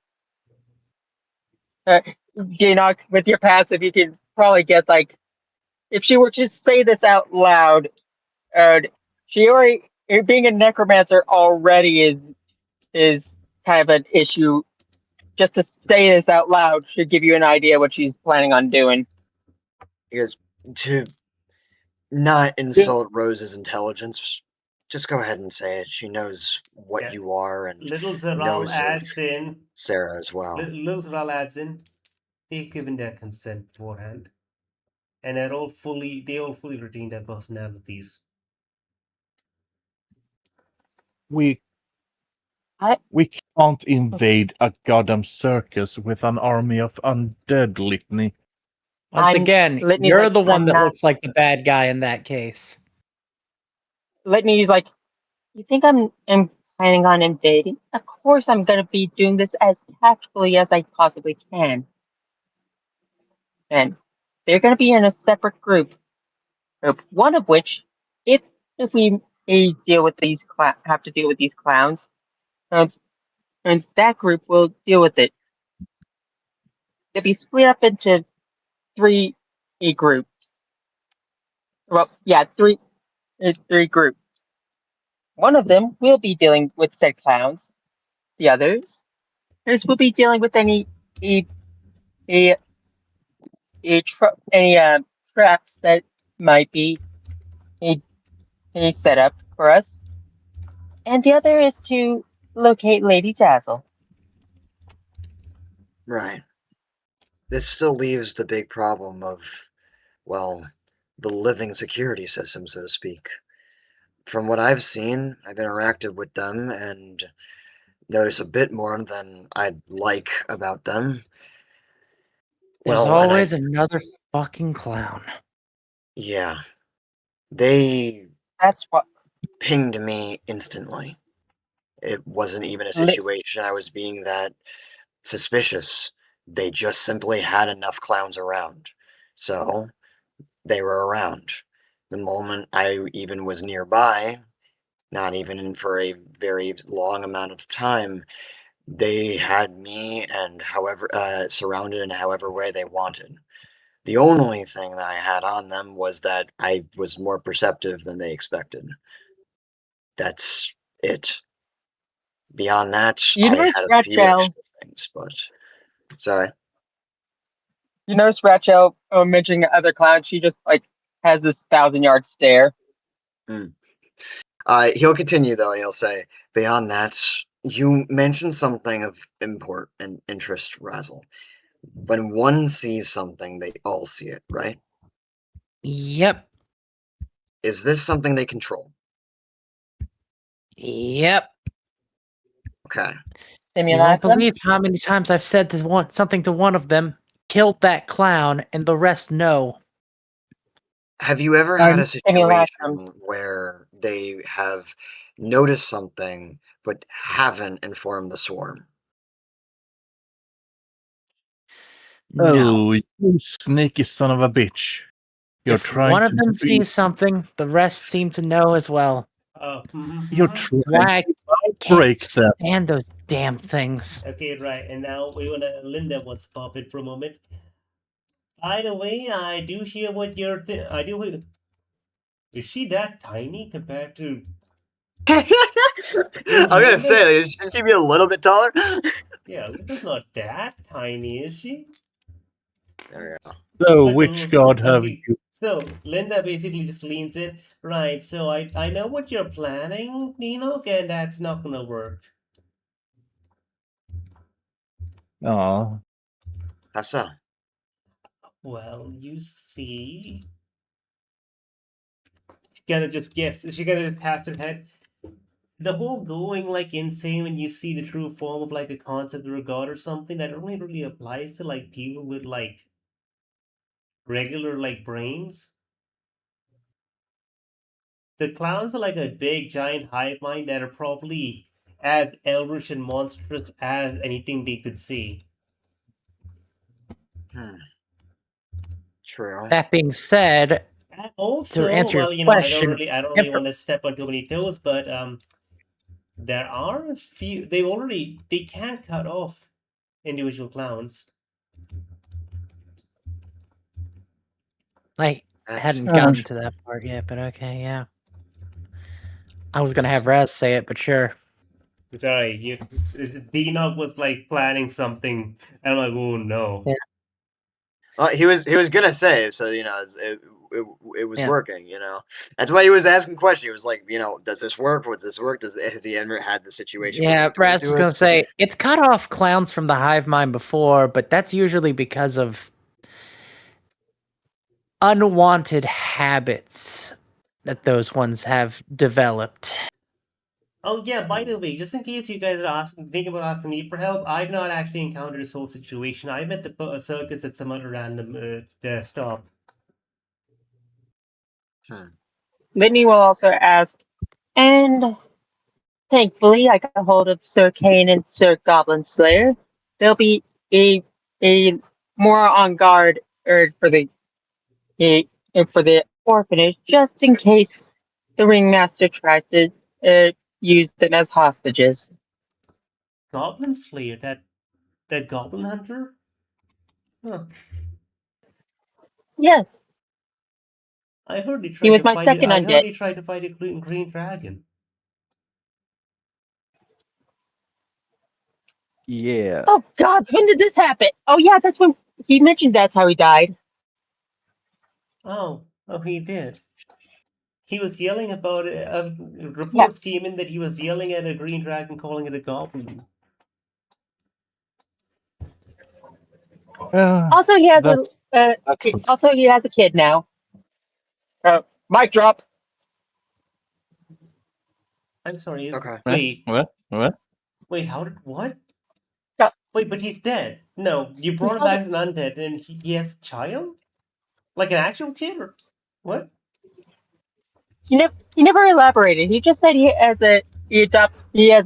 Speaker 6: Dinok, with your passive, you can probably guess, like, if she were to say this out loud, she already, being a necromancer already is kind of an issue. Just to say this out loud should give you an idea what she's planning on doing.
Speaker 1: Because to not
Speaker 6: Yeah.
Speaker 1: insult Rose's intelligence, just go ahead and say it. She knows what
Speaker 3: Yeah.
Speaker 1: you are and
Speaker 3: Little Zaral
Speaker 1: knows of
Speaker 3: adds in.
Speaker 1: Sara as well.
Speaker 3: Little Zaral adds in. They've given their consent beforehand, and they all fully retain their personalities.
Speaker 2: We
Speaker 6: I-
Speaker 2: we can't invade a goddamn circus with an army of undead, Litney.
Speaker 5: Once
Speaker 6: I'm-
Speaker 5: again,
Speaker 6: Litney's
Speaker 5: you're
Speaker 6: like,
Speaker 5: the one
Speaker 6: I'm
Speaker 5: that
Speaker 6: not-
Speaker 5: looks like the bad guy in that case.
Speaker 6: Litney's like, you think I'm planning on invading? Of course I'm going to be doing this as tactfully as I possibly can. And they're going to be in a separate group. One of which, if we deal with these have to deal with these clowns, and that group will deal with it. They'll be split up into three groups. Well, yeah, three groups. One of them will be dealing with said clowns. The others will be dealing with any a, a, any traps that might be a setup for us. And the other is to locate Lady Dazzle.
Speaker 1: Right. This still leaves the big problem of, well, the living security system, so to speak. From what I've seen, I've interacted with them and noticed a bit more than I'd like about them.
Speaker 5: There's
Speaker 1: Well, and
Speaker 5: always another fucking clown.
Speaker 1: yeah. They
Speaker 6: That's what
Speaker 1: pinged me instantly. It wasn't even a
Speaker 6: Li-
Speaker 1: situation I was being that suspicious. They just simply had enough clowns around. So they were around. The moment I even was nearby, not even for a very long amount of time, they had me and however surrounded in however way they wanted. The only thing that I had on them was that I was more perceptive than they expected. That's it. Beyond that,
Speaker 6: you
Speaker 1: I
Speaker 6: notice
Speaker 1: had a few
Speaker 6: Ratchel.
Speaker 1: extra things, but sorry.
Speaker 6: You notice Ratchel mentioning other clowns. She just like has this 1,000-yard stare.
Speaker 1: He'll continue though, and he'll say, "Beyond that, you mentioned something of import and interest, Razzle. When one sees something, they all see it, right?
Speaker 5: Yep.
Speaker 1: Is this something they control?
Speaker 5: Yep.
Speaker 1: Okay.
Speaker 5: You won't believe
Speaker 6: Simulacrums?
Speaker 5: how many times I've said something to one of them, killed that clown, and the rest know.
Speaker 1: Have you ever had a situation
Speaker 6: Simulacrums.
Speaker 1: where they have noticed something but haven't informed the swarm?
Speaker 5: No.
Speaker 2: Oh, you sneaky son of a bitch. You're
Speaker 5: If
Speaker 2: trying
Speaker 5: one of
Speaker 2: to
Speaker 5: them
Speaker 2: be-
Speaker 5: sees something, the rest seem to know as well.
Speaker 2: You're
Speaker 3: Mhm.
Speaker 2: trying
Speaker 5: Why I
Speaker 2: to
Speaker 5: can't
Speaker 2: break them.
Speaker 5: stand those damn things.
Speaker 3: Okay, right. And now we want to Linda wants to pop in for a moment. By the way, I do hear what you're. I do. Is she that tiny compared to
Speaker 1: I'm gonna say, shouldn't she be a little bit taller?
Speaker 3: Yeah, Linda's not that tiny, is she?
Speaker 1: There we go.
Speaker 2: So,
Speaker 3: Look,
Speaker 2: which
Speaker 3: look,
Speaker 2: god have
Speaker 3: okay.
Speaker 2: you?
Speaker 3: So Linda basically just leans in. Right, so I know what you're planning, Dinok, and that's not gonna work.
Speaker 2: Aw.
Speaker 1: How so?
Speaker 3: Well, you see. She kind of just guess. She kind of taps her head. The whole going like insane when you see the true form of like a concept or a god or something, that only really applies to like people with like regular like brains. The clowns are like a big giant hive mind that are probably as elvish and monstrous as anything they could see.
Speaker 1: True.
Speaker 5: That being said,
Speaker 3: And also,
Speaker 5: to answer your
Speaker 3: well,
Speaker 5: question,
Speaker 3: I don't really want to step on too many toes, but there are a few. They can cut off individual clowns.
Speaker 5: I hadn't gotten to that part yet, but okay, yeah. I was gonna have Raz say it, but sure.
Speaker 3: It's alright. Dinok was like planning something, and I'm like, oh no.
Speaker 5: Yeah.
Speaker 1: Well, he was gonna save, so it was
Speaker 5: Yeah.
Speaker 1: working. That's why he was asking questions. He was like, does this work? Would this work? Has he ever had the situation? where
Speaker 5: Yeah,
Speaker 1: he
Speaker 5: Raz
Speaker 1: do
Speaker 5: was
Speaker 1: it?
Speaker 5: gonna say it's cut off clowns from the hive mind before, but that's usually because of unwanted habits that those ones have developed.
Speaker 3: Oh yeah, by the way, just in case you guys are thinking about asking me for help, I've not actually encountered this whole situation. I meant to put a circus at some other random stop.
Speaker 6: Litney will also ask, and thankfully I got a hold of Sir Kane and Sir Goblin Slayer. They'll be a more on guard a, for the orphanage, just in case the ringmaster tries to use them as hostages.
Speaker 3: Goblin Slayer, that goblin hunter? Huh.
Speaker 6: Yes,
Speaker 3: I heard he
Speaker 6: he
Speaker 3: tried
Speaker 6: was
Speaker 3: to
Speaker 6: my
Speaker 3: fight it.
Speaker 6: second
Speaker 3: I heard
Speaker 6: undead.
Speaker 3: he tried to fight a green dragon.
Speaker 4: Yeah.
Speaker 6: Oh God, when did this happen? Oh yeah, that's when he mentioned that's how he died.
Speaker 3: Oh, he did. He was yelling about it.
Speaker 6: Yeah.
Speaker 3: Reports came in that he was yelling at a green dragon, calling it a goblin.
Speaker 6: Also, he has
Speaker 2: That's
Speaker 6: also he has a kid now. Mic drop.
Speaker 3: I'm sorry.
Speaker 1: Okay.
Speaker 3: Wait. How did what?
Speaker 6: Yeah.
Speaker 3: Wait, but he's dead. No, you brought him
Speaker 6: told
Speaker 3: back as an undead, and he has a child, like an actual kid, or what?
Speaker 6: He never elaborated. He just said he has a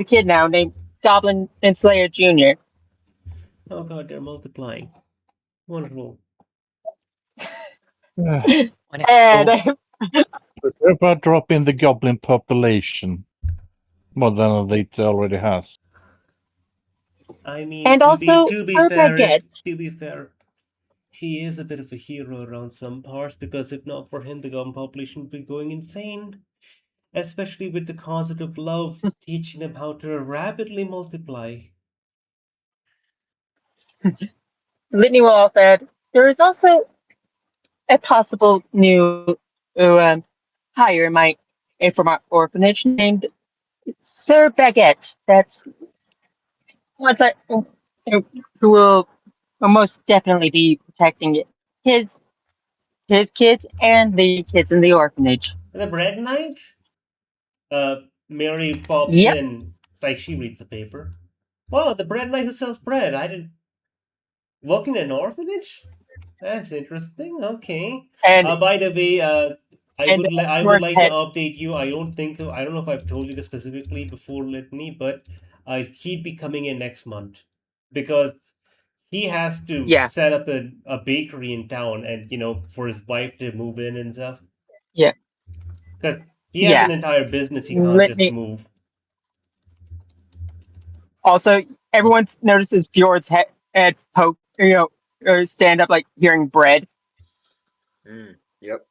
Speaker 6: kid now named Goblin and Slayer Jr.
Speaker 3: Oh god, they're multiplying. Wonderful.
Speaker 6: And
Speaker 2: They're about dropping the goblin population more than it already has.
Speaker 3: I mean,
Speaker 6: and also
Speaker 3: to be
Speaker 6: Sir
Speaker 3: fair,
Speaker 6: Baguette.
Speaker 3: he is a bit of a hero around some parts, because if not for him, the goblin population would be going insane. Especially with the concept of love teaching them how to rapidly multiply.
Speaker 6: Litney will also add, there is also a possible new hire from our orphanage named Sir Baguette. That's what's that, who will most definitely be protecting his his kids and the kids in the orphanage.
Speaker 3: The Bread Knight? Mary pops
Speaker 6: Yep.
Speaker 3: in. It's like she reads the paper. Wow, the Bread Knight who sells bread. I didn't. Working in an orphanage? That's interesting. Okay.
Speaker 6: And
Speaker 3: By the way, I would like to
Speaker 6: head.
Speaker 3: update you. I don't know if I've told you this specifically before, Litney, but he'd be coming in next month because he has to
Speaker 6: Yeah.
Speaker 3: set up a bakery in town, and for his wife to move in and stuff.
Speaker 6: Yeah.
Speaker 3: Because he has an entire business, he can't just move.
Speaker 6: Also, everyone notices Fjord's head poke, or stand up like hearing bread.
Speaker 1: Yep.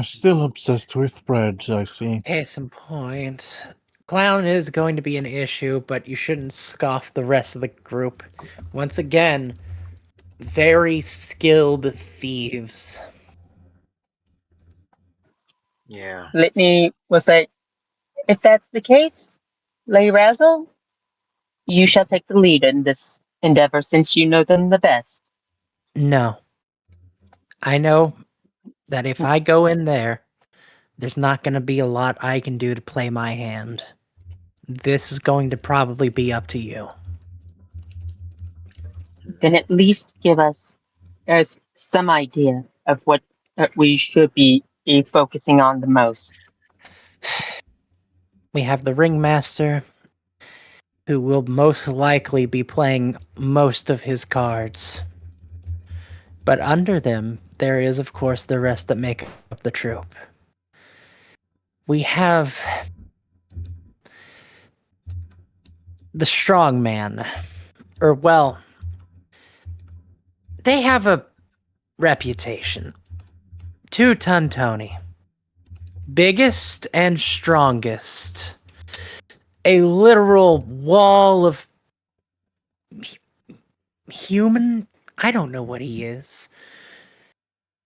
Speaker 2: Still obsessed with bread, I see.
Speaker 5: Case in point. Clown is going to be an issue, but you shouldn't scoff the rest of the group. Once again, very skilled thieves.
Speaker 1: Yeah.
Speaker 6: Litney was like, if that's the case, Lady Razzle, you shall take the lead in this endeavor since you know them the best.
Speaker 5: No. I know that if I go in there, there's not going to be a lot I can do to play my hand. This is going to probably be up to you.
Speaker 6: Then at least give us some idea of what we should be focusing on the most.
Speaker 5: We have the ringmaster, who will most likely be playing most of his cards. But under them, there is, of course, the rest that make up the troop. We have the strong man. Or, well, they have a reputation. 2-ton Tony. Biggest and strongest. A literal wall of human? I don't know what he is.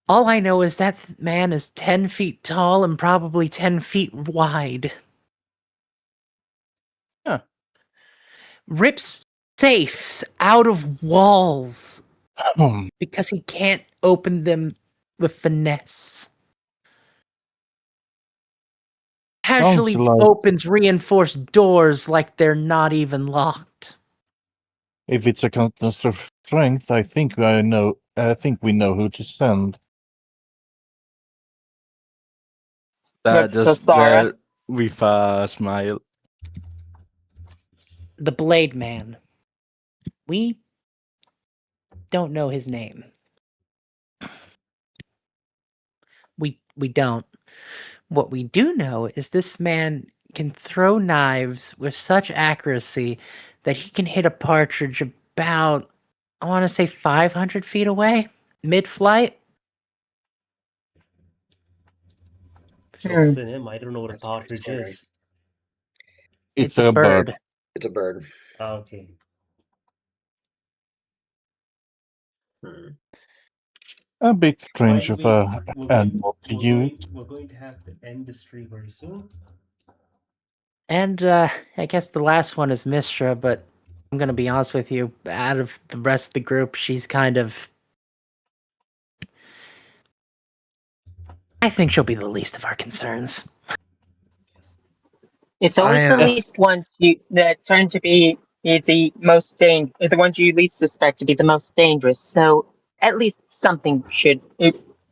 Speaker 5: All I know is that man is 10 feet tall and probably 10 feet wide.
Speaker 4: Huh.
Speaker 5: Rips safes out of walls because he can't open them with finesse. Casually
Speaker 2: like-
Speaker 5: opens reinforced doors like they're not even locked.
Speaker 2: If it's a contest of strength, I think we know who to send.
Speaker 6: That's
Speaker 4: Just
Speaker 6: Sara.
Speaker 4: there with a smile.
Speaker 5: The Blade Man. We don't know his name. We don't. What we do know is this man can throw knives with such accuracy that he can hit a partridge about, I want to say 500 feet away, mid-flight.
Speaker 3: Jokes in him. I don't know what a
Speaker 1: That's pretty
Speaker 3: partridge
Speaker 1: scary.
Speaker 3: is.
Speaker 5: It's a bird.
Speaker 1: It's a bird.
Speaker 3: Ah, okay.
Speaker 1: Hmm.
Speaker 2: A bit strange
Speaker 3: By
Speaker 2: of
Speaker 3: the way,
Speaker 2: a animal to use.
Speaker 3: we're going to have to end the stream very soon.
Speaker 5: And I guess the last one is Mistra, but I'm going to be honest with you, out of the rest of the group, she's kind of... I think she'll be the least of our concerns.
Speaker 6: It's always the
Speaker 1: I,
Speaker 6: least ones that turn to be the most the ones you least suspect to be the most dangerous. So at least something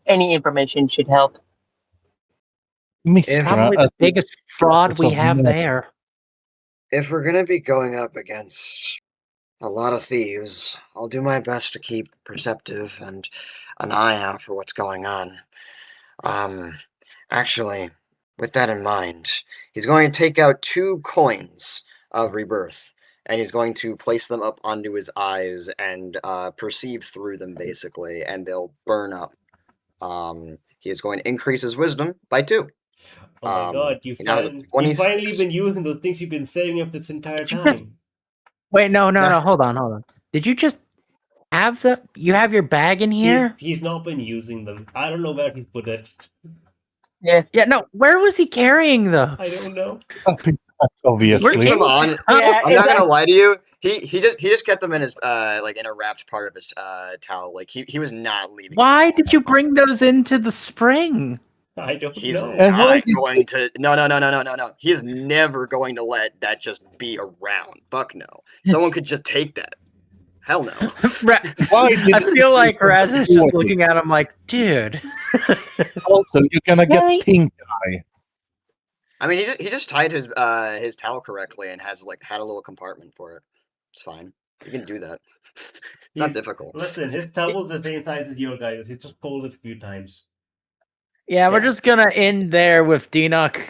Speaker 6: any information should help.
Speaker 2: Mistra,
Speaker 5: Probably the biggest fraud we have there.
Speaker 1: If we're gonna be going up against a lot of thieves, I'll do my best to keep perceptive and an eye out for what's going on. Actually, with that in mind, he's going to take out 2 coins of rebirth, and he's going to place them up onto his eyes and perceive through them, basically, and they'll burn up. He is going to increase his wisdom by 2.
Speaker 3: Oh my god,
Speaker 1: he now has a
Speaker 3: you've
Speaker 1: 26.
Speaker 3: finally been using those things you've been saving up this entire
Speaker 5: Did you just-
Speaker 3: time.
Speaker 5: Wait, no,
Speaker 1: Yeah.
Speaker 5: hold on. Did you just have you have your bag in here?
Speaker 3: He's not been using them. I don't know where he put it.
Speaker 6: Yeah.
Speaker 5: Yeah, no, where was he carrying those?
Speaker 3: I don't know.
Speaker 1: He
Speaker 2: Obviously.
Speaker 1: keeps them on.
Speaker 6: Yeah,
Speaker 1: I'm not gonna lie to you. He just kept them in his like in a wrapped part of his towel. Like he was not leaving.
Speaker 5: Why did you bring those into the spring?
Speaker 3: I don't
Speaker 1: He's
Speaker 3: know.
Speaker 2: And why
Speaker 1: not going to. No. He is never going to let that just be around. Fuck no. Someone could just take that. Hell no.
Speaker 2: Why did
Speaker 5: I feel like Raz is just looking at him like, dude.
Speaker 2: Also, you're gonna get
Speaker 6: Really?
Speaker 2: pink eye.
Speaker 1: I mean, he just tied his towel correctly and has like had a little compartment for it. It's fine. You can do that. It's not
Speaker 3: He's-
Speaker 1: difficult.
Speaker 3: Listen, his towel's the same size as your guys. He's just folded a few times.
Speaker 5: Yeah, we're
Speaker 1: Yeah.
Speaker 5: just gonna end there with Dinok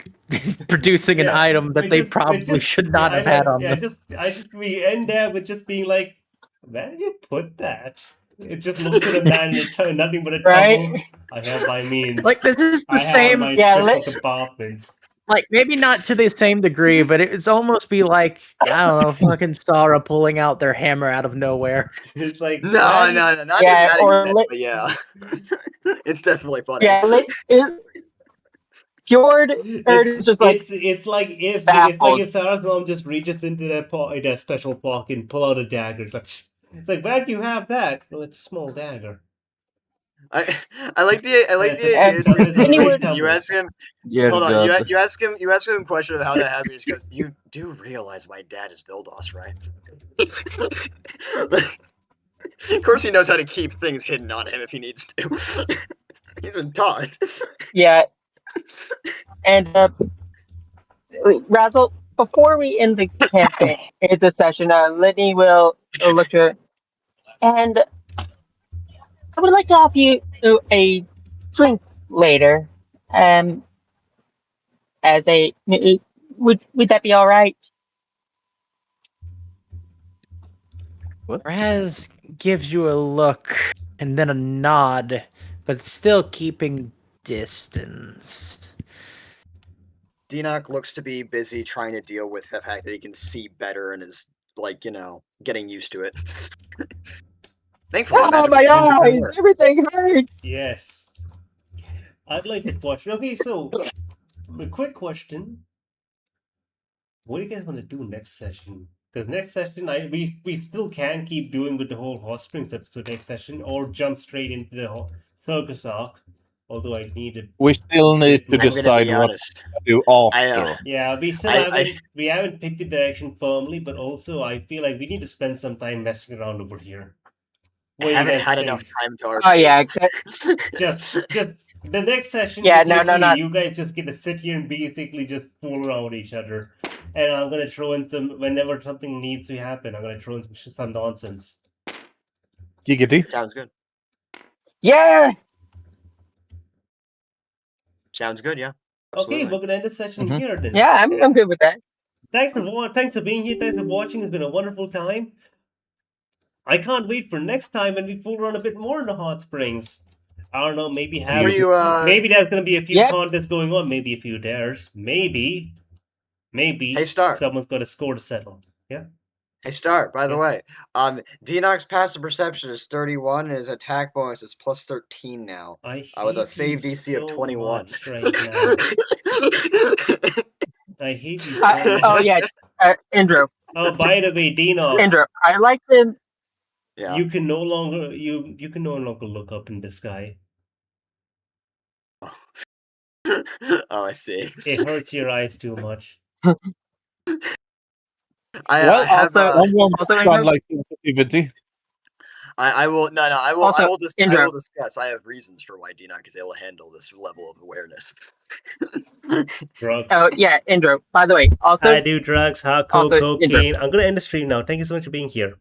Speaker 5: producing an
Speaker 3: Yeah,
Speaker 5: item that
Speaker 3: it
Speaker 5: they
Speaker 3: just-
Speaker 5: probably
Speaker 3: it just-
Speaker 5: should not
Speaker 3: yeah,
Speaker 5: have
Speaker 3: I
Speaker 5: had
Speaker 3: know,
Speaker 5: on
Speaker 3: yeah,
Speaker 5: them.
Speaker 3: we end there with just being like, where did you put that? It just looks at a man in nothing but a
Speaker 6: Right?
Speaker 3: towel. I have my means.
Speaker 5: Like, this is the
Speaker 3: I have
Speaker 5: same.
Speaker 3: my
Speaker 6: Yeah,
Speaker 3: special compartments.
Speaker 5: Like, maybe not to the same degree, but it's almost be like, I don't know, fucking Sara pulling out their hammer out of nowhere.
Speaker 3: It's like
Speaker 1: No,
Speaker 3: man,
Speaker 1: no, no, not
Speaker 6: Yeah,
Speaker 1: to that
Speaker 6: or
Speaker 1: extent, but yeah. It's definitely funny.
Speaker 6: Yeah, Fjord is just like
Speaker 3: it's like if
Speaker 6: baffled.
Speaker 3: Sarah's mom just reaches into that special pocket and pull out a dagger. It's like where do you have that? Well, it's a small dagger.
Speaker 1: I like the
Speaker 3: It's a-
Speaker 1: idea.
Speaker 3: it's a
Speaker 6: Then he
Speaker 3: great
Speaker 6: would-
Speaker 3: double.
Speaker 1: You ask him.
Speaker 4: Dear
Speaker 1: Hold on.
Speaker 4: God.
Speaker 1: You ask him a question of how that happened. He just goes, "You do realize my dad is Vildos, right?" Of course, he knows how to keep things hidden on him if he needs to. He's been taught.
Speaker 6: Yeah. And Razzle, before we end the campaign, it's a session, Litney will look to it. And I would like to offer you a drink later. As a would that be all right?
Speaker 5: Raz gives you a look and then a nod, but still keeping distance.
Speaker 1: Dinok looks to be busy trying to deal with the fact that he can see better and is like, getting used to it. Thankfully,
Speaker 6: Oh
Speaker 1: magic
Speaker 6: my
Speaker 1: items are gonna
Speaker 6: eyes!
Speaker 1: work.
Speaker 6: Everything hurts.
Speaker 3: Yes. I'd like to question. Okay, so a quick question. What do you guys want to do next session? Because next session, we still can keep doing with the whole Hotsprings episode next session, or jump straight into the circus arc. Although I needed.
Speaker 2: We still need to
Speaker 3: I'm gonna
Speaker 2: decide
Speaker 1: be
Speaker 2: what
Speaker 1: honest.
Speaker 2: to do after.
Speaker 3: Yeah, we still haven't picked the direction firmly, but also I feel like we need to spend some time messing around over here.
Speaker 1: I
Speaker 3: What do you
Speaker 1: haven't
Speaker 3: guys
Speaker 1: had
Speaker 3: think?
Speaker 1: enough time to RP.
Speaker 6: Oh yeah.
Speaker 3: Just the next session.
Speaker 6: Yeah,
Speaker 3: is
Speaker 6: no,
Speaker 3: literally you guys just get to sit here and basically just fool around with each other, and I'm gonna throw in some whenever something needs to happen. I'm gonna throw in some nonsense.
Speaker 2: Giggity.
Speaker 1: Sounds good.
Speaker 6: Yeah.
Speaker 1: Sounds good, yeah.
Speaker 3: Okay,
Speaker 1: Absolutely.
Speaker 3: we're gonna end the session
Speaker 2: Mhm.
Speaker 3: here then.
Speaker 6: Yeah, I'm good with that.
Speaker 3: Thanks for being here. Thanks for watching. It's been a wonderful time. I can't wait for next time when we fool around a bit more in the Hotsprings. I don't know. Maybe
Speaker 1: Before you,
Speaker 3: maybe there's gonna be a few
Speaker 6: Yep.
Speaker 3: contests going on. Maybe a few dares. Maybe
Speaker 1: Hey, Star.
Speaker 3: someone's got a score to settle. Yeah.
Speaker 1: Hey, Star, by the
Speaker 3: Yeah.
Speaker 1: way, Dinok's passive perception is 31 and his attack bonus is plus 13 now.
Speaker 3: I hate
Speaker 1: With a save
Speaker 3: you
Speaker 1: DC of
Speaker 3: so
Speaker 1: 21.
Speaker 3: much right now. I hate you so much.
Speaker 6: Oh yeah, Indro.
Speaker 3: Oh, by the way, Dinok,
Speaker 6: Indro, I like to.
Speaker 1: Yeah.
Speaker 3: you can no longer look up in the sky.
Speaker 1: Oh, I see.
Speaker 3: It hurts your eyes too much.
Speaker 2: Well,
Speaker 1: I have,
Speaker 2: Someone
Speaker 6: also,
Speaker 2: sound like sensitivity.
Speaker 1: I will no I will
Speaker 6: Also,
Speaker 1: I will
Speaker 6: Indra.
Speaker 1: discuss. I have reasons for why Dinok is able to handle this level of awareness.
Speaker 3: Drugs.
Speaker 6: Oh yeah, Indro. By the way, also
Speaker 3: I do drugs, hardcore
Speaker 6: Also,
Speaker 3: cocaine. I'm gonna end the stream now. Thank you so much for being here.